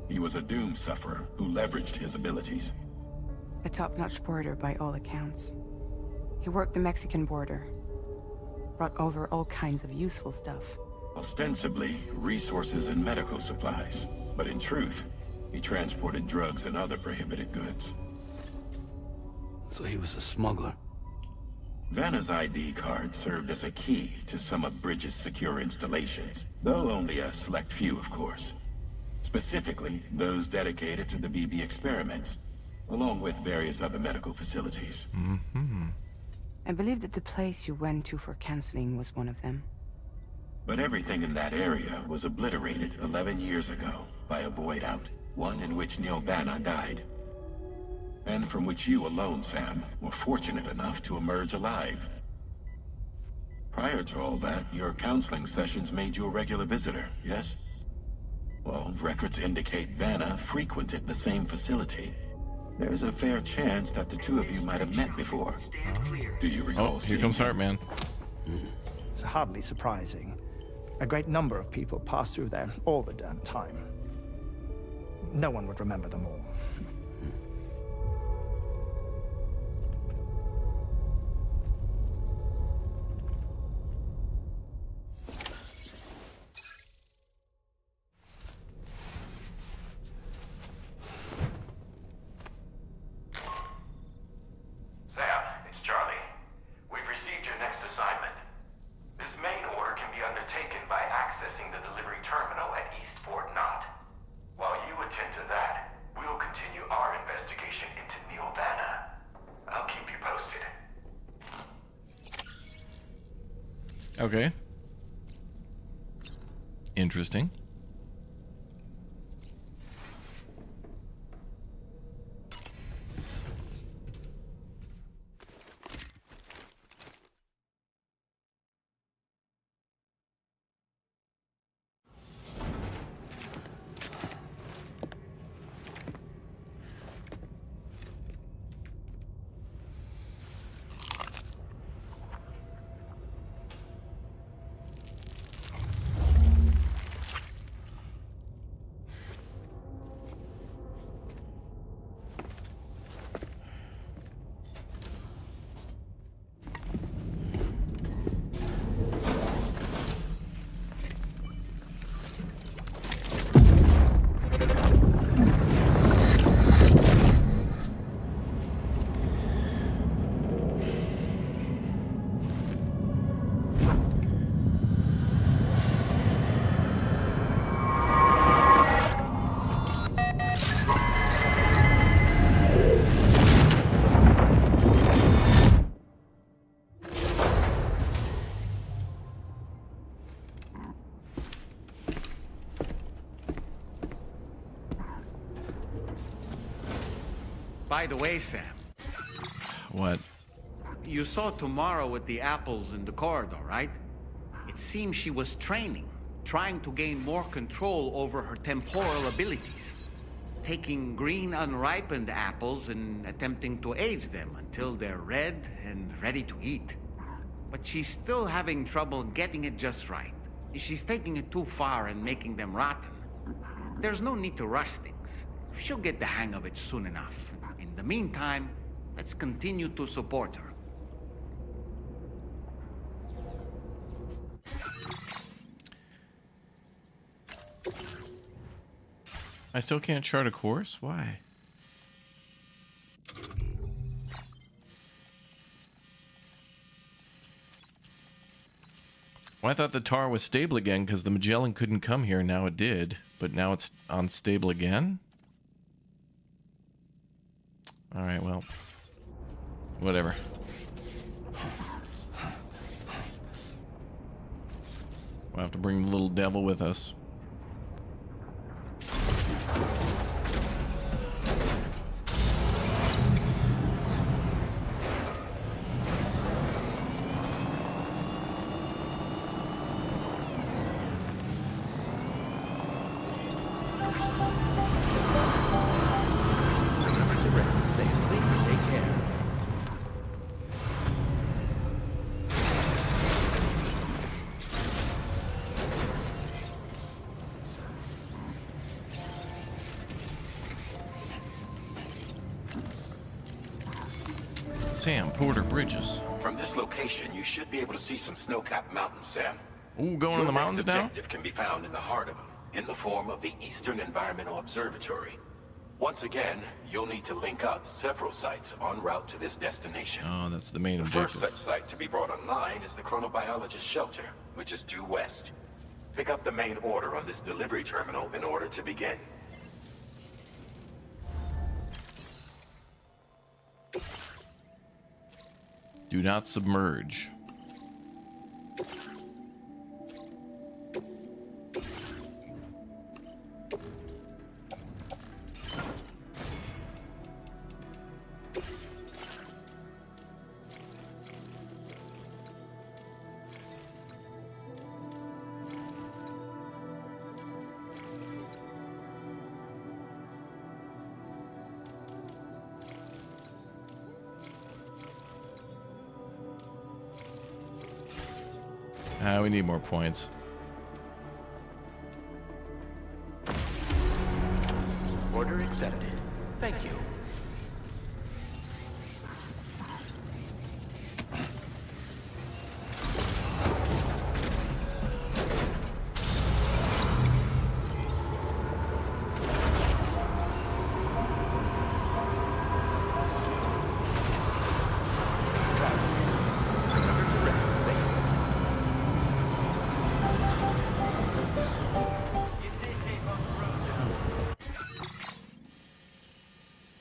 he was a doom sufferer who leveraged his abilities. A top-notch porter by all accounts. He worked the Mexican border. Brought over all kinds of useful stuff. Ostensibly, resources and medical supplies. But in truth, he transported drugs and other prohibited goods. So he was a smuggler. Vanna's ID card served as a key to some of Bridges' secure installations, though only a select few, of course. Specifically, those dedicated to the BB experiments, along with various other medical facilities. Mm-hmm. I believe that the place you went to for counseling was one of them. But everything in that area was obliterated 11 years ago by a void out, one in which Neil Vanna died. And from which you alone, Sam, were fortunate enough to emerge alive. Prior to all that, your counseling sessions made you a regular visitor, yes? Well, records indicate Vanna frequented the same facility. There's a fair chance that the two of you might have met before. Do you recall? Oh, here comes Heartman. It's hardly surprising. A great number of people pass through there all the damn time. no one would remember them all. Sam, it's Charlie. We've received your next assignment. This main order can be undertaken by accessing the delivery terminal at Eastport Knot. While you attend to that, we'll continue our investigation into Neovana. I'll keep you posted. Okay. Interesting. By the way, Sam. What? You saw Tomorrow with the apples in the corridor, right? It seems she was training, trying to gain more control over her temporal abilities. Taking green unripened apples and attempting to age them until they're red and ready to eat. But she's still having trouble getting it just right. She's taking it too far and making them rotten. There's no need to rush things. She'll get the hang of it soon enough. In the meantime, let's continue to support her. I still can't chart a course? Why? Well, I thought the tar was stable again because the Magellan couldn't come here. Now it did, but now it's unstable again? Alright, well, whatever. We'll have to bring the little devil with us. Sam, Porter, Bridges. From this location, you should be able to see some snow-capped mountains, Sam. Ooh, going in the mountains now? Your next objective can be found in the heart of them, in the form of the Eastern Environmental Observatory. Once again, you'll need to link up several sites en route to this destination. Oh, that's the main The objective. first such site to be brought online is the Chronobiologist Shelter, which is due west. Pick up the main order on this delivery terminal in order to begin. Do not submerge. We need more points. accepted. Thank you.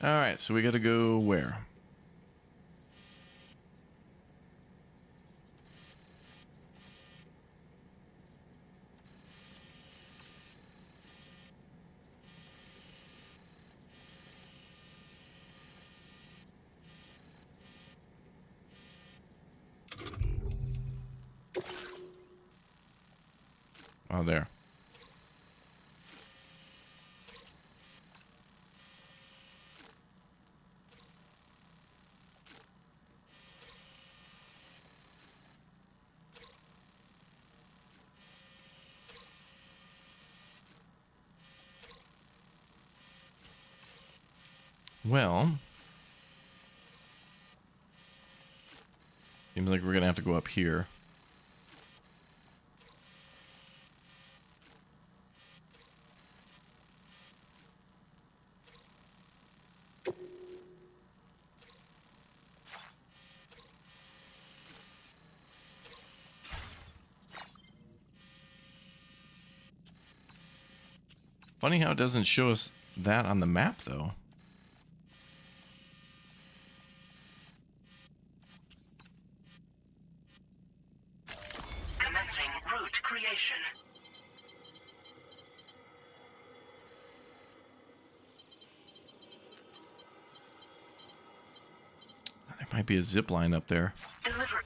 All right, so we got to go where? Oh, there. Well, seems like we're gonna have to go up here. Funny how it doesn't show us that on the map, though. Commencing route creation. There might be a zip line up there. Deliver.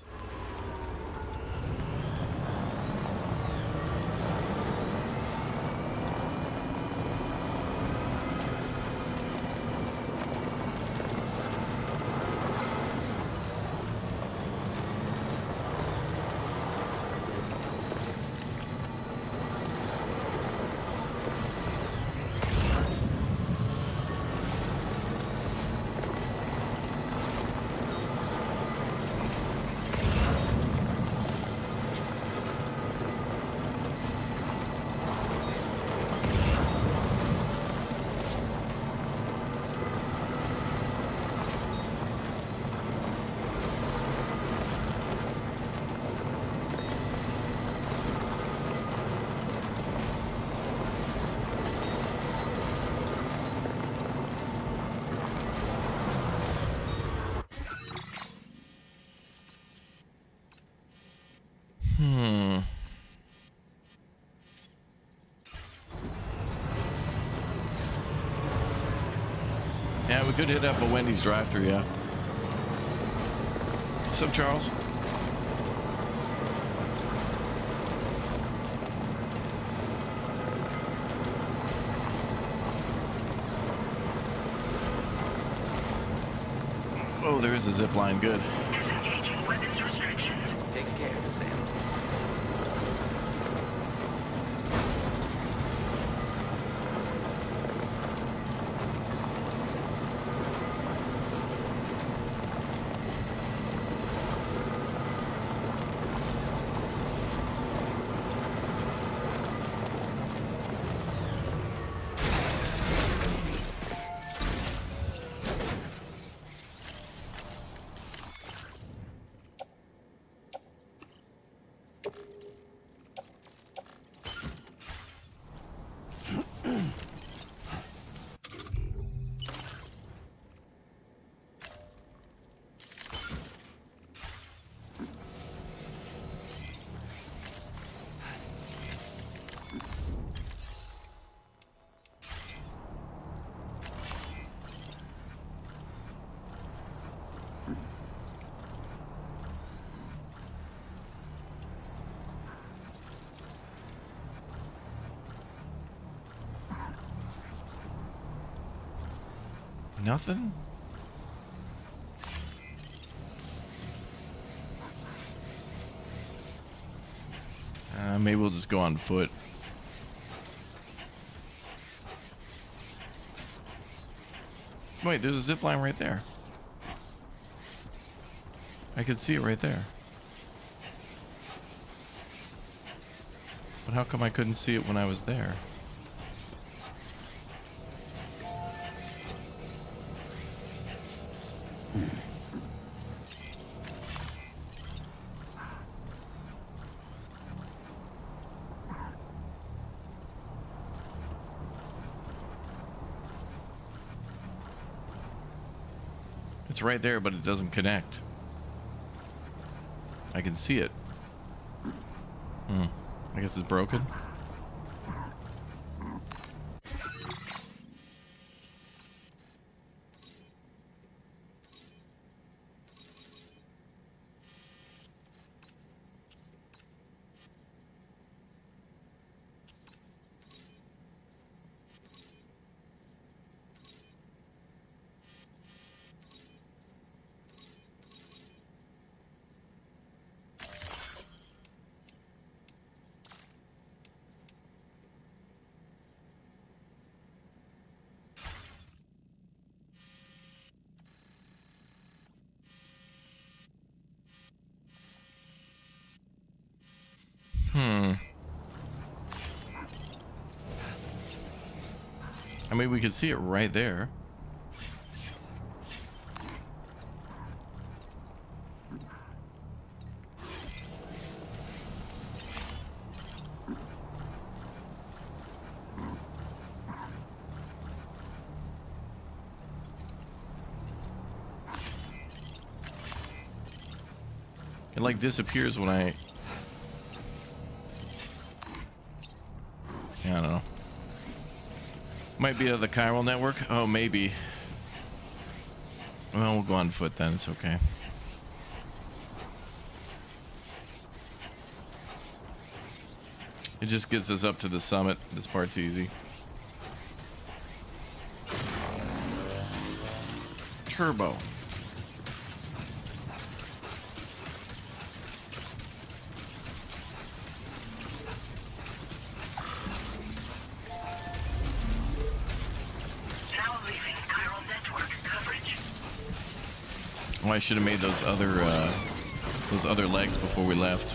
Yeah, we could hit up a Wendy's drive-thru, yeah. What's up, Charles? Oh, there is a zip line. Good. Disengaging weapons restrictions. Take care, Sam. Nothing? Maybe we'll just go on foot. Wait, there's a zip line right there. I could see it right there. But how come I couldn't see it when I was there? It's right there, but it doesn't connect. I can see it. I guess it's broken. I mean, we could see it right there. It like disappears when I don't know. Might be out of the chiral network. Oh, maybe. Well, we'll go on foot then. It's okay. It just gets us up to the summit. This part's easy. Turbo. Oh, I should have made those other legs before we left.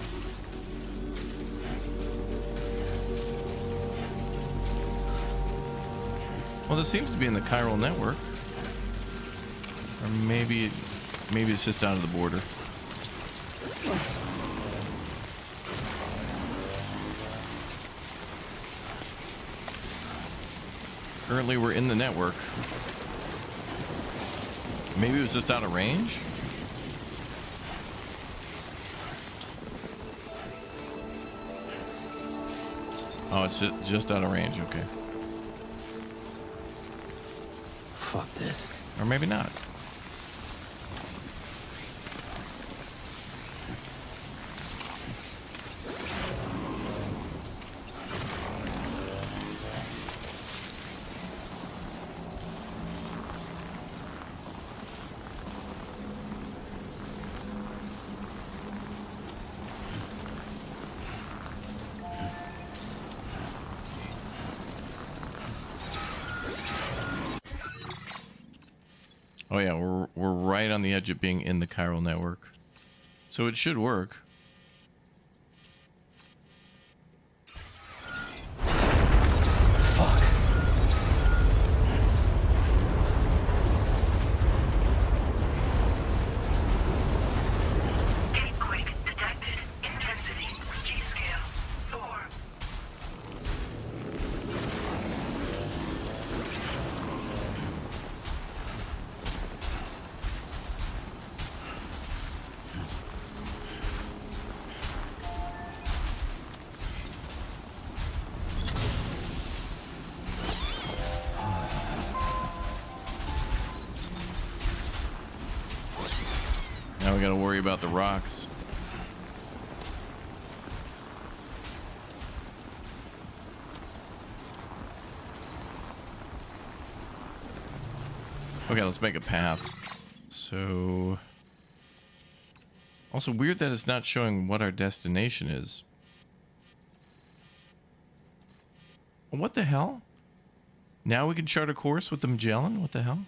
Well, this seems to be in the chiral network, or maybe it's just out of the border. Currently, we're in the network. Maybe it was just out of range? Oh, it's just out of range, okay. Fuck this. Or maybe not. Oh yeah, we're right on the edge of being in the chiral network. So it should work. Now we gotta worry about the rocks. Okay, let's make a path. So... Also weird that it's not showing what our destination is. What the hell? Now we can chart a course with the Magellan? What the hell?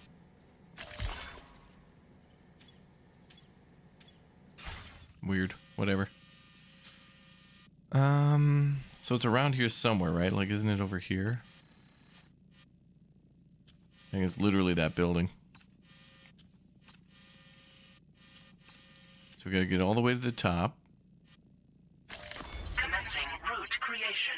Weird. Whatever. So it's around here somewhere, right? Like, isn't it over here? I think it's literally that building. So we gotta get all the way to the top. Commencing route creation.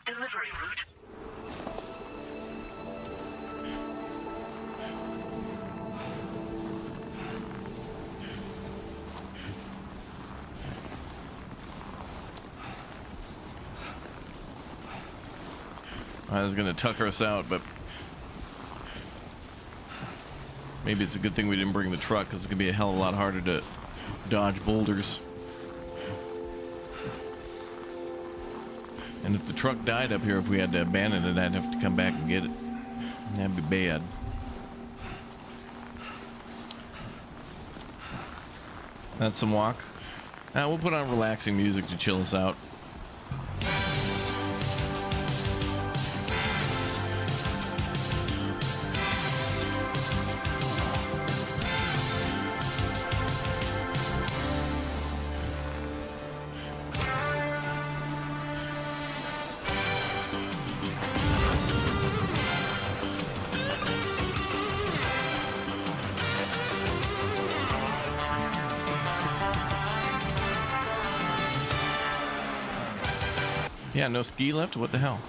Delivery route. I was gonna tucker us out, but maybe it's a good thing we didn't bring the truck, because it's gonna be a hell of a lot harder to dodge boulders. And if the truck died up here, if we had to abandon it, I'd have to come back and get it. That'd be bad. That's some walk. We'll put on relaxing music to chill us out. Yeah, no ski left? What the hell?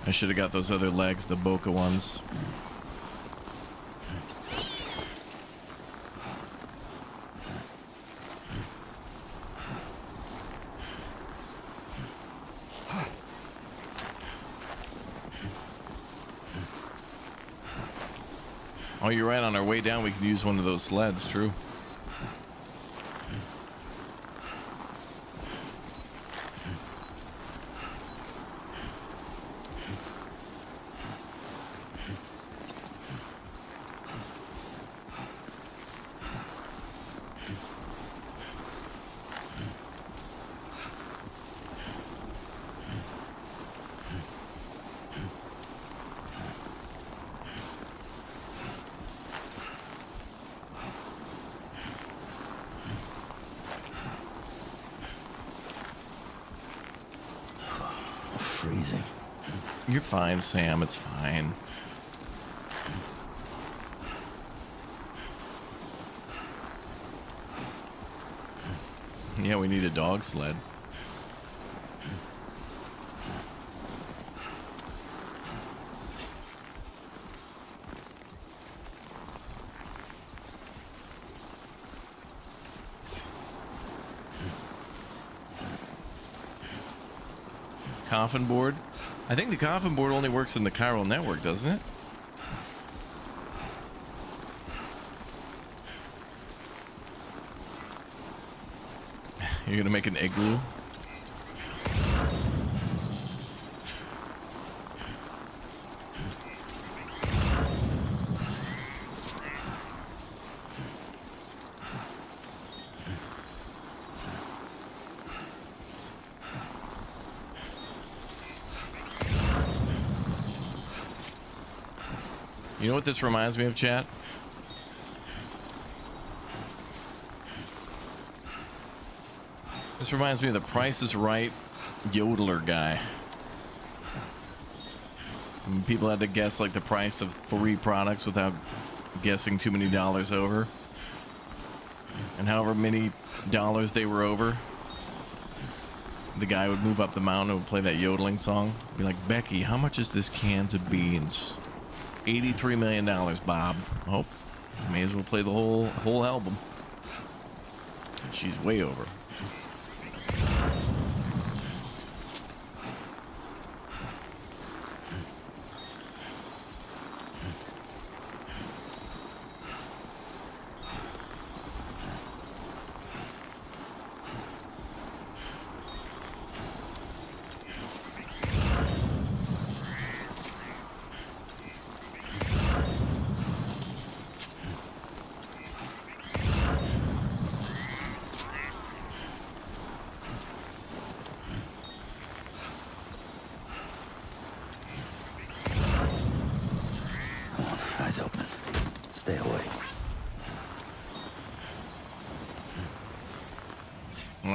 I should have got those other legs, the Boca ones. Oh, you're right. On our way down, we could use one of those sleds. True. Freezing. You're fine, Sam. It's fine. Yeah, we need a dog sled. Coffin board. I think the coffin board only works in the chiral network, doesn't it? You're gonna make an igloo? You know what this reminds me of, chat? This reminds me of the Price is Right yodeler guy. And people had to guess like the price of 3 products without guessing too many dollars over. And however many dollars they were over, the guy would move up the mountain and would play that yodeling song. Be like, Becky, how much is this cans of beans? $83 million, Bob. Oh, may as well play the whole album. She's way over.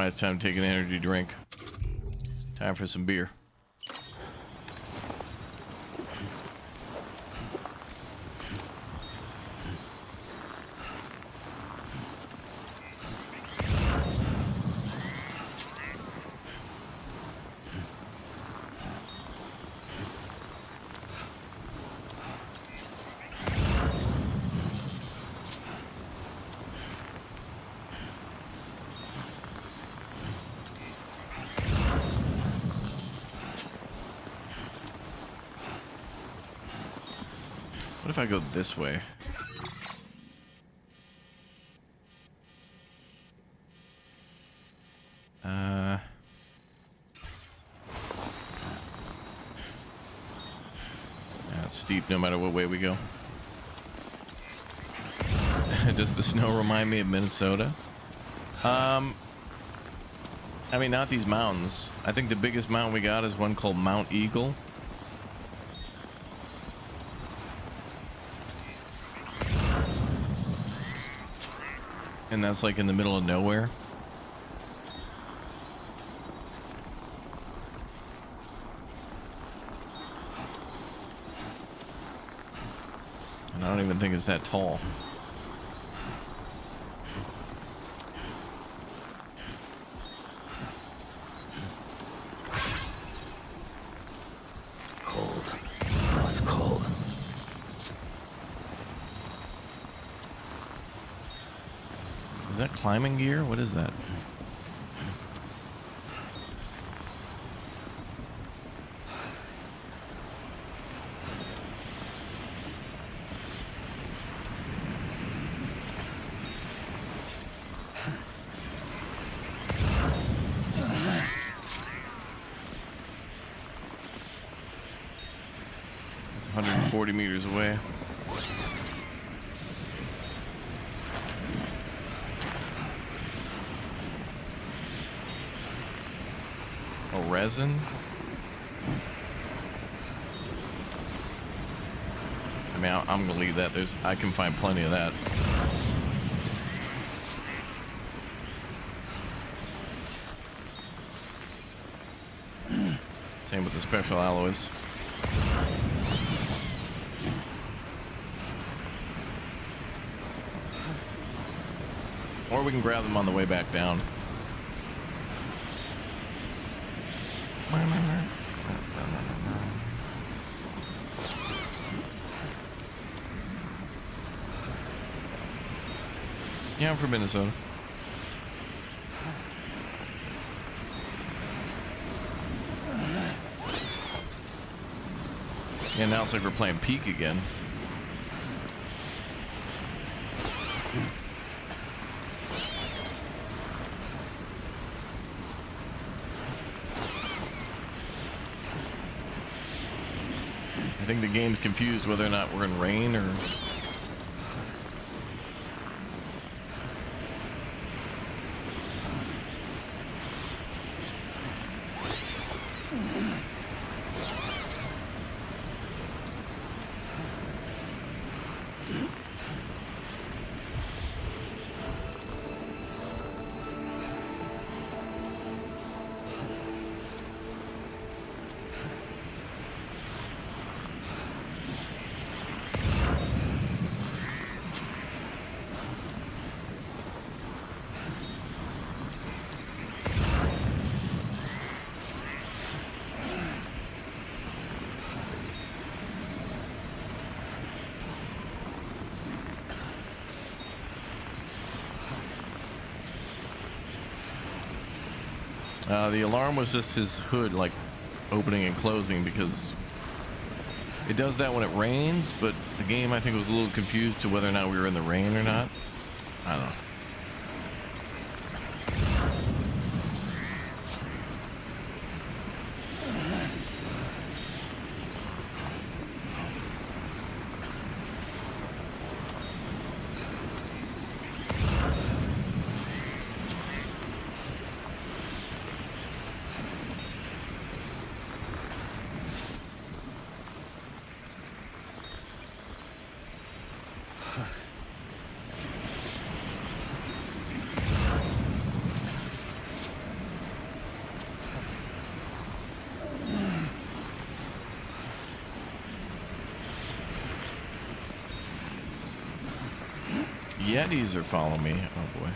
it's time to take an energy drink. Time for some beer. What if I go this way? Yeah, it's steep no matter what way we go. Does the snow remind me of Minnesota? I mean, not these mountains. I think the biggest mountain we got is one called Mount Eagle. And that's like in the middle of nowhere. And I don't even think it's that tall. Cold. Oh, it's cold. Is that climbing gear? What is that? It's 140 meters away. Resin. I mean, I'm gonna leave that. I can find plenty of that. Same with the special alloys. Or we can grab them on the way back down. Yeah, I'm from Minnesota. Yeah, now it's like we're playing Peak again. I think the game's confused whether or not we're in rain or... The alarm was just his hood, like, opening and closing, because it does that when it rains, but the game, I think, was a little confused to whether or not we were in the rain or not. I don't know. Yetis are following me. Oh boy.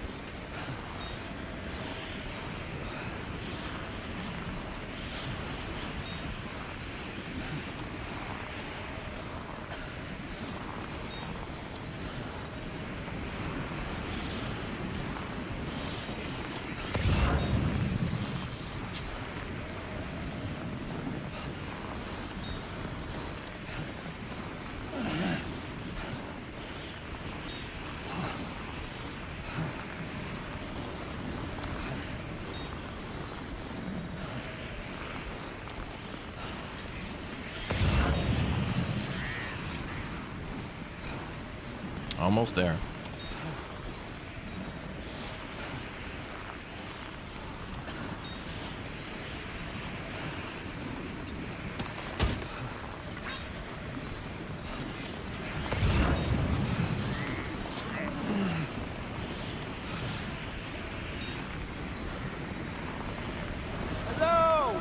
Almost there. Hello!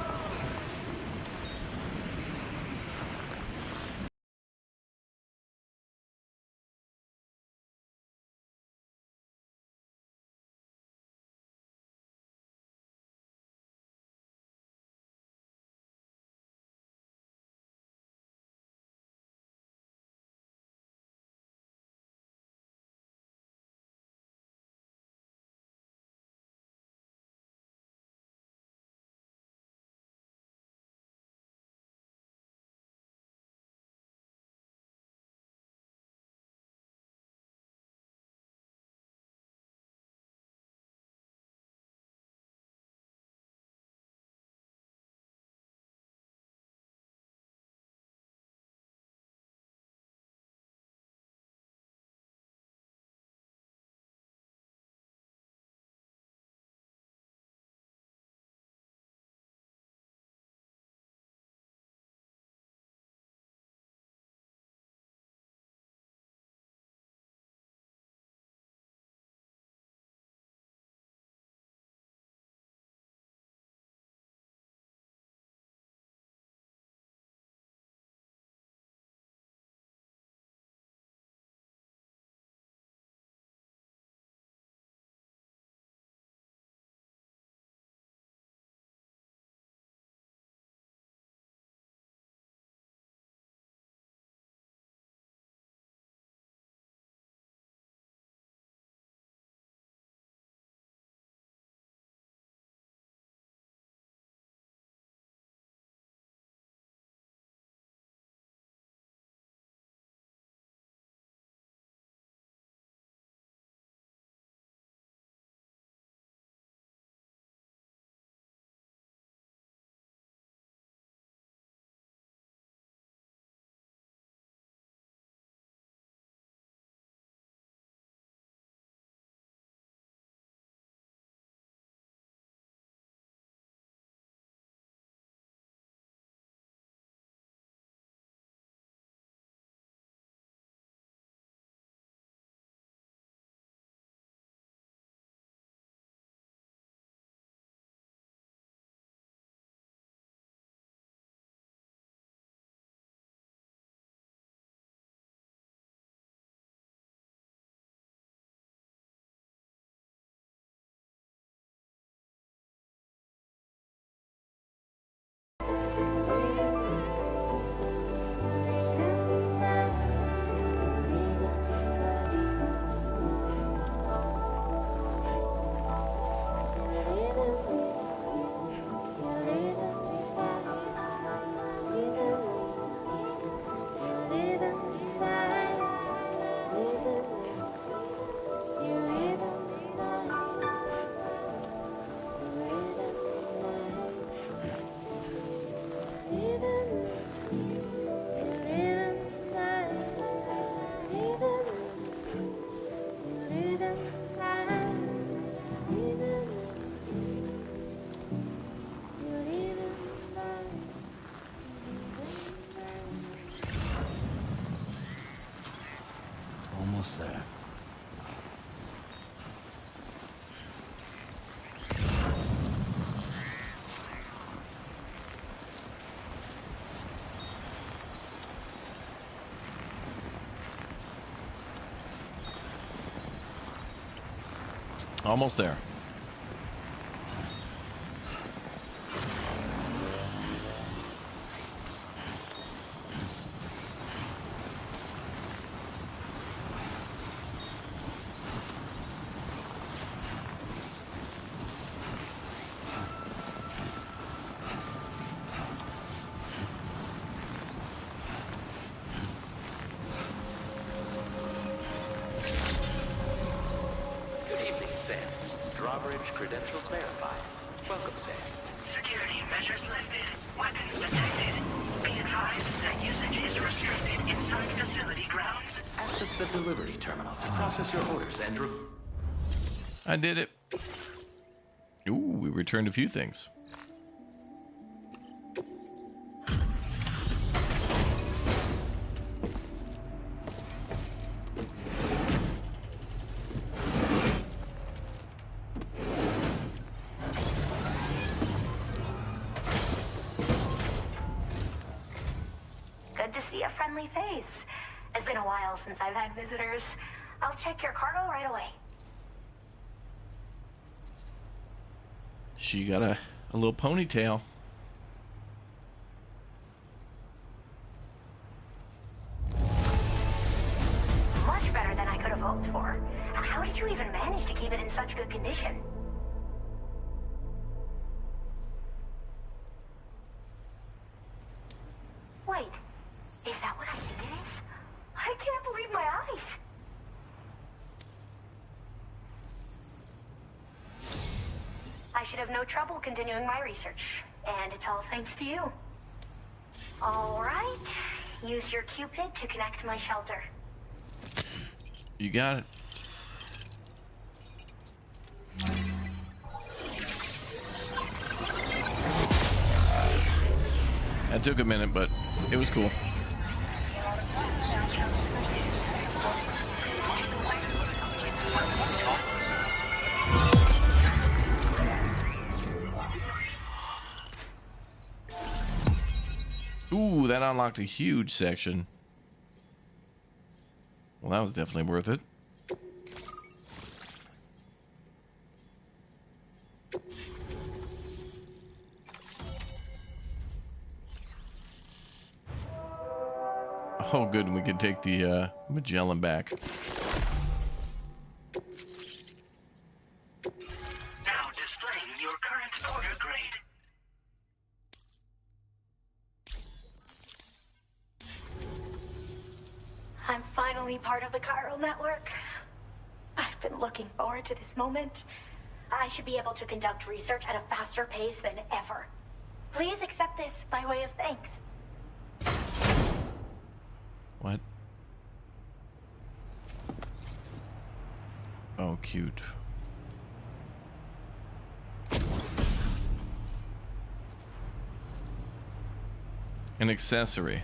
Almost there. Almost there. Good evening, Sam. Drawbridge credentials verified. Welcome, Sam. Security measures lifted. Weapons detected. Be advised that usage is restricted inside facility grounds. Access the delivery terminal to process your orders and I did it. Ooh, we returned a few things. Good to see a friendly face. It's been a while since I've had visitors. I'll check your cargo right away. She got a little ponytail. Much better than I could have hoped for. How did you even manage to keep it in such good condition? Wait, is that what I think it is? I can't believe my eyes. I should have no trouble continuing my research, and it's all thanks to you. All right, use your Cupid to connect my shelter. You got it. That took a minute, but it was cool. Ooh, that unlocked a huge section. Well, that was definitely worth it. Oh, good, and we can take the Magellan back. Now displaying your current order grade. I'm finally part of the chiral network. I've been looking forward to this moment. I should be able to conduct research at a faster pace than ever. Please accept this by way of thanks. What? Oh, cute. An accessory.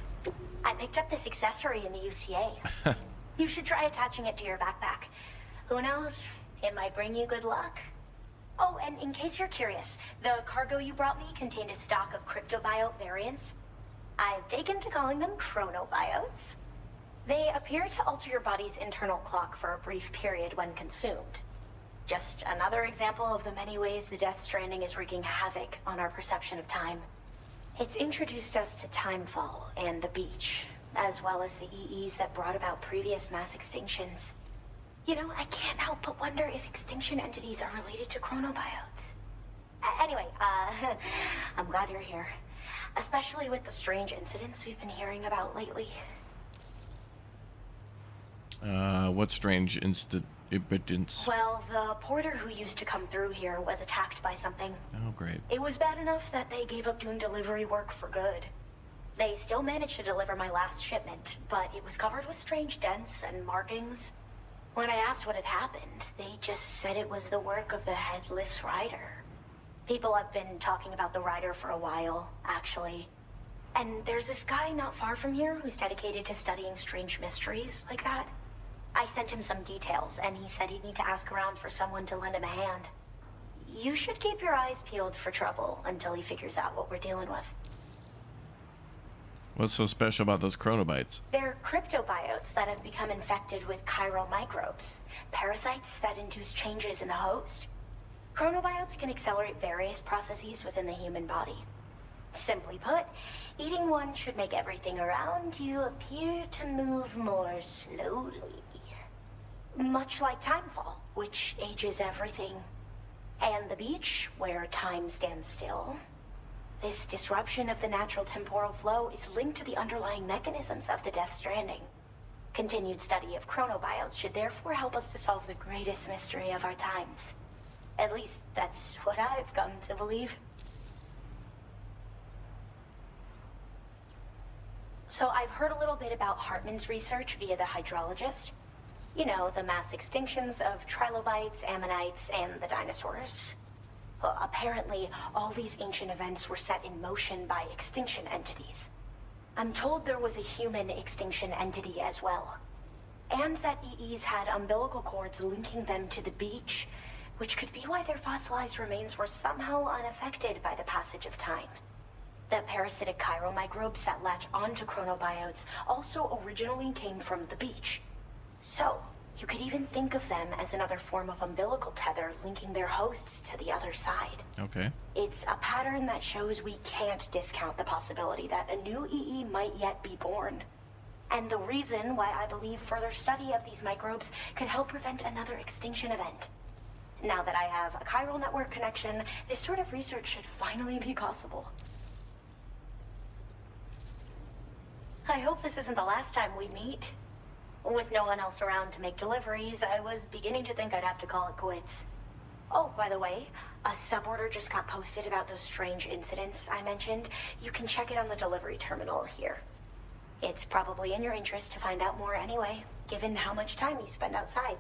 I picked up this accessory in the UCA. You should try attaching it to your backpack. Who knows? It might bring you good luck. Oh, and in case you're curious, the cargo you brought me contained a stock of cryptobiote variants. I've taken to calling them chronobiotes. They appear to alter your body's internal clock for a brief period when consumed. Just another example of the many ways the Death Stranding is wreaking havoc on our perception of time. It's introduced us to timefall and the beach, as well as the EEs that brought about previous mass extinctions. You know, I can't help but wonder if extinction entities are related to chronobiotes. Anyway, I'm glad you're here. Especially with the strange incidents we've been hearing about lately. What strange incidents? Well, the porter who used to come through here was attacked by something. Oh, great. It was bad enough that they gave up doing delivery work for good. They still managed to deliver my last shipment, but it was covered with strange dents and markings. When I asked what had happened, they just said it was the work of the headless rider. People have been talking about the rider for a while, actually. And there's this guy not far from here who's dedicated to studying strange mysteries like that. I sent him some details, and he said he'd need to ask around for someone to lend him a hand. You should keep your eyes peeled for trouble until he figures out what we're dealing with. What? Oh, cute. Well, the porter who used to come through here was attacked by something. Oh, it was bad enough that they gave up doing delivery work for good. They still managed to deliver my last shipment, but it was covered with strange dents and markings. When I asked what had happened, they just said it was the work of the headless rider. People have been talking about the rider for a while, actually. And there's this guy not far from here who's dedicated to studying strange mysteries like that. I sent him some details, and he said he'd need to ask around for someone to lend him a hand. You should keep your eyes peeled for trouble until he figures out what we're dealing with. What's so special about those chronobites? They're cryptobiotes that have become infected with chiral microbes, parasites that induce changes in the host. Chronobiotes can accelerate various processes within the human body. Simply put, eating one should make everything around you appear to move more slowly. Much like timefall, which ages everything. And the beach, where time stands still. This disruption of the natural temporal flow is linked to the underlying mechanisms of the Death Stranding. Continued study of chronobiotes should therefore help us to solve the greatest mystery of our times. At least, that's what I've come to believe. So I've heard a little bit about Hartman's research via the hydrologist. You know, the mass extinctions of trilobites, ammonites, and the dinosaurs. Well, apparently, all these ancient events were set in motion by extinction entities. I'm told there was a human extinction entity as well. And that EEs had umbilical cords linking them to the beach, which could be why their fossilized remains were somehow unaffected by the passage of time. The parasitic chiral microbes that latch onto chronobiotes also originally came from the beach. So, you could even think of them as another form of umbilical tether linking their hosts to the other side. Okay. It's a pattern that shows we can't discount the possibility that a new EE might yet be born. And the reason why I believe further study of these microbes could help prevent another extinction event. Now that I have a chiral network connection, this sort of research should finally be possible. I hope this isn't the last time we meet. With no one else around to make deliveries, I was beginning to think I'd have to call it quits. Oh, by the way, a suborder just got posted about those strange incidents I mentioned. You can check it on the delivery terminal here. It's probably in your interest to find out more anyway, given how much time you spend outside.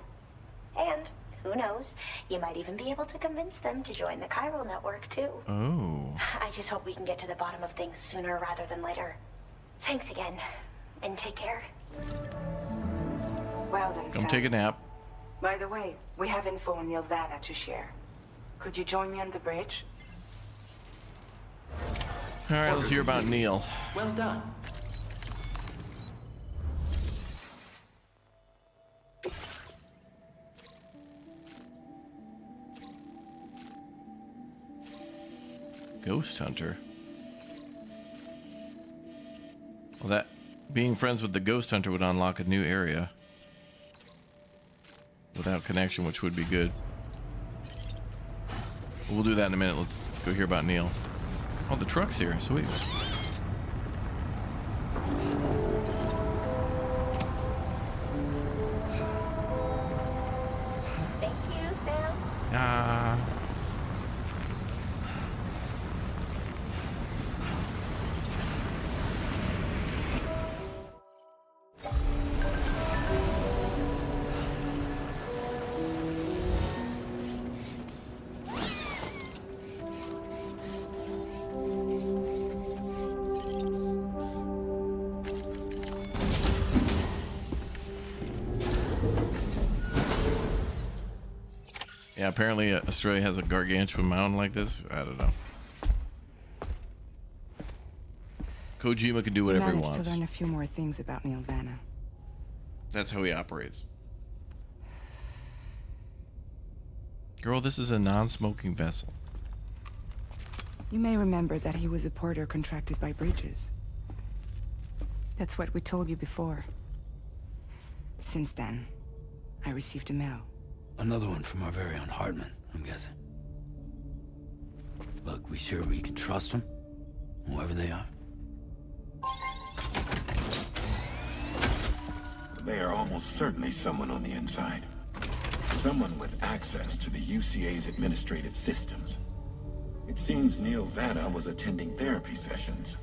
And, who knows, you might even be able to convince them to join the chiral network, too. Oh. I just hope we can get to the bottom of things sooner rather than later. Thanks again, and take care. Well then, Come Sam. take a nap. By the way, we have info on Nilvana to share. Could you join me on the bridge? All right, let's hear about Neil. Well done. Ghost Hunter. Well, that being friends with the Ghost Hunter would unlock a new area without connection, which would be good. We'll do that in a minute. Let's go hear about Neil. Oh, the truck's here. Sweet. Thank you, Sam. Yeah, apparently Australia has a gargantuan mountain like this. I don't know. Kojima can do whatever he Managed wants. to learn a few more things about Nilvana. That's how he operates. Girl, this is a non-smoking vessel. You may remember that he was a porter contracted by Bridges. That's what we told you before. Since then, I received a mail. Another one from our very own Hartman, I'm guessing. Look, we sure we can trust them? Whoever they are? They are almost certainly someone on the inside. Someone with access to the UCA's administrative systems. It seems Neil Vanna was attending therapy sessions.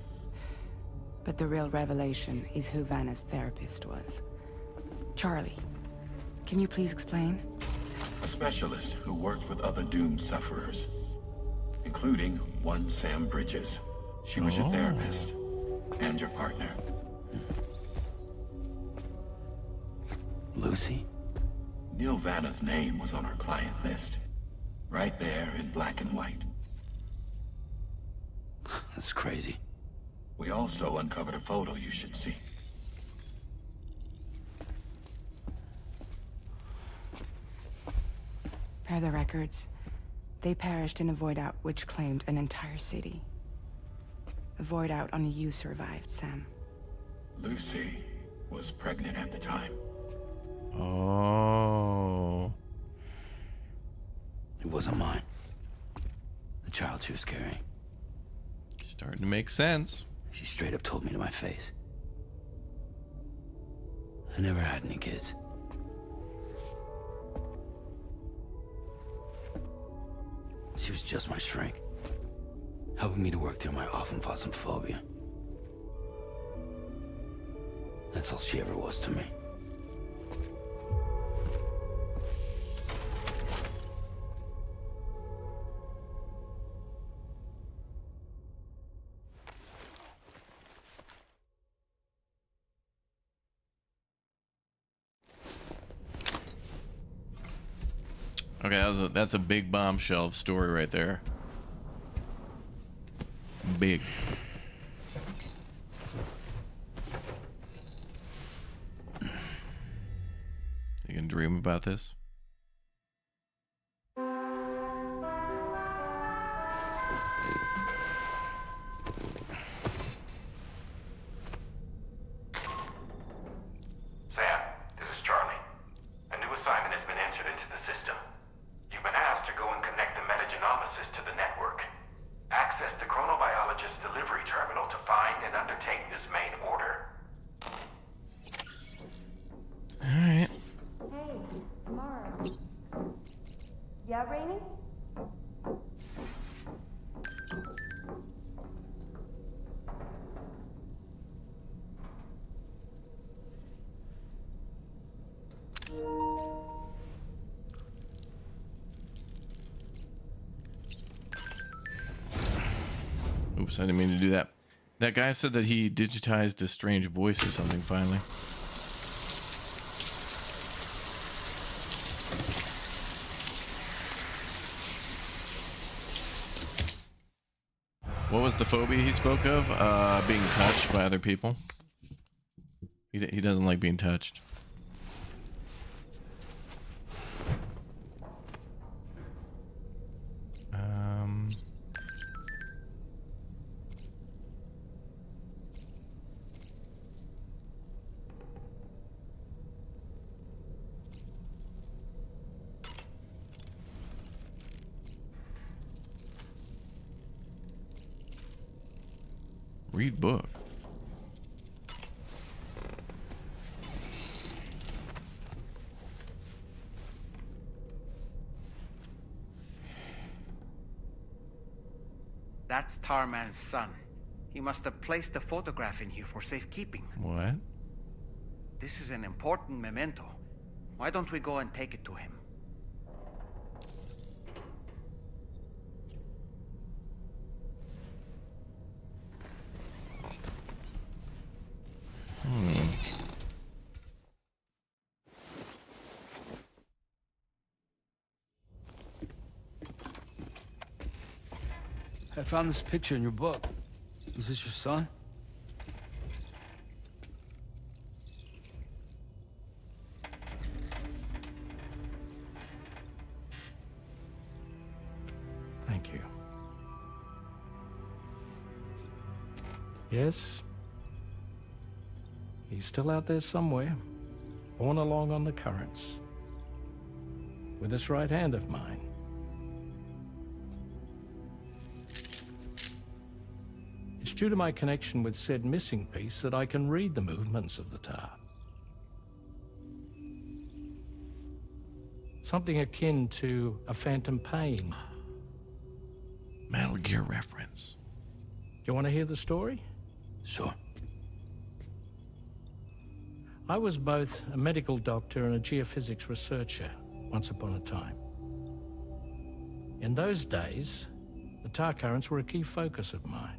But the real revelation is who Vanna's therapist was. Charlie, can you please explain? A specialist who worked with other doomed sufferers, including one Sam Bridges. She was your therapist and your partner. Lucy? Neil Vanna's name was on her client list. Right there in black and white. That's crazy. We also uncovered a photo you should see. Per the records, they perished in a void out which claimed an entire city. A void out only you survived, Sam. Lucy was pregnant at the time. Oh. It wasn't mine. The child she was carrying. Starting to make sense. She straight up told me to my face. I never had any kids. She was just my shrink, helping me to work through my often phobia. That's all she ever was to me. Okay, that's a big bombshell story right there. Big. You can dream about this? Sam, this is Charlie. A new assignment has been entered into the system. You've been asked to go and connect the metagenomesis to the network. Access the chronobiologist's delivery terminal to find and undertake this main order. Alright. Hey, tomorrow. Yeah, Rainy? Oops, I didn't mean to do that. That guy said that he digitized a strange voice or something finally. What was the phobia he spoke of? Being touched by other people. He doesn't like being touched. Read book. That's Tarman's son. He must have placed a photograph in here for safekeeping. What? This is an important memento. Why don't we go and take it to him? I found this picture in your book. Is this your son? Thank you. Yes. He's still out there somewhere, borne along on the currents, with this right hand of mine. It's due to my connection with said missing piece that I can read the movements of the tar. Something akin to a phantom pain. Metal Gear reference. You want to hear the story? Sure. I was both a medical doctor and a geophysics researcher once upon a time. In those days, the tar currents were a key focus of mine.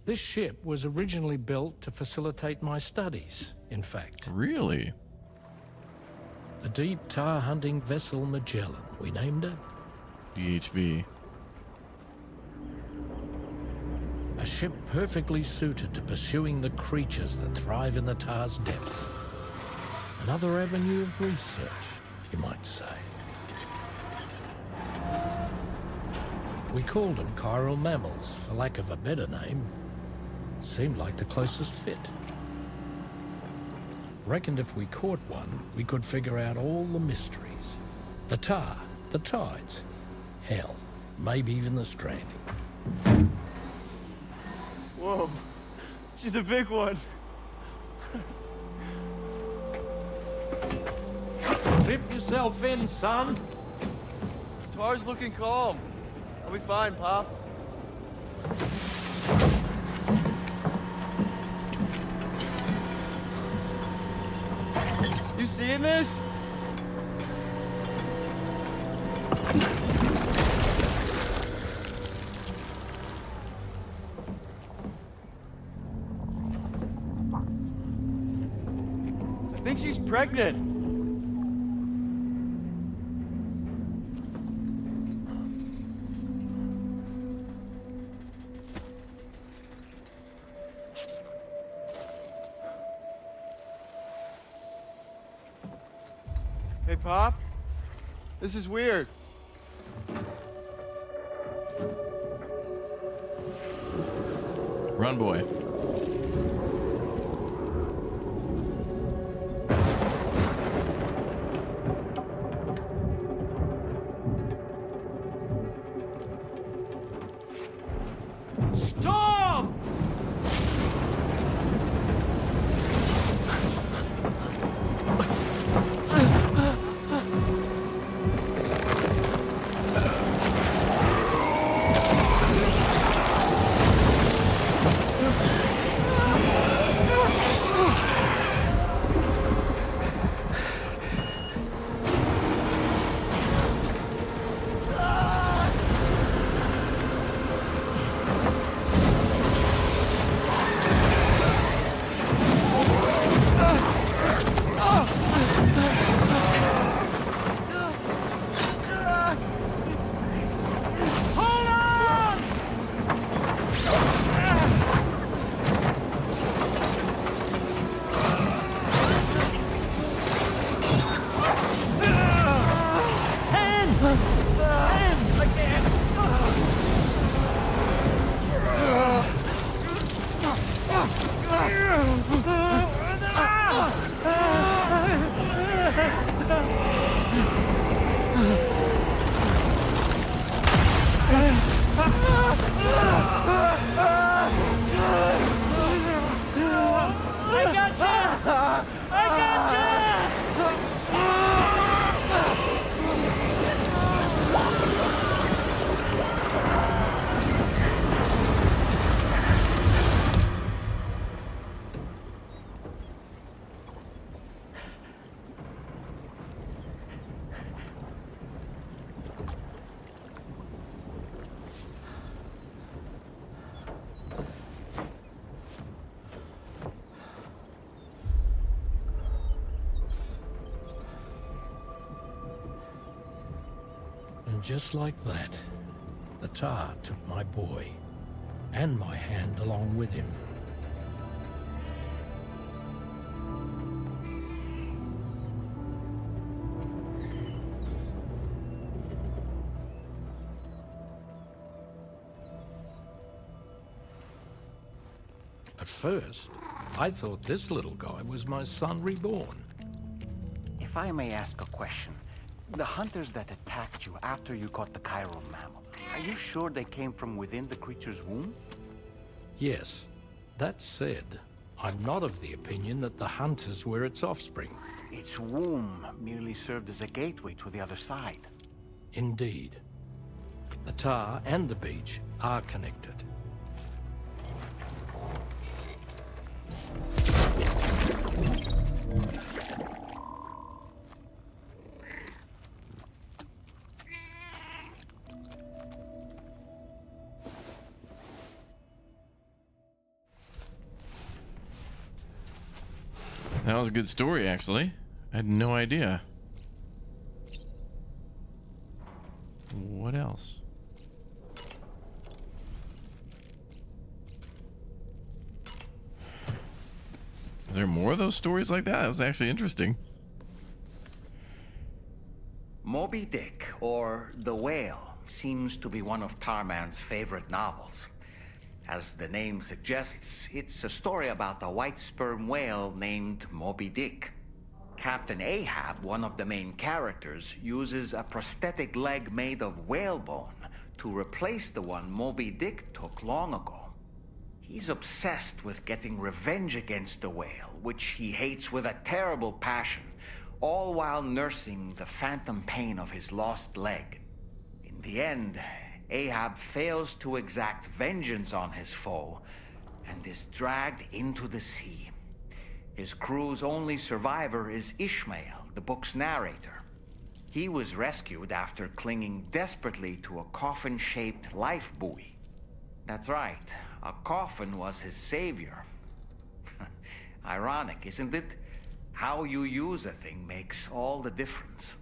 This ship was originally built to facilitate my studies, in fact. Really? The deep tar hunting vessel Magellan, we named it. DHV. A ship perfectly suited to pursuing the creatures that thrive in the Tar's depths. Another avenue of research, you might say. We called them chiral mammals, for lack of a better name. Seemed like the closest fit. Reckoned if we caught one, we could figure out all the mysteries. The Tar, the tides, hell, maybe even the stranding. Whoa, she's a big one. Dip yourself in, son. Tar's looking calm. I'll be fine, Pop. You seeing this? I think she's pregnant. Hey, Pop. This is weird. Run, boy. Storm! And just like that, the Tar took my boy, and my hand along with him. At first, I thought this little guy was my son reborn. If I may ask a question, the hunters that attacked you after you caught the chiral mammal, are you sure they came from within the creature's womb? Yes. That said, I'm not of the opinion that the hunters were its offspring. Its womb merely served as a gateway to the other side. Indeed. The Tar and the beach are connected. That was a good story, actually. I had no idea. What else? Is there more of those stories like that? That was actually interesting. Moby Dick, or The Whale, seems to be one of Tarman's favorite novels. As the name suggests, it's a story about a white sperm whale named Moby Dick. Captain Ahab, one of the main characters, uses a prosthetic leg made of whalebone to replace the one Moby Dick took long ago. He's obsessed with getting revenge against the whale, which he hates with a terrible passion, all while nursing the phantom pain of his lost leg. In the end, Ahab fails to exact vengeance on his foe and is dragged into the sea. His crew's only survivor is Ishmael, the book's narrator. He was rescued after clinging desperately to a coffin-shaped life buoy. That's right, a coffin was his savior. Ironic, isn't it? How you use a thing makes all the difference.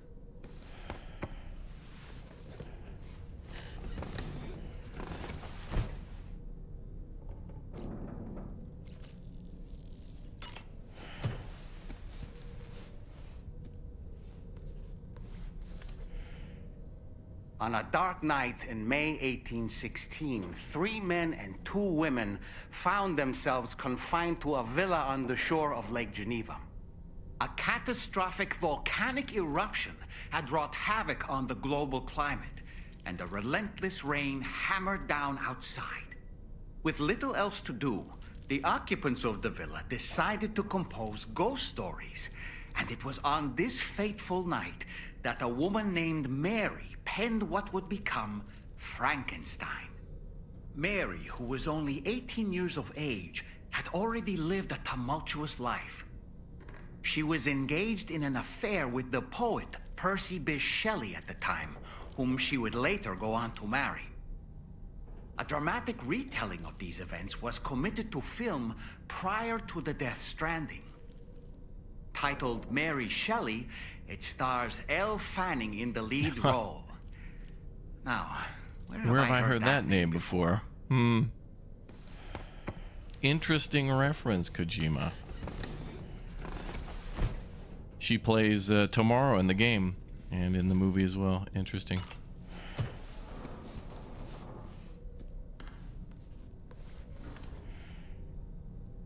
On a dark night in May 1816, 3 men and 2 women found themselves confined to a villa on the shore of Lake Geneva. A catastrophic volcanic eruption had wrought havoc on the global climate, and the relentless rain hammered down outside. With little else to do, the occupants of the villa decided to compose ghost stories, and it was on this fateful night that a woman named Mary penned what would become Frankenstein. Mary, who was only 18 years of age, had already lived a tumultuous life. She was engaged in an affair with the poet Percy Bysshe Shelley at the time, whom she would later go on to marry. A dramatic retelling of these events was committed to film prior to the Death Stranding. Titled Mary Shelley, it stars Elle Fanning in the lead role. Now, where have I heard that name before? Interesting reference, Kojima. She plays Tomorrow in the game and in the movie as well. Interesting.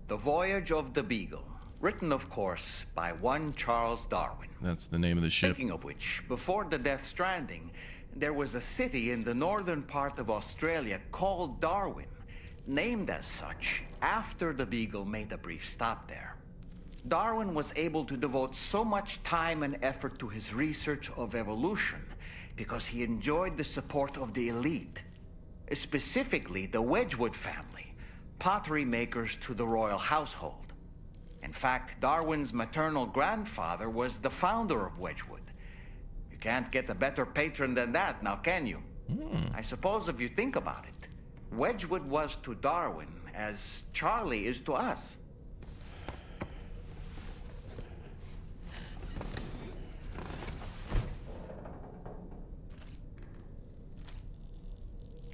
The Voyage of the Beagle, written, of course, by one Charles Darwin. That's the name of the ship. Speaking of which, before the Death Stranding, there was a city in the northern part of Australia called Darwin, named as such after the Beagle made a brief stop there. Darwin was able to devote so much time and effort to his research of evolution because he enjoyed the support of the elite, specifically the Wedgwood family, pottery makers to the royal household. In fact, Darwin's maternal grandfather was the founder of Wedgwood. You can't get a better patron than that, now can you? I suppose if you think about it, Wedgwood was to Darwin as Charlie is to us.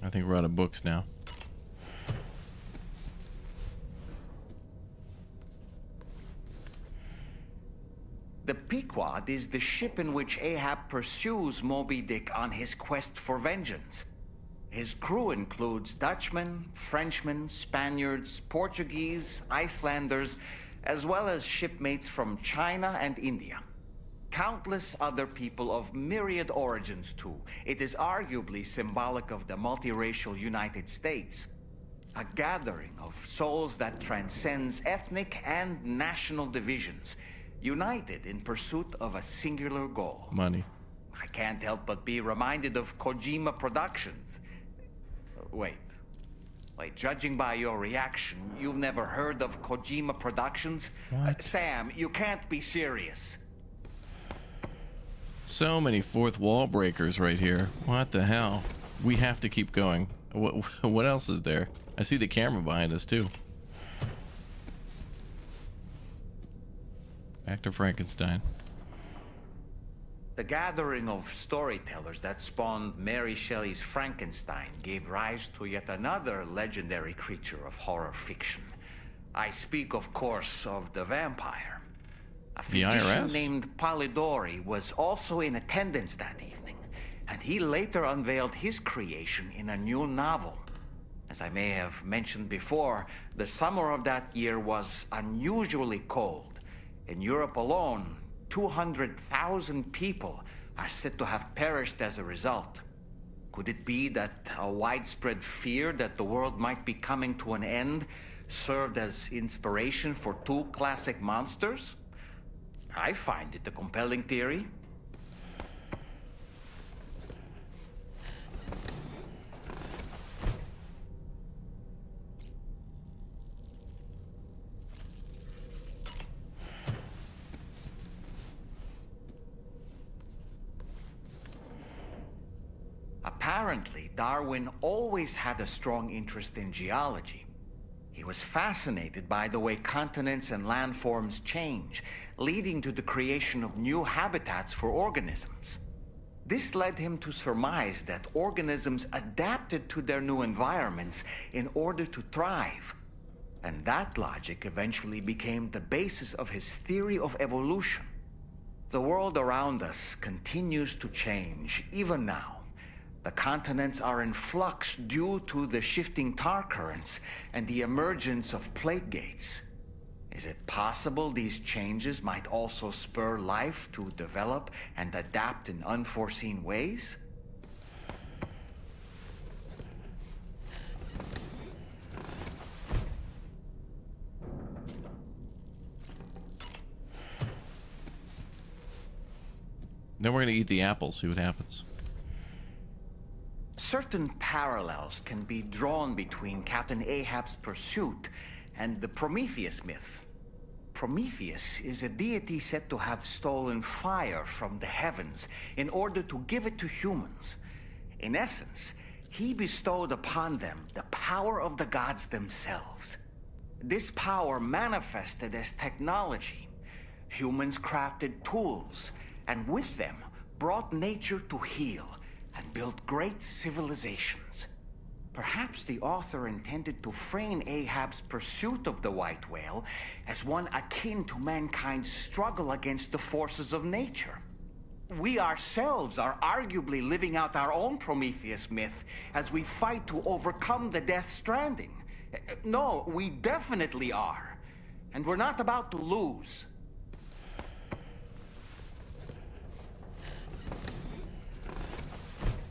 I think we're out of books now. The Pequod is the ship in which Ahab pursues Moby Dick on his quest for vengeance. His crew includes Dutchmen, Frenchmen, Spaniards, Portuguese, Icelanders, as well as shipmates from China and India. Countless other people of myriad origins, too. It is arguably symbolic of the multiracial United States. A gathering of souls that transcends ethnic and national divisions, united in pursuit of a singular goal. Money. I can't help but be reminded of Kojima Productions. Wait, judging by your reaction, you've never heard of Kojima Productions? Sam, you can't be serious. So many fourth wall breakers right here. What the hell? We have to keep going. What else is there? I see the camera behind us too. Back to Frankenstein. The gathering of storytellers that spawned Mary Shelley's Frankenstein gave rise to yet another legendary creature of horror fiction, I speak, of course, of the vampire. A The physician IRS? named Polidori was also in attendance that evening, and he later unveiled his creation in a new novel. As I may have mentioned before, the summer of that year was unusually cold. In Europe alone, 200,000 people are said to have perished as a result. Could it be that a widespread fear that the world might be coming to an end served as inspiration for two classic monsters? I find it a compelling theory. Apparently, Darwin always had a strong interest in geology. He was fascinated by the way continents and landforms change, leading to the creation of new habitats for organisms. This led him to surmise that organisms adapted to their new environments in order to thrive. And that logic eventually became the basis of his theory of evolution. The world around us continues to change, even now. The continents are in flux due to the shifting tar currents and the emergence of plate gates. Is it possible these changes might also spur life to develop and adapt in unforeseen ways? Then we're gonna eat the apple, see what happens. Certain parallels can be drawn between Captain Ahab's pursuit and the Prometheus myth. Prometheus is a deity said to have stolen fire from the heavens in order to give it to humans. In essence, he bestowed upon them the power of the gods themselves. This power manifested as technology. Humans crafted tools, and with them brought nature to heal and built great civilizations. Perhaps the author intended to frame Ahab's pursuit of the white whale as one akin to mankind's struggle against the forces of nature. We ourselves are arguably living out our own Prometheus myth as we fight to overcome the Death Stranding. No, we definitely are. And we're not about to lose.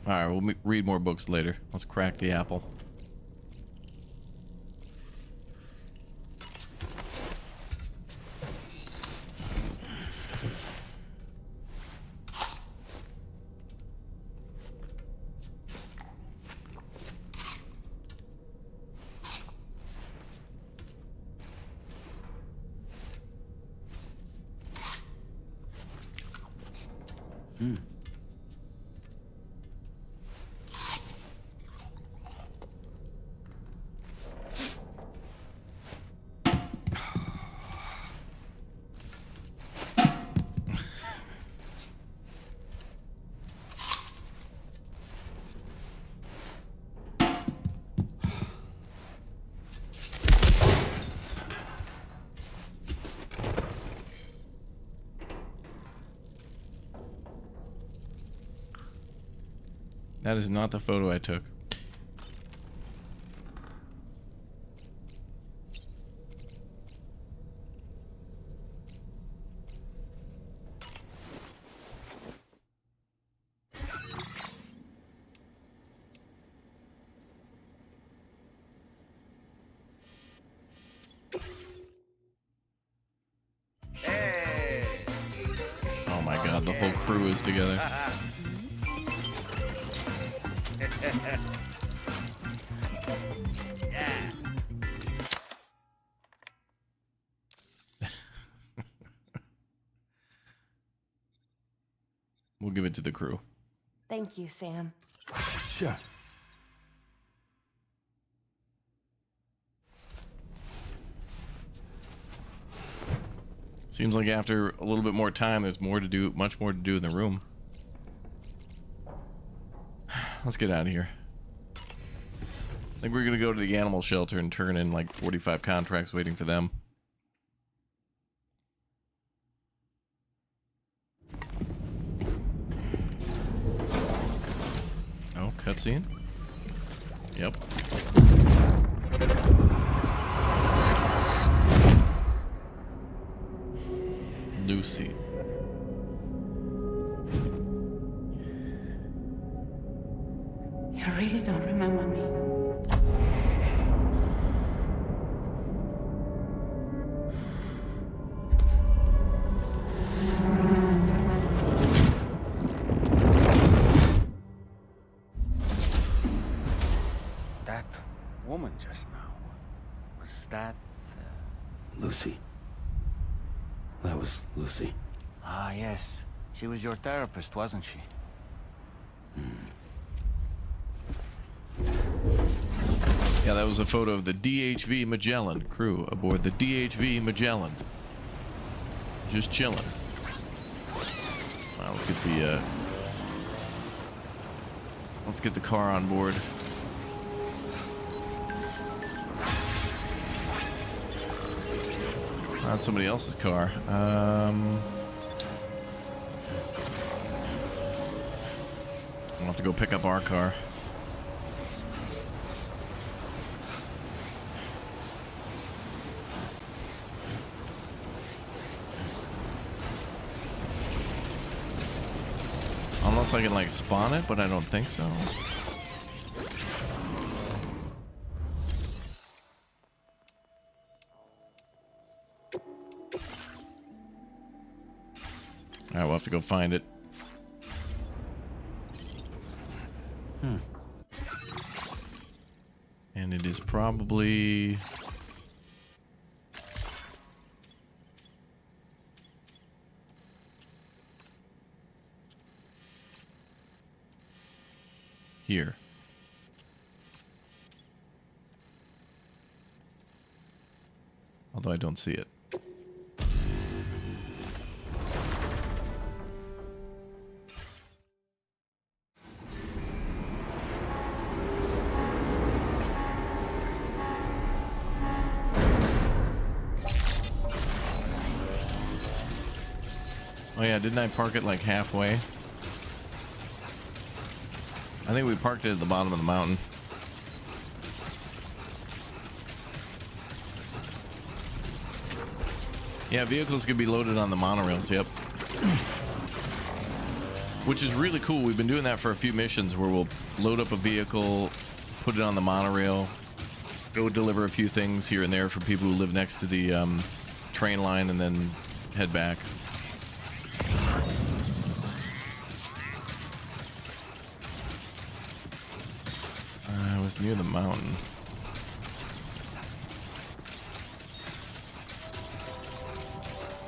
All right, we'll read more books later. Let's crack the apple. That is not the photo I took. Oh my god, the whole crew is together. Yeah. We'll give it to the crew. Thank you, Sam. Sure. Seems like after a little bit more time, there's more to do, much more to do in the room. Let's get out of here. I think we're gonna go to the animal shelter and turn in like 45 contracts waiting for them. Oh, cutscene. Yep. Lucy. You really don't remember me. That woman just now, was that... Lucy. That was Lucy. Ah, yes. She was your therapist, wasn't she? Yeah, that was a photo of the DHV Magellan crew aboard the DHV Magellan. Just chilling. Wow, let's get the car on board. Not somebody else's car. I'll have to go pick up our car. Unless I can like spawn it, but I don't think so. Alright, we'll have to go find it. And it is probably... here. Although I don't see it. Oh yeah, didn't I park it like halfway? I think we parked it at the bottom of the mountain. Yeah, vehicles can be loaded on the monorails, yep. Which is really cool. We've been doing that for a few missions where we'll load up a vehicle, put it on the monorail, go deliver a few things here and there for people who live next to the train line, and then head back. I was near the mountain.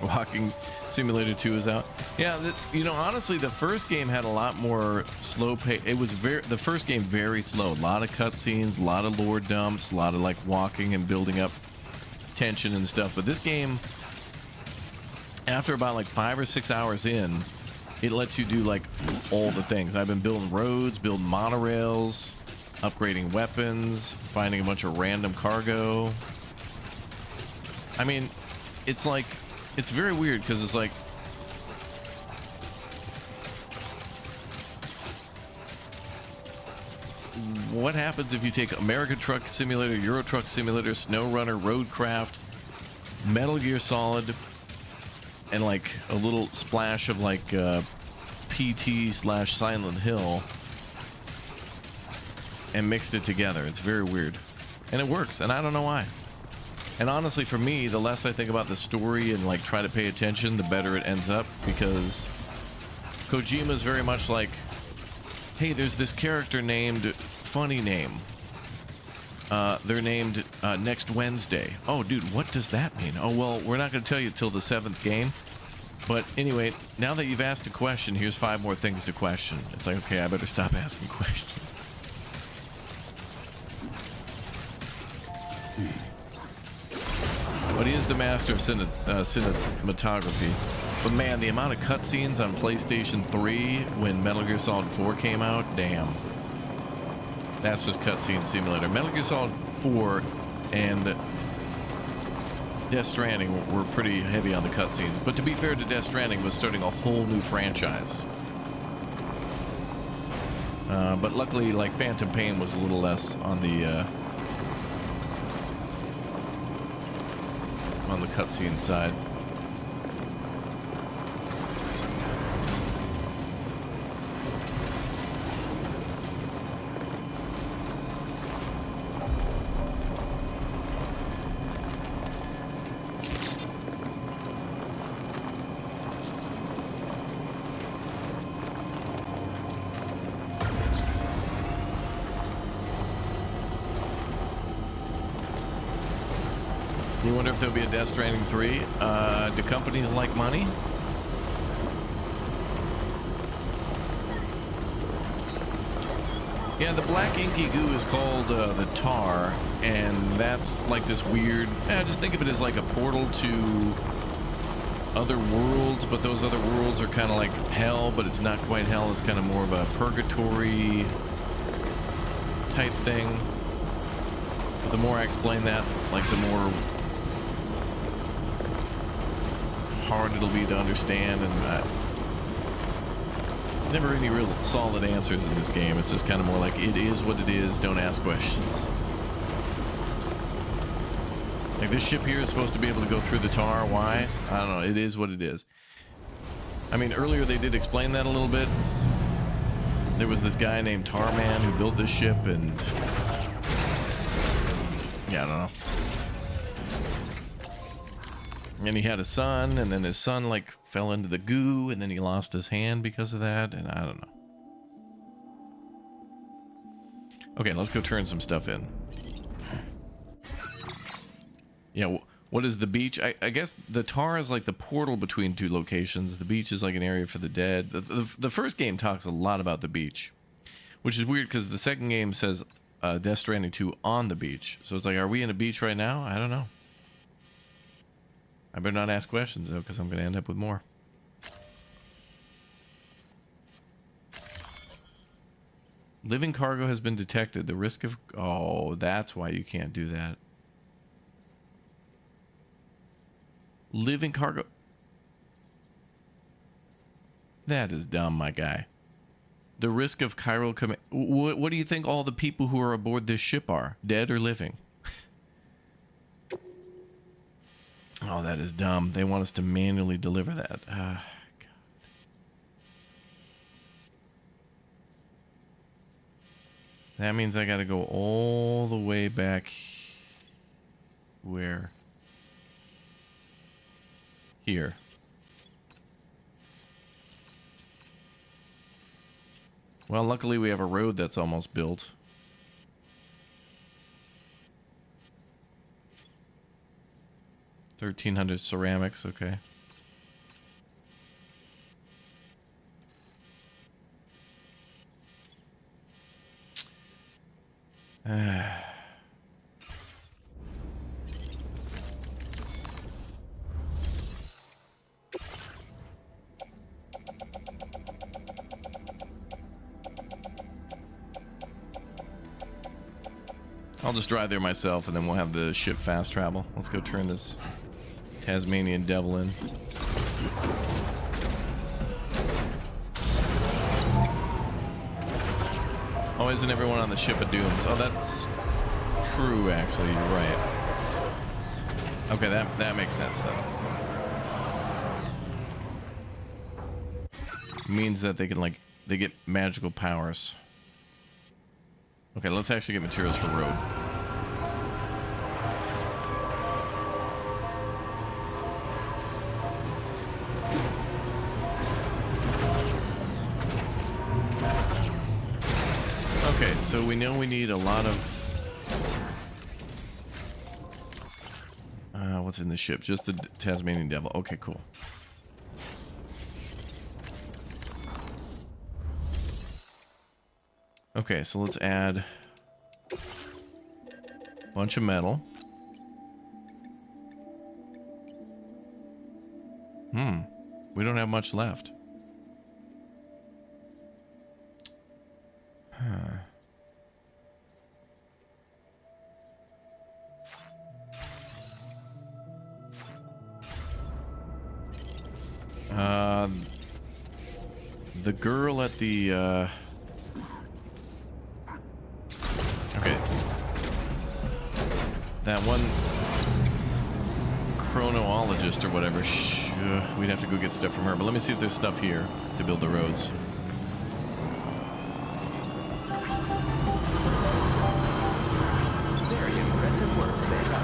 Walking Simulator 2 is out. Yeah, you know, honestly, the first game had a lot more slow pace. It was the first game very slow. A lot of cutscenes, a lot of lore dumps, a lot of like walking and building up tension and stuff. But this game, after about like 5 or 6 hours in, it lets you do like all the things. I've been building roads, building monorails, upgrading weapons, finding a bunch of random cargo. I mean, it's like, it's very weird because it's like, what happens if you take American Truck Simulator, Euro Truck Simulator, SnowRunner, Roadcraft, Metal Gear Solid, and like a little splash of like PT/Silent Hill, and mixed it together? It's very weird, and it works, and I don't know why. And honestly, for me, the less I think about the story and like try to pay attention, the better it ends up, because Kojima's very much like, hey, there's this character named Funny Name. They're named Next Wednesday. Oh, dude, what does that mean? Oh, well, we're not going to tell you till the 7th game. But anyway, now that you've asked a question, here's 5 more things to question. It's like, okay, I better stop asking questions. But he is the master of cinematography. But man, the amount of cutscenes on PlayStation 3 when Metal Gear Solid 4 came out, damn. That's just cutscene simulator. Metal Gear Solid 4 and Death Stranding were pretty heavy on the cutscenes. But to be fair to Death Stranding, was starting a whole new franchise. But luckily, like, Phantom Pain was a little less on the cutscene side. You wonder if there'll be a Death Stranding 3? Do companies like money? Yeah, the black inky goo is called the tar, and that's like this weird... just think of it as like a portal to other worlds, but those other worlds are kind of like hell, but it's not quite hell. It's kind of more of a purgatory type thing. But the more I explain that, like the more hard it'll be to understand, and there's never any real solid answers in this game. It's just kind of more like, it is what it is, don't ask questions. Like, this ship here is supposed to be able to go through the tar. Why? I don't know. It is what it is. I mean, earlier they did explain that a little bit. There was this guy named Tarman who built this ship, and yeah, I don't know. And he had a son, and then his son like fell into the goo, and then he lost his hand because of that, and I don't know. Okay, let's go turn some stuff in. Yeah, what is the beach? I guess the tar is like the portal between two locations. The beach is like an area for the dead. The first game talks a lot about the beach, which is weird because the second game says Death Stranding 2 on the beach. So it's like, are we in a beach right now? I don't know. I better not ask questions, though, because I'm going to end up with more. Living cargo has been detected. The risk of... Oh, that's why you can't do that. Living cargo... That is dumb, my guy. The risk of chiral command... What do you think all the people who are aboard this ship are? Dead or living? Oh, that is dumb. They want us to manually deliver that. God. That means I gotta go all the way back. Where? Here. Well, luckily we have a road that's almost built. $1,300 ceramics, okay. I'll just drive there myself, and then we'll have the ship fast travel. Let's go turn this Tasmanian devil in. Oh, isn't everyone on the ship of dooms? Oh, that's true, actually. You're right. Okay, that makes sense, then. Means that they can, like, they get magical powers. Okay, let's actually get materials for road. Okay, so we know we need a lot of... what's in the ship? Just the Tasmanian devil. Okay, cool. Okay, so let's add a bunch of metal. We don't have much left. The girl at the okay, that one chronologist or whatever. We'd have to go get stuff from her, but let me see if there's stuff here to build the roads. Very impressive work, Sam.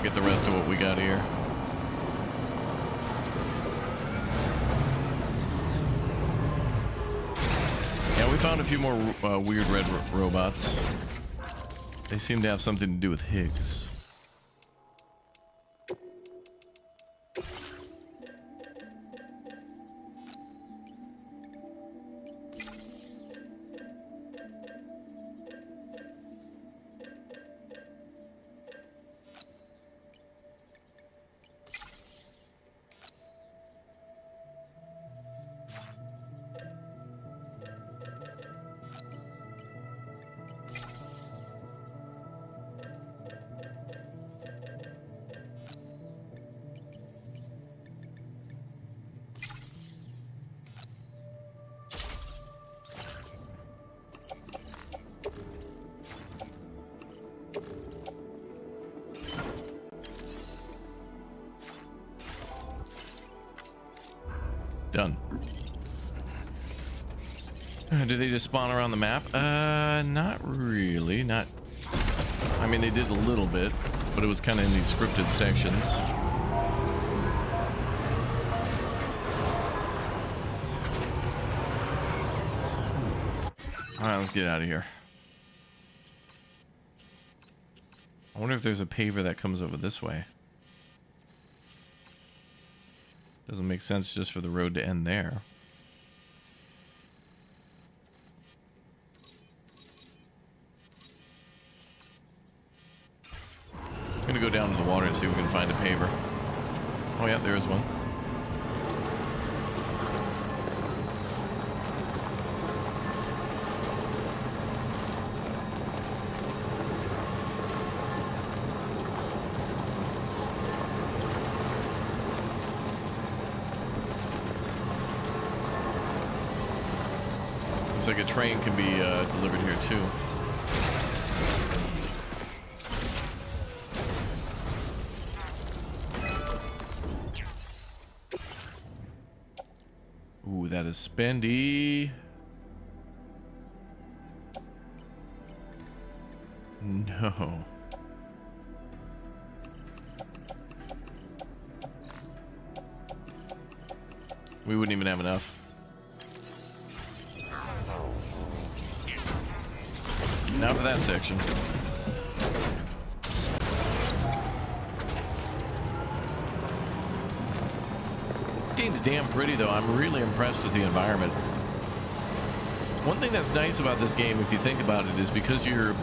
Get the rest of what we got here. Yeah, we found a few more weird red robots. They seem to have something to do with Higgs. Done. Do they just spawn around the map? Not really. Not. I mean, they did a little bit, but it was kind of in these scripted sections. All right, let's get out of here. I wonder if there's a paver that comes over this way. Doesn't make sense just for the road to end there. I'm gonna go down to the water and see if we can find a paver. Oh yeah, there is one. Looks like a train can be delivered here too. Ooh, that is spendy. No. We wouldn't even have enough. Not for that section. This game's damn pretty though. I'm really impressed with the environment. One thing that's nice about this game, if you think about it, is because you're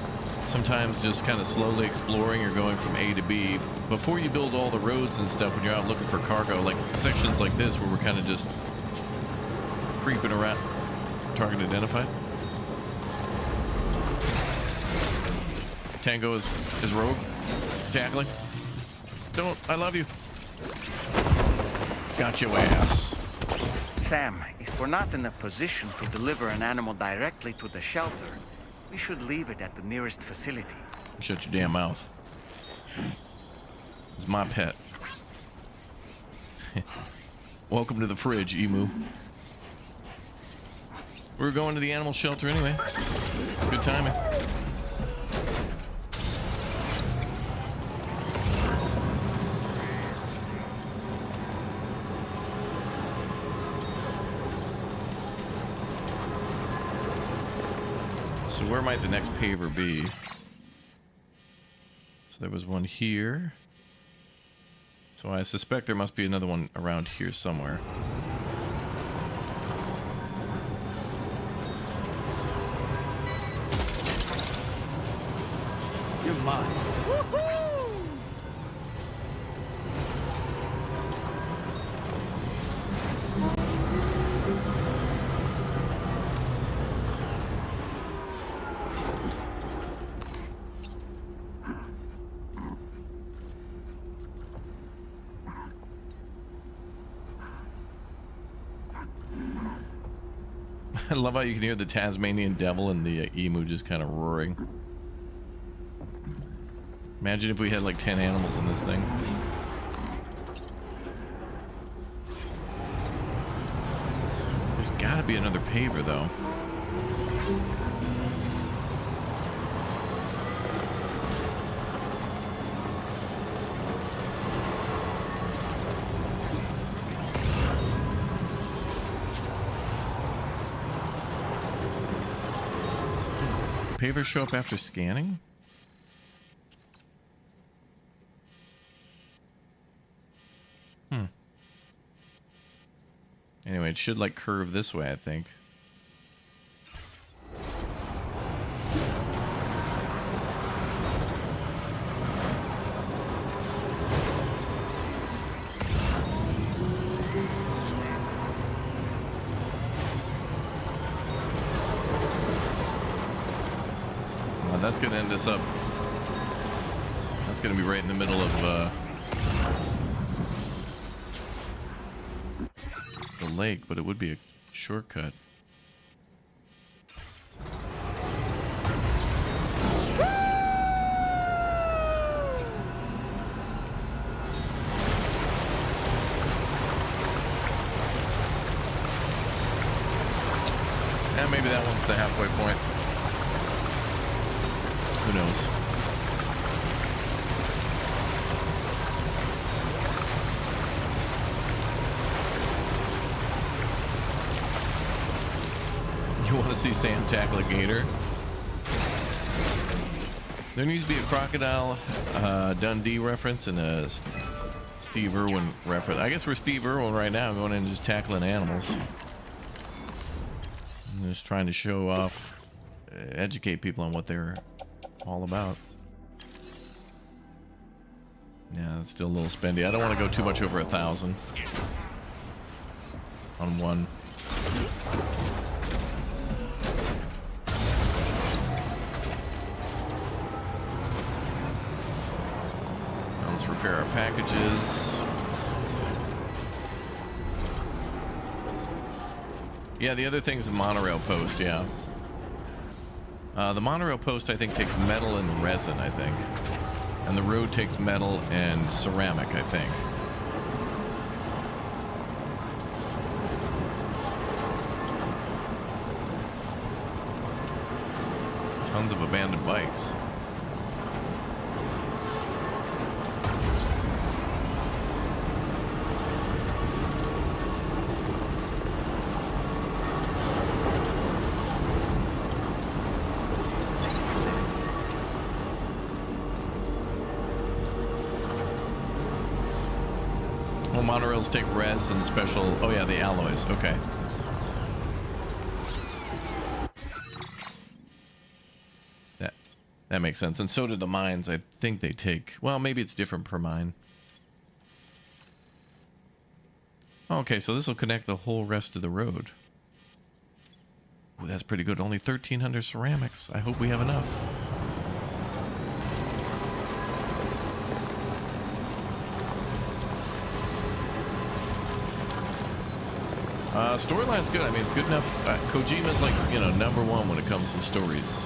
sometimes just kind of slowly exploring or going from A to B, before you build all the roads and stuff when you're out looking for cargo, like sections like this where we're kind of just creeping around. Target identified. Tango is rogue. Tackling. Don't. I love you. Got your ass. Sam, if we're not in a position to deliver an animal directly to the shelter, we should leave it at the nearest facility. Shut your damn mouth. It's my pet. Welcome to the fridge, Emu. We're going to the animal shelter anyway. It's good timing. So where might the next paver be? So there was one here. So I suspect there must be another one around here somewhere. You're mine. I love how you can hear the Tasmanian devil and the emu just kind of roaring. Imagine if we had like 10 animals in this thing. There's gotta be another paver though. Pavers show up after scanning? Anyway, it should like curve this way, I think. Well, that's gonna end us up. That's gonna be right in the middle of lake, but it would be a shortcut. And maybe that one's the halfway point. Who knows? You want to see Sam tackle a gator? There needs to be a Crocodile Dundee reference and a Steve Irwin reference. I guess we're Steve Irwin right now, going in and just tackling animals. I'm just trying to show off, educate people on what they're all about. Yeah, it's still a little spendy. I don't want to go too much over 1,000 on one. Let's repair our packages. Yeah, the other thing's the monorail post, yeah. The monorail post, I think, takes metal and resin, I think. And the road takes metal and ceramic, I think. Tons of abandoned bikes. Monorails take res and special. Oh yeah, the alloys. Okay. That makes sense. And so do the mines. I think they take. Well, maybe it's different per mine. Okay, so this will connect the whole rest of the road. Ooh, that's pretty good. Only 1,300 ceramics. I hope we have enough. Storyline's good. I mean, it's good enough. Kojima's like, you know, #1 when it comes to stories.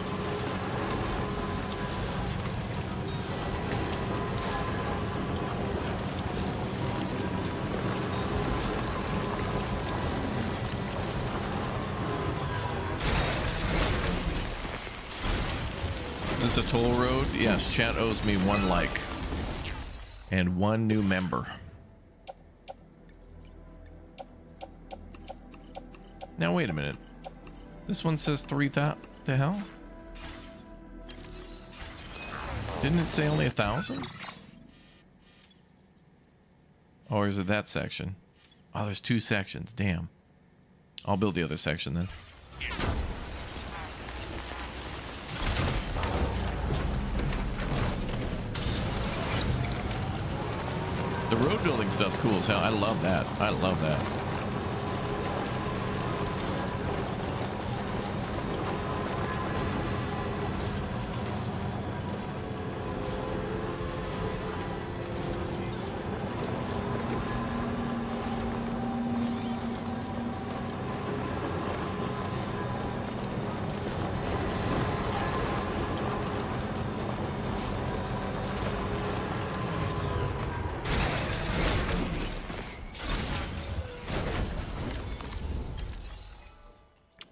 Is this a toll road? Yes, chat owes me 1 like. And 1 new member. Now wait a minute. This one says 3,000. The hell? Didn't it say only 1,000? Or is it that section? Oh, there's 2 sections. Damn. I'll build the other section then. The road building stuff's cool as hell. I love that. I love that.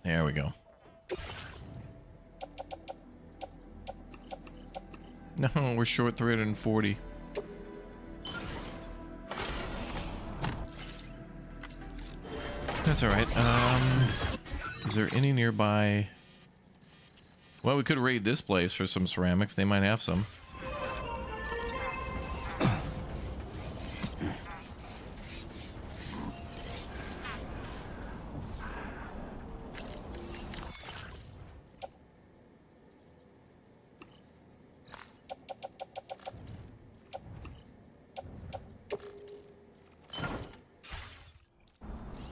There we go. No, we're short 340. That's all right. Is there any nearby? Well, we could raid this place for some ceramics. They might have some.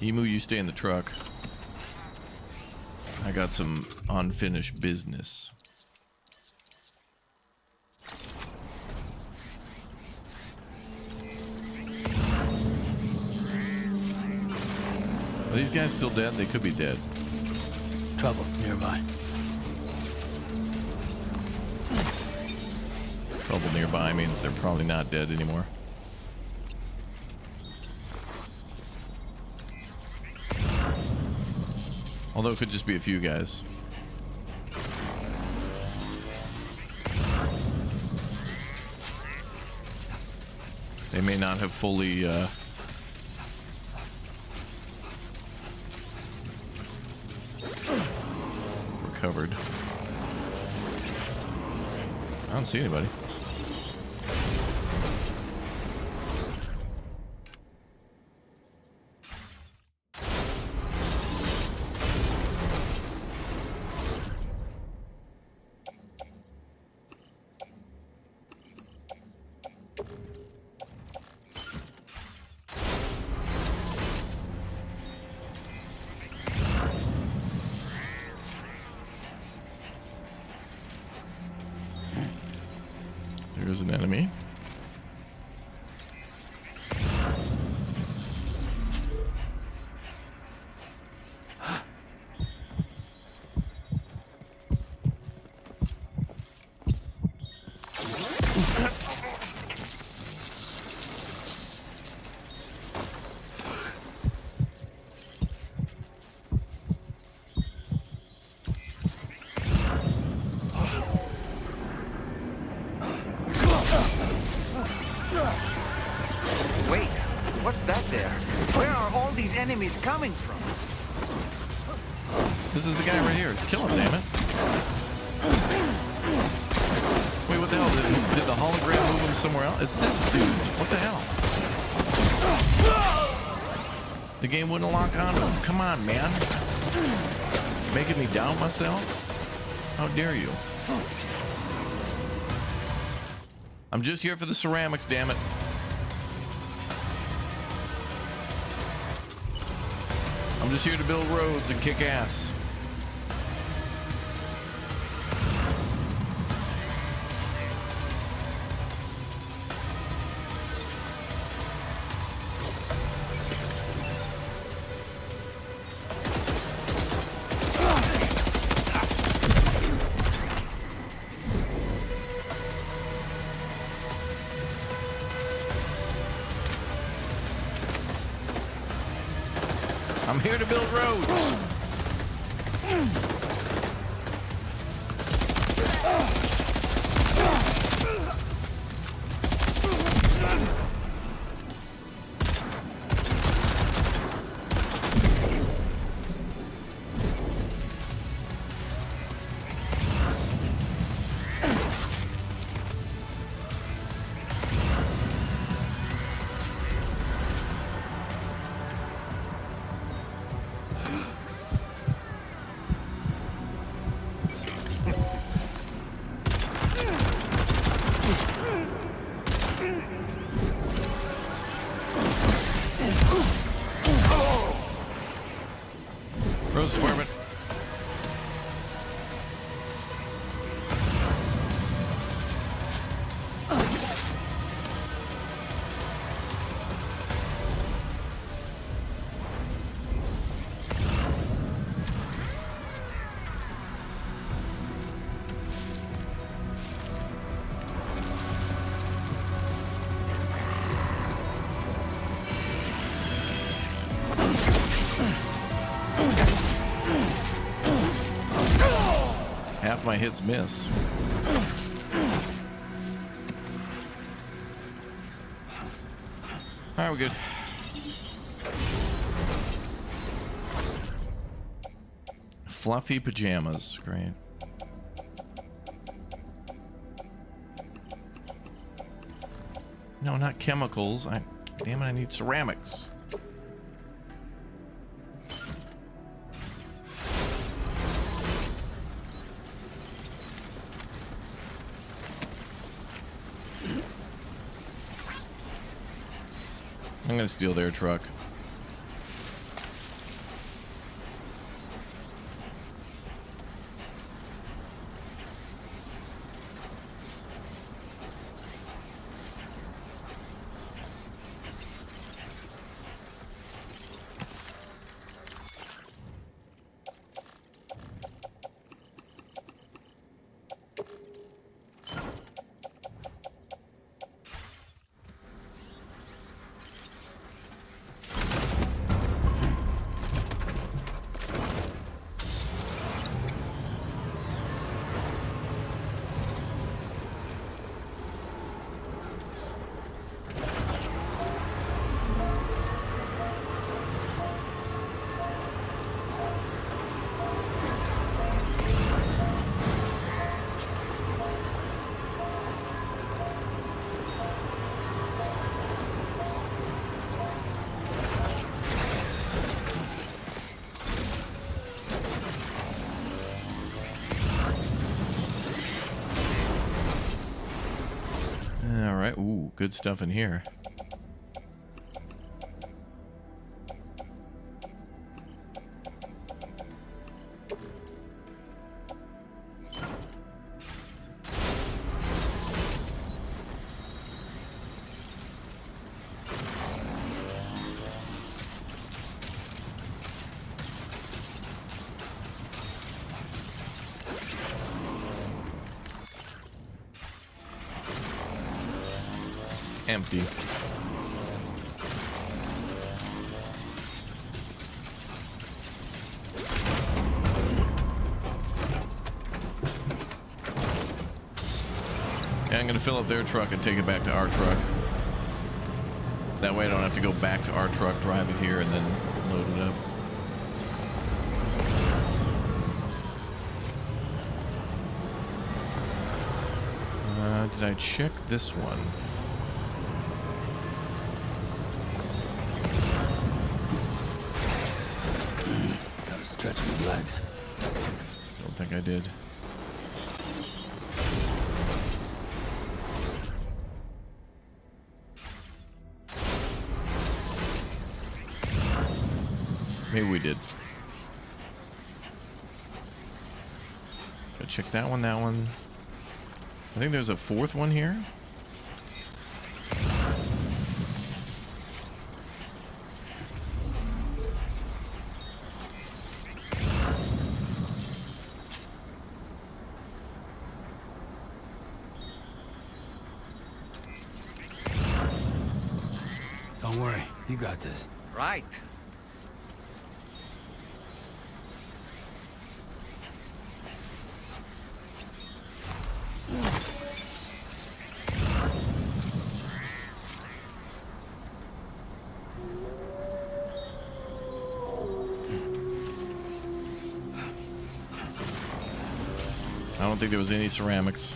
Emu, you stay in the truck. I got some unfinished business. Are these guys still dead? They could be dead. Trouble nearby. Trouble nearby means they're probably not dead anymore. Although it could just be a few guys. They may not have fully recovered. I don't see anybody. There's an enemy. Wait, what's that there? Where are all these enemies coming from? This is the guy right here. Kill him, damn it. Wait, what the hell? Did the hologram move him somewhere else? It's this dude. What the hell? The game wouldn't lock onto him. Come on, man. Making me doubt myself? How dare you? I'm just here for the ceramics, damn it. I'm just here to build roads and kick ass. I'm here to build roads. Rose department. Half my hits miss. All right, we're good. Fluffy pajamas, great. No, not chemicals. Damn it, I need ceramics. I'm gonna steal their truck. All right. Ooh, good stuff in here. Empty. Yeah, I'm gonna fill up their truck and take it back to our truck. That way I don't have to go back to our truck, drive it here, and then load it up. Did I check this one? Gotta stretch my legs. Don't think I did. Maybe we did. Gotta check that one, that one. I think there's a fourth one here. Don't worry, you got this. Right. I don't think there was any ceramics.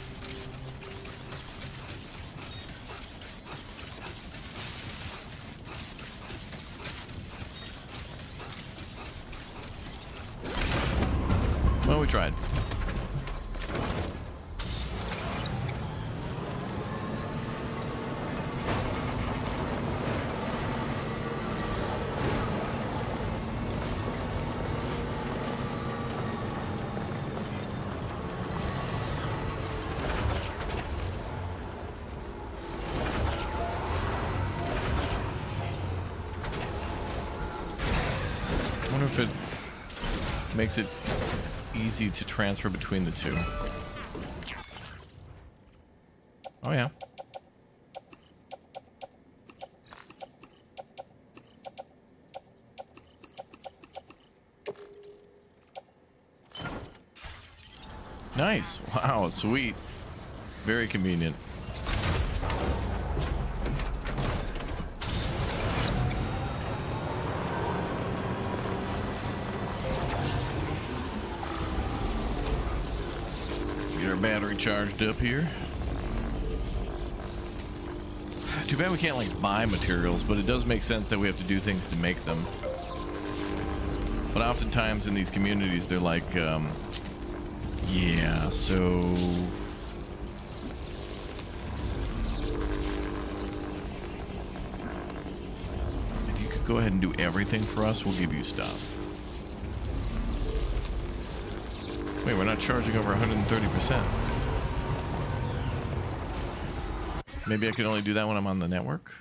Well, we tried. I wonder if it makes it easy to transfer between the two. Oh yeah. Nice. Wow, sweet. Very convenient. Get our battery charged up here. Too bad we can't like buy materials, but it does make sense that we have to do things to make them. But oftentimes in these communities, they're like, yeah, so if you could go ahead and do everything for us, we'll give you stuff. Wait, we're not charging over 130%. Maybe I could only do that when I'm on the network?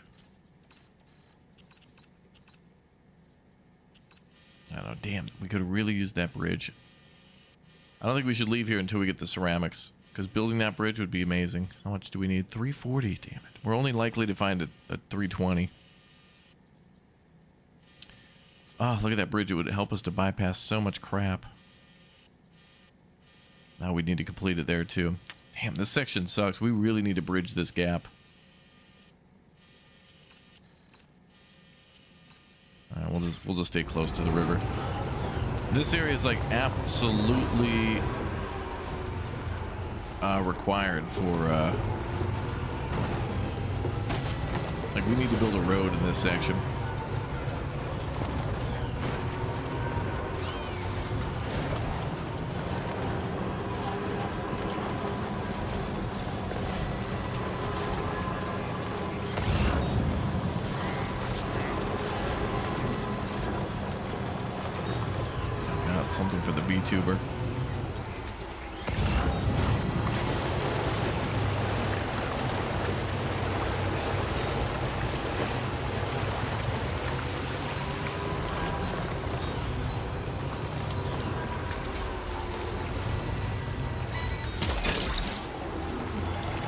I don't know, damn, we could have really used that bridge. I don't think we should leave here until we get the ceramics, because building that bridge would be amazing. How much do we need? 340, damn it. We're only likely to find it at 320. Oh, look at that bridge. It would help us to bypass so much crap. Now we need to complete it there too. Damn, this section sucks. We really need to bridge this gap. Alright, we'll just stay close to the river. This area is like absolutely required for like we need to build a road in this section. Something for the VTuber.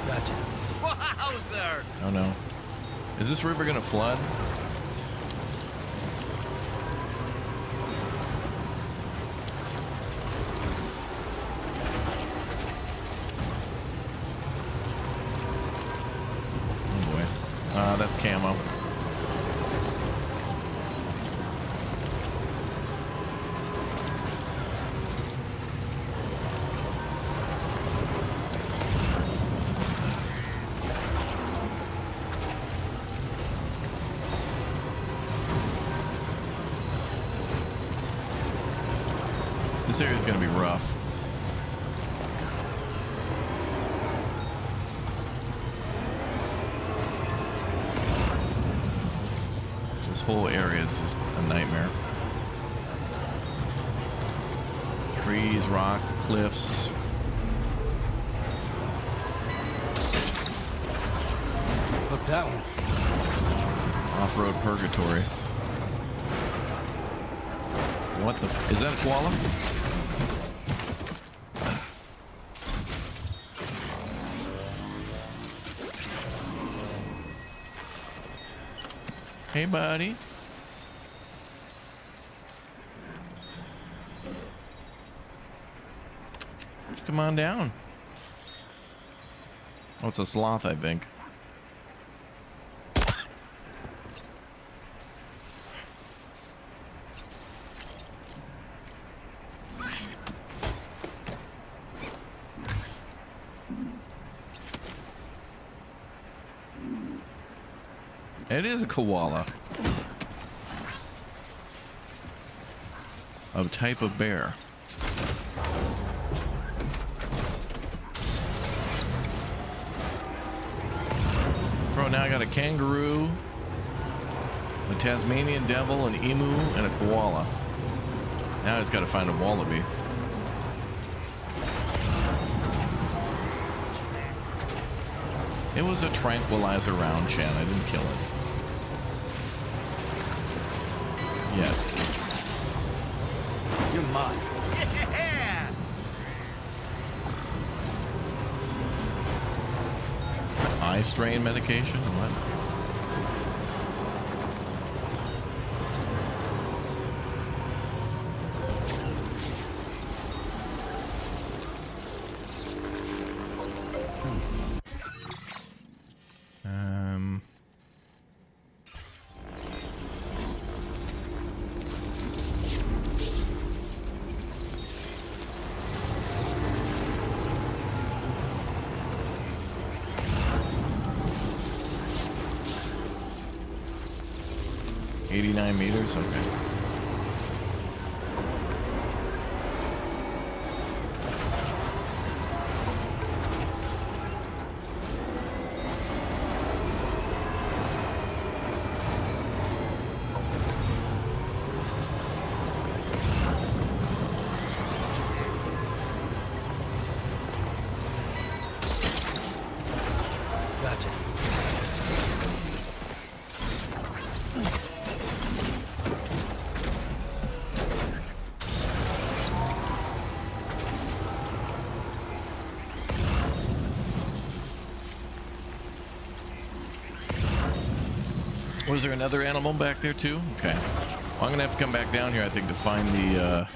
Gotcha. Wowzer! Oh no. Is this river gonna flood? That's camo. This area is going to be rough. This whole area is just a nightmare. Trees, rocks, cliffs. Look that one. Off-road purgatory. What the is that a koala? Hey, buddy. Come on down. Oh, it's a sloth, I think. It is a koala. A type of bear. Bro, now I got a kangaroo, a Tasmanian devil, an emu, and a koala. Now it's got to find a wallaby. It was a tranquilizer round, Chan. I didn't kill it. Yet. You're mine. Yeah! Eye strain medication? What? Meters, okay. Gotcha. Was there another animal back there too? Okay. Well, I'm gonna have to come back down here, I think, to find the,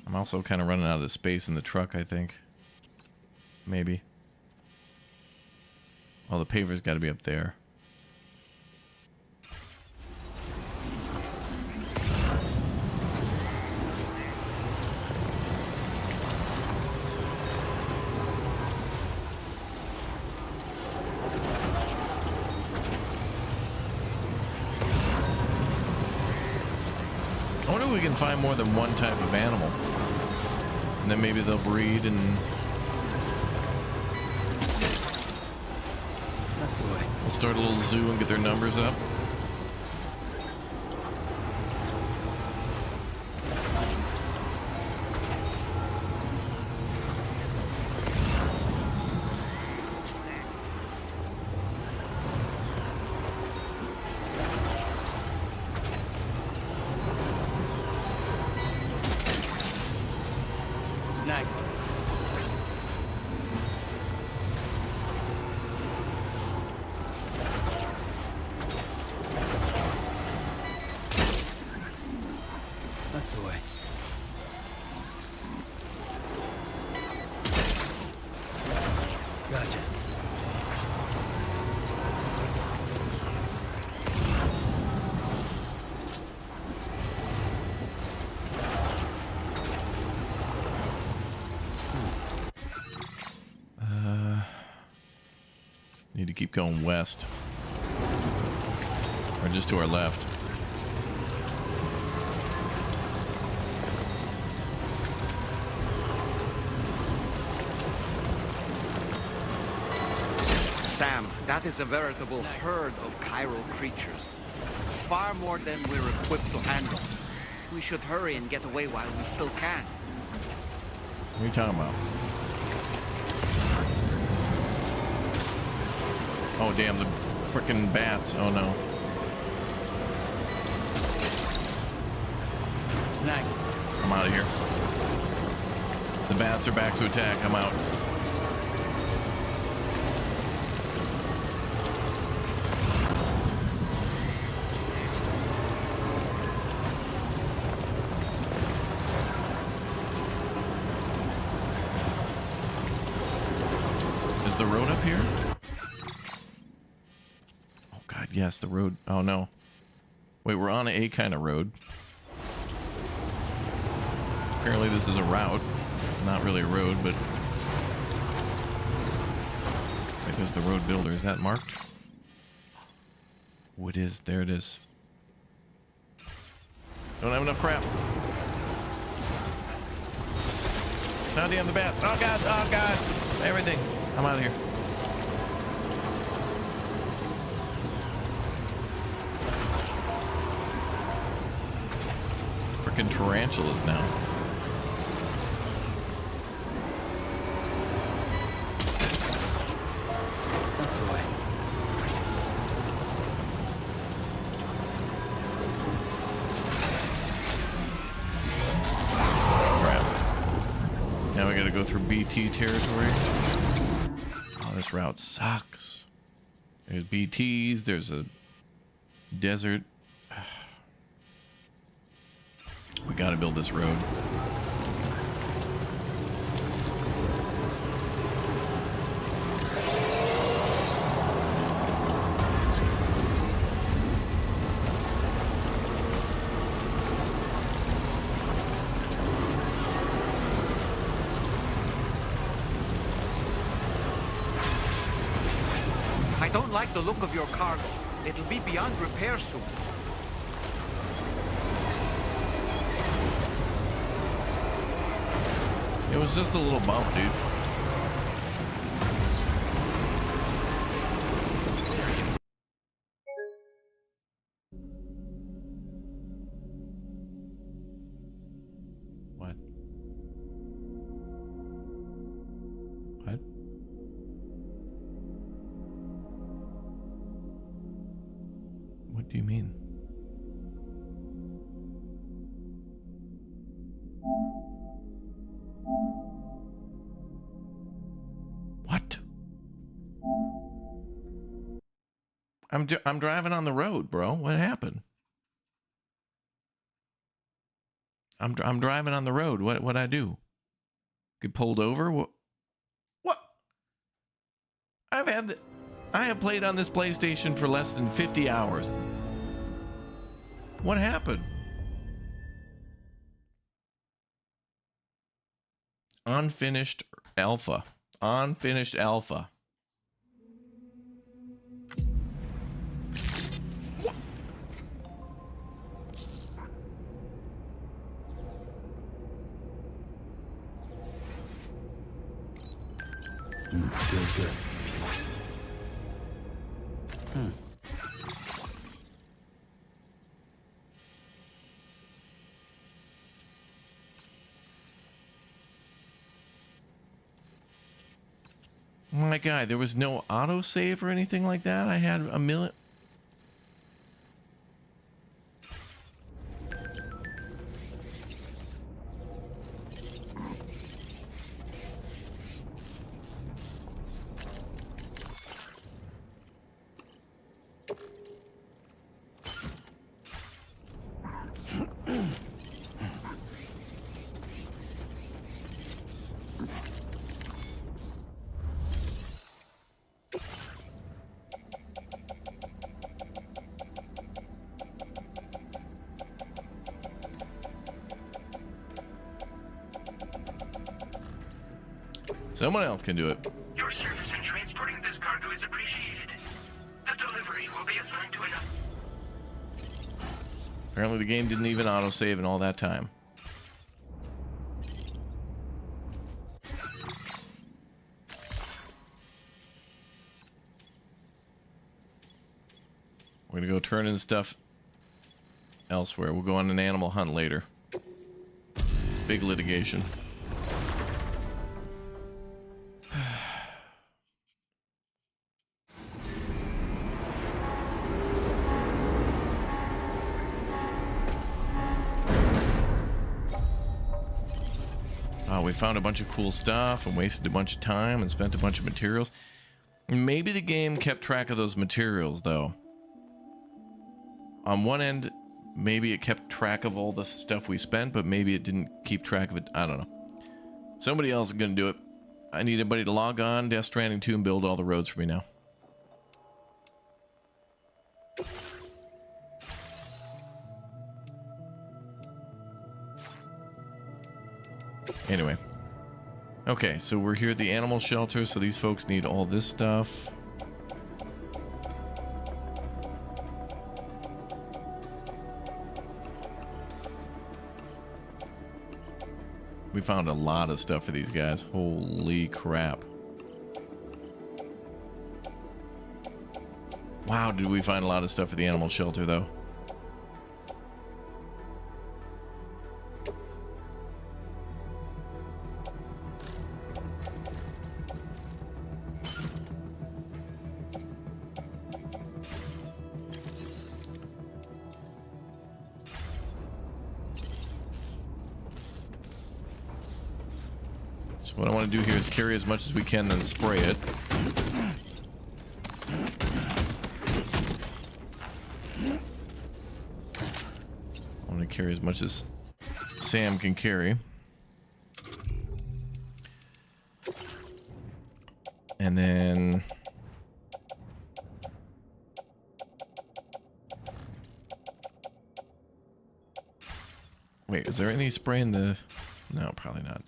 I'm also kind of running out of space in the truck, I think. Maybe. Oh, the paver's got to be up there. I wonder if we can find more than one type of animal. And then maybe they'll breed and... That's the way. We'll start a little zoo and get their numbers up. Snag. That's the way. Gotcha. Need to keep going west. Or just to our left. Sam, that is a veritable herd of chiral creatures. Far more than we're equipped to handle. We should hurry and get away while we still can. What are you talking about? Oh, damn, the frickin' bats. Oh, no. Snag. I'm out of here. The bats are back to attack. I'm out. Is the road up here? Oh, God, yes, the road. Oh, no. Wait, we're on a kind of road. Apparently this is a route. Not really a road, but... I think there's the road builder. Is that marked? Oh, it is. There it is. Don't have enough crap. Oh, damn, the bats. Oh, God. Oh, God. Everything. I'm out of here. Freaking tarantulas now. That's the way. Now we gotta go through BT territory. Oh, this route sucks. There's BTs, there's a desert. We gotta build this road. I don't like the look of your cargo. It'll be beyond repair soon. It was just a little bump, dude. What? What? What do you mean? What? I'm driving on the road, bro. What happened? I'm driving on the road. What I do? Get pulled over? What? I have played on this PlayStation for less than 50 hours. What happened? Unfinished alpha. Unfinished alpha. Feels good. My God, there was no autosave or anything like that. I had a million. Someone else can do it. Your service in transporting this cargo is appreciated. The delivery will be assigned to another. Apparently the game didn't even autosave in all that time. We're gonna go turn in stuff elsewhere. We'll go on an animal hunt later. Big litigation. We found a bunch of cool stuff and wasted a bunch of time and spent a bunch of materials. Maybe the game kept track of those materials, though. On one end, maybe it kept track of all the stuff we spent, but maybe it didn't keep track of it. I don't know. Somebody else is going to do it. I need everybody to log on, Death Stranding 2, and build all the roads for me now. Anyway. Okay, so we're here at the animal shelter, so these folks need all this stuff. We found a lot of stuff for these guys. Holy crap. Wow, did we find a lot of stuff for the animal shelter, though. So what I want to do here is carry as much as we can, then spray it. I want to carry as much as Sam can carry. And then... Wait, is there any spray in the... No, probably not.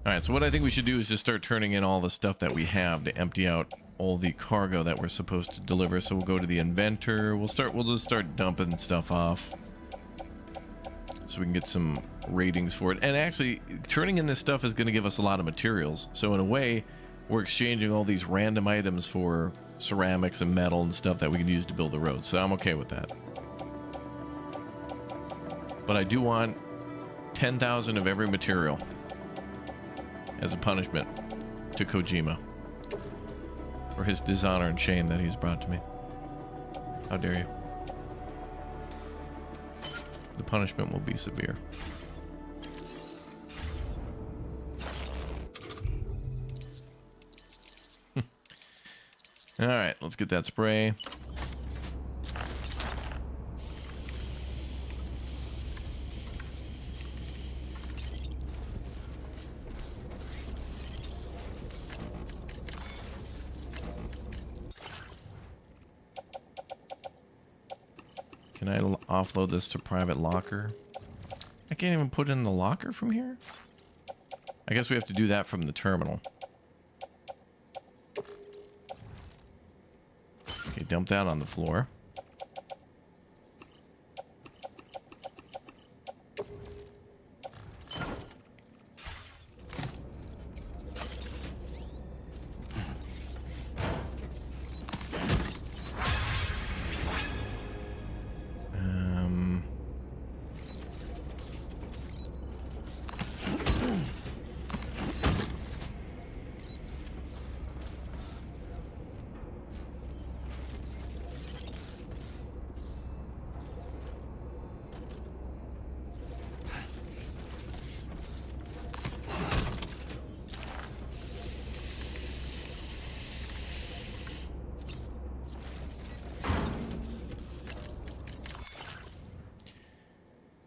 Alright, so what I think we should do is just start turning in all the stuff that we have to empty out all the cargo that we're supposed to deliver. So we'll go to the inventor. We'll just start dumping stuff off so we can get some ratings for it. And actually, turning in this stuff is going to give us a lot of materials. So in a way, we're exchanging all these random items for ceramics and metal and stuff that we can use to build the road. So I'm okay with that. But I do want 10,000 of every material as a punishment to Kojima for his dishonor and shame that he's brought to me. How dare you? The punishment will be severe. All right, let's get that spray. Can I offload this to private locker? I can't even put it in the locker from here? I guess we have to do that from the terminal. Okay, dump that on the floor.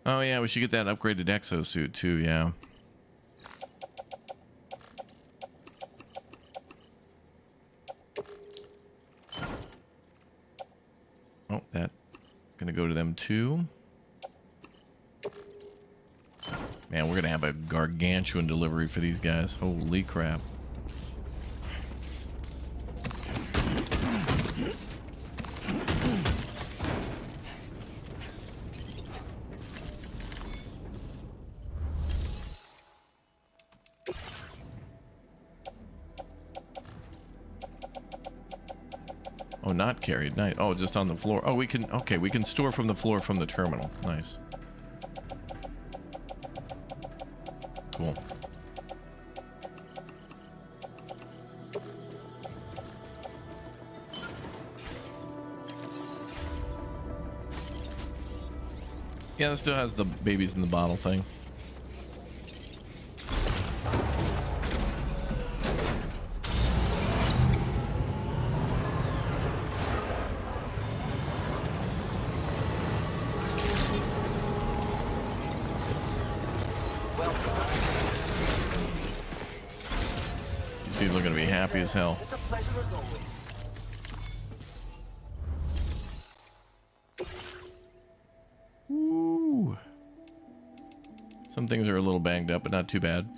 Oh yeah, we should get that upgraded exosuit too, yeah. Oh, that's gonna go to them too. Man, we're gonna have a gargantuan delivery for these guys. Holy crap. Oh, not carried. Nice. Oh, just on the floor. Oh, we can... Okay, we can store from the floor from the terminal. Nice. Cool. Yeah, this still has the babies in the bottle thing. People are going to be happy as hell. It's a pleasure as always. Ooh. Some things are a little banged up, but not too bad.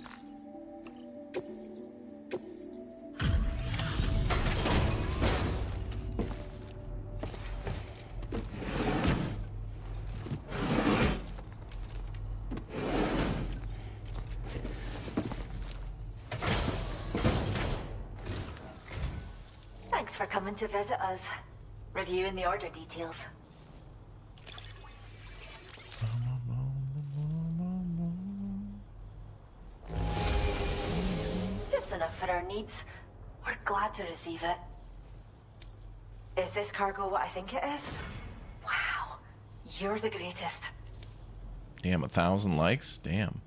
for coming to visit us. Reviewing the order details. Just enough for our needs. We're glad to receive it. Is this cargo what I think it is? Wow, you're the greatest. Damn, 1,000 likes? Damn.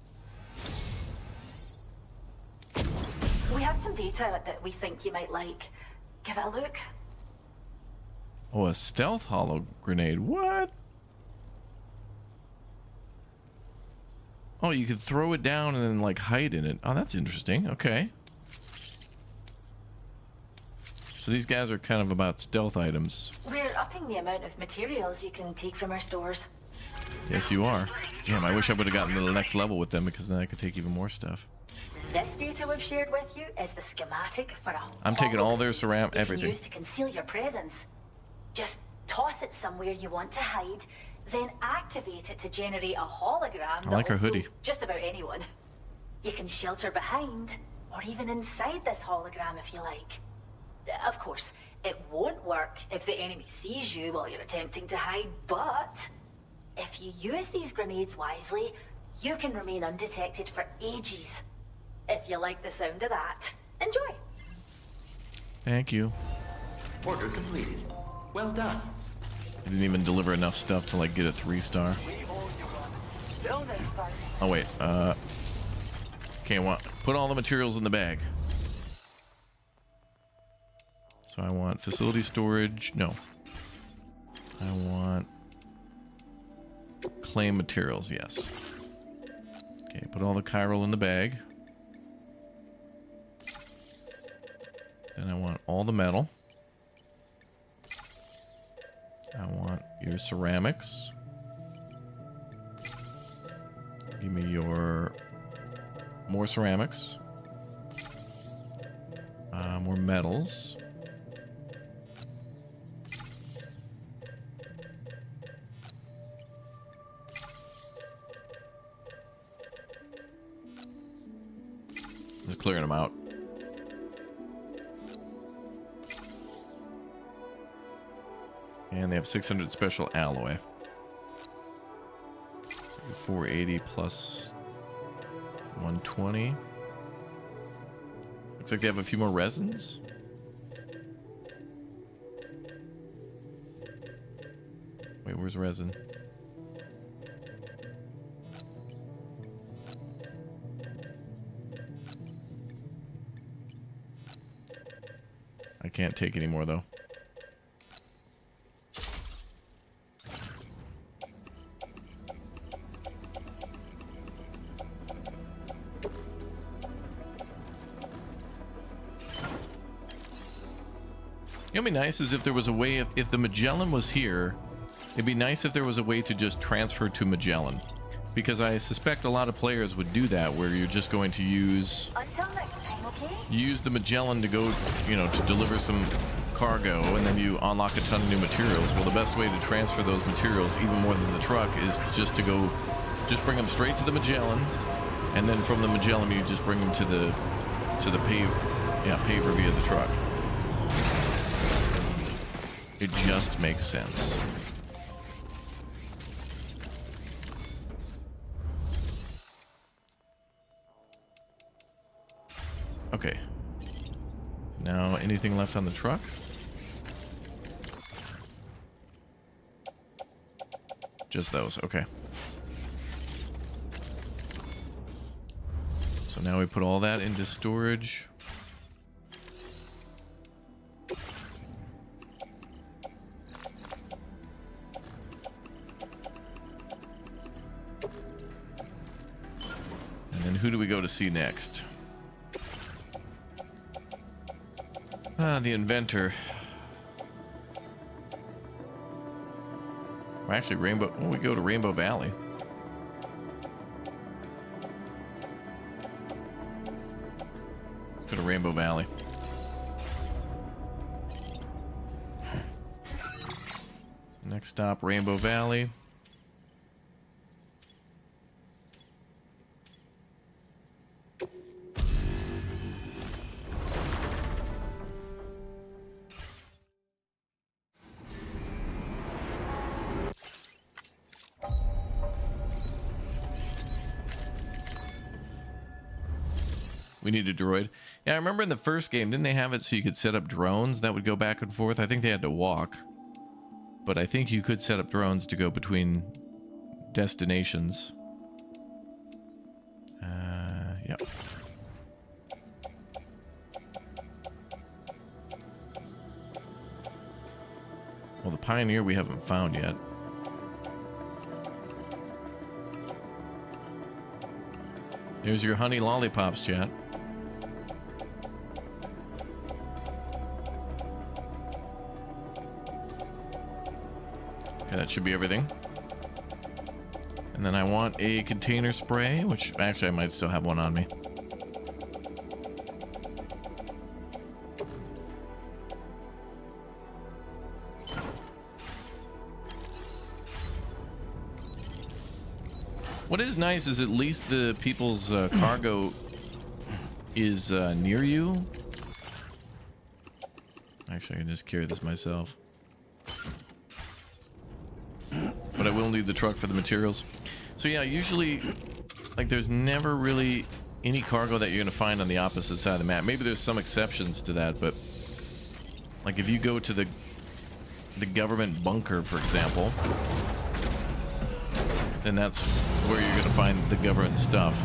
We have some data that we think you might like. Give it a look. Oh, a stealth hollow grenade. What? Oh, you could throw it down and then like hide in it. Oh, that's interesting. Okay. So these guys are kind of about stealth items. We're upping the amount of materials you can take from our stores. Yes, you are. Damn, I wish I would have gotten to the next level with them, because then I could take even more stuff. This data we've shared with you is the schematic for a I'm taking all their hologram ceramic, everything. you can use to conceal your presence. Just toss it somewhere you want to hide, then activate it to generate a hologram I like her that'll hoodie. fool just about anyone. You can shelter behind, or even inside this hologram if you like. Of course, it won't work if the enemy sees you while you're attempting to hide, but if you use these grenades wisely, you can remain undetected for ages. If you like the sound of that, enjoy. Thank you. Order completed. Well done. I didn't even deliver enough stuff to like get a 3-star. Oh wait, okay, put all the materials in the bag. So I want facility storage. No. I want claim materials, yes. Okay, put all the chiral in the bag. Then I want all the metal. I want your ceramics. Give me your more ceramics. More metals. Just clearing them out. And they have 600 special alloy. 480 plus 120. Looks like they have a few more resins. Wait, where's resin? I can't take any more though. You know what'd be nice is if there was a way, if the Magellan was here, it'd be nice if there was a way to just transfer to Magellan. Because I suspect a lot of players would do that, where you're just going to use the Magellan to go, you know, to deliver some cargo, and then you unlock a ton of new materials. Well, the best way to transfer those materials, even more than the truck, is just to go, just bring them straight to the Magellan, and then from the Magellan you just bring them to the paver via the truck. It just makes sense. Okay. Now, anything left on the truck? Just those, okay. So now we put all that into storage. And then who do we go to see next? The inventor. Well, actually, we go to Rainbow Valley. Go to Rainbow Valley. Next stop, Rainbow Valley. We need a droid. Yeah, I remember in the first game, didn't they have it so you could set up drones that would go back and forth? I think they had to walk. But I think you could set up drones to go between destinations. Yep. Well, the Pioneer we haven't found yet. There's your honey lollipops, chat. Okay, that should be everything. And then I want a container spray, which actually I might still have one on me. What is nice is at least the people's cargo is near you. Actually, I can just carry this myself. But I will need the truck for the materials. So yeah, usually, like, there's never really any cargo that you're going to find on the opposite side of the map. Maybe there's some exceptions to that, but like if you go to the government bunker, for example, then that's where you're going to find the government stuff.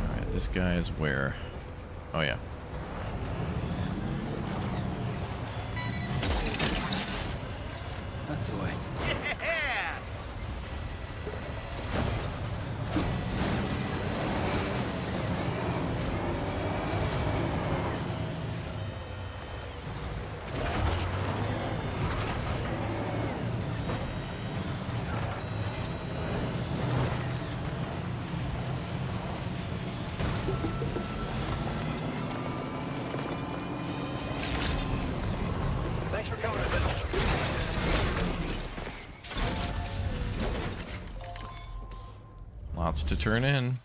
Alright, this guy is where? Oh, yeah. That's the way. Thanks for coming to Deluxe. Lots to turn in.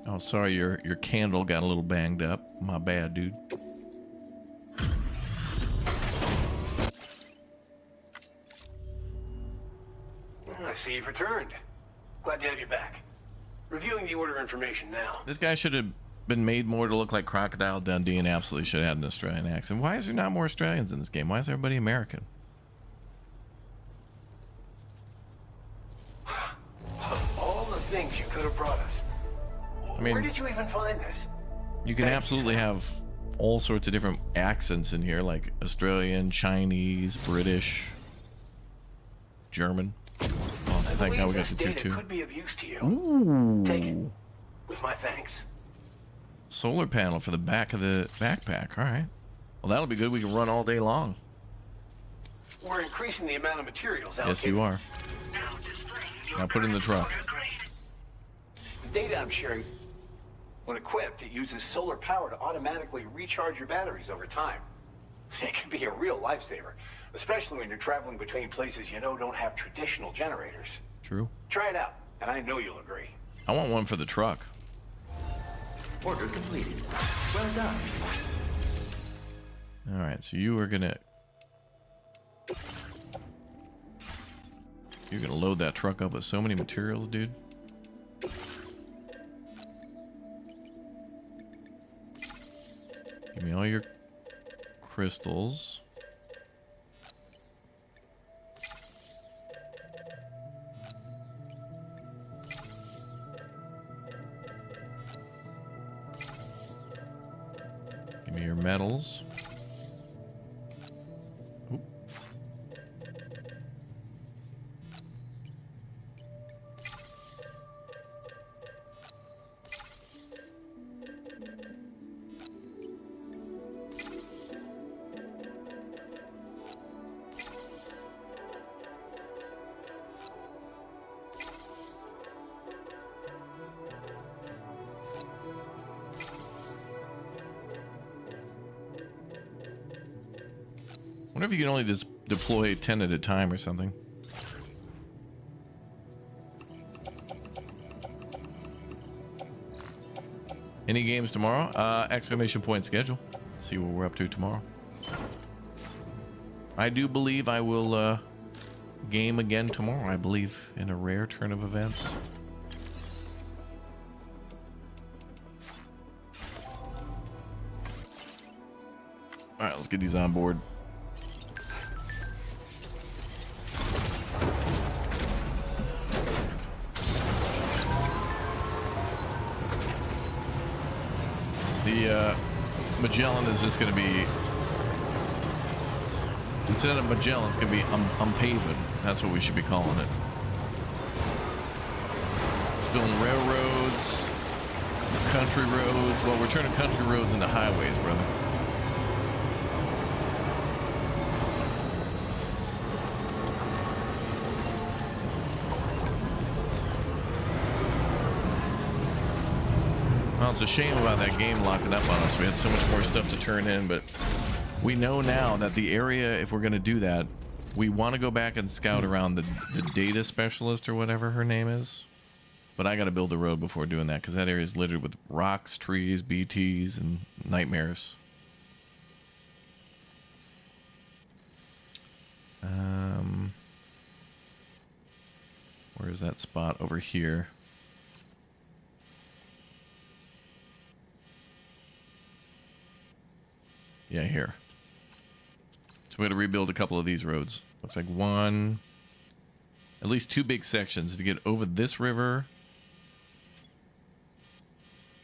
Oh, sorry, your candle got a little banged up. My bad, dude. I see you've returned. Glad to have you back. Reviewing the order information now. This guy should have been made more to look like Crocodile Dundee and absolutely should have had an Australian accent. Why is there not more Australians in this game? Why is everybody American? Of all the things you could have brought us, I mean, where did you even find this? You can absolutely have all sorts of different accents in here, like Australian, Chinese, British, German. Oh, I think now we got the two. Could be of use to you. Ooh. Take it. With my thanks. Solar panel for the back of the backpack. All right. Well, that'll be good. We can run all day long. We're increasing the amount of materials allocated. Yes, you are. Now put it in the truck. The data I'm sharing, when equipped, it uses solar power to automatically recharge your batteries over time. It can be a real lifesaver, especially when you're traveling between places you know don't have traditional generators. True. Try it out, and I know you'll agree. I want one for the truck. Order completed. Well done. All right, so you are gonna load that truck up with so many materials, dude. Give me all your crystals. Give me your metals. Oop. I wonder if you can only just deploy 10 at a time or something. Any games tomorrow? Exclamation point schedule. See what we're up to tomorrow. I do believe I will game again tomorrow, I believe, in a rare turn of events. Alright, let's get these on board. The Magellan is just going to be, instead of Magellan, it's going to be Unpaven. That's what we should be calling it. It's building railroads, country roads. Well, we're turning country roads into highways, brother. Well, it's a shame about that game locking up on us. We had so much more stuff to turn in, but we know now that the area, if we're going to do that, we want to go back and scout around the data specialist or whatever her name is. But I got to build a road before doing that because that area is littered with rocks, trees, BTs, and nightmares. Where is that spot? Over here. Yeah, here. So we got to rebuild a couple of these roads. Looks like at least two big sections to get over this river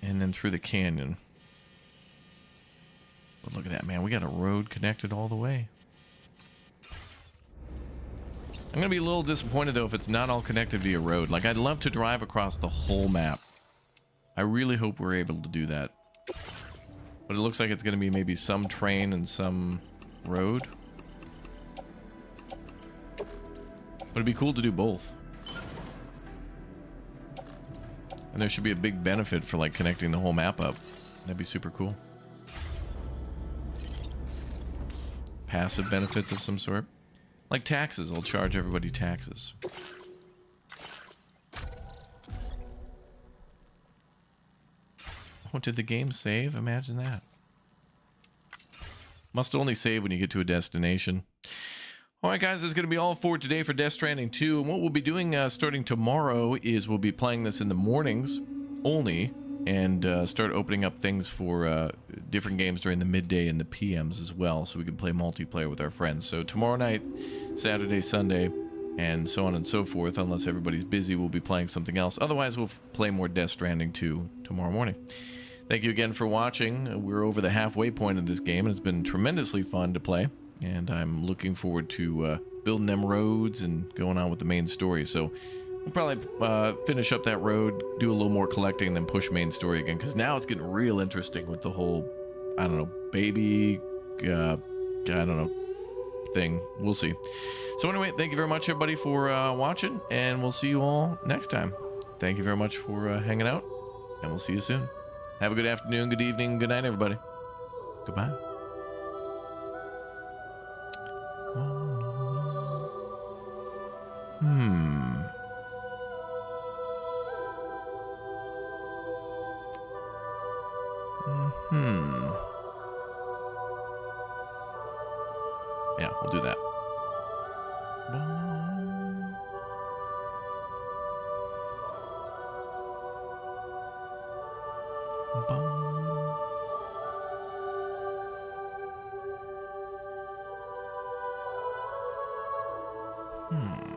and then through the canyon. But look at that, man. We got a road connected all the way. I'm going to be a little disappointed, though, if it's not all connected via road. Like, I'd love to drive across the whole map. I really hope we're able to do that. But it looks like it's going to be maybe some train and some road. But it'd be cool to do both. And there should be a big benefit for like connecting the whole map up. That'd be super cool. Passive benefits of some sort. Like taxes, I'll charge everybody taxes. Oh, did the game save? Imagine that. Must only save when you get to a destination. Alright guys, that's going to be all for today for Death Stranding 2. And what we'll be doing starting tomorrow is we'll be playing this in the mornings only. And start opening up things for different games during the midday and the PMs as well. So we can play multiplayer with our friends. So tomorrow night, Saturday, Sunday, and so on and so forth. Unless everybody's busy, we'll be playing something else. Otherwise, we'll play more Death Stranding 2 tomorrow morning. Thank you again for watching. We're over the halfway point of this game, and it's been tremendously fun to play. And I'm looking forward to building them roads and going on with the main story. So we'll probably finish up that road, do a little more collecting, and then push main story again. Because now it's getting real interesting with the whole, I don't know, baby, I don't know, thing. We'll see. So anyway, thank you very much, everybody, for watching. And we'll see you all next time. Thank you very much for hanging out. And we'll see you soon. Have a good afternoon, good evening, good night, everybody. Goodbye. Yeah, we'll do that. Hmm.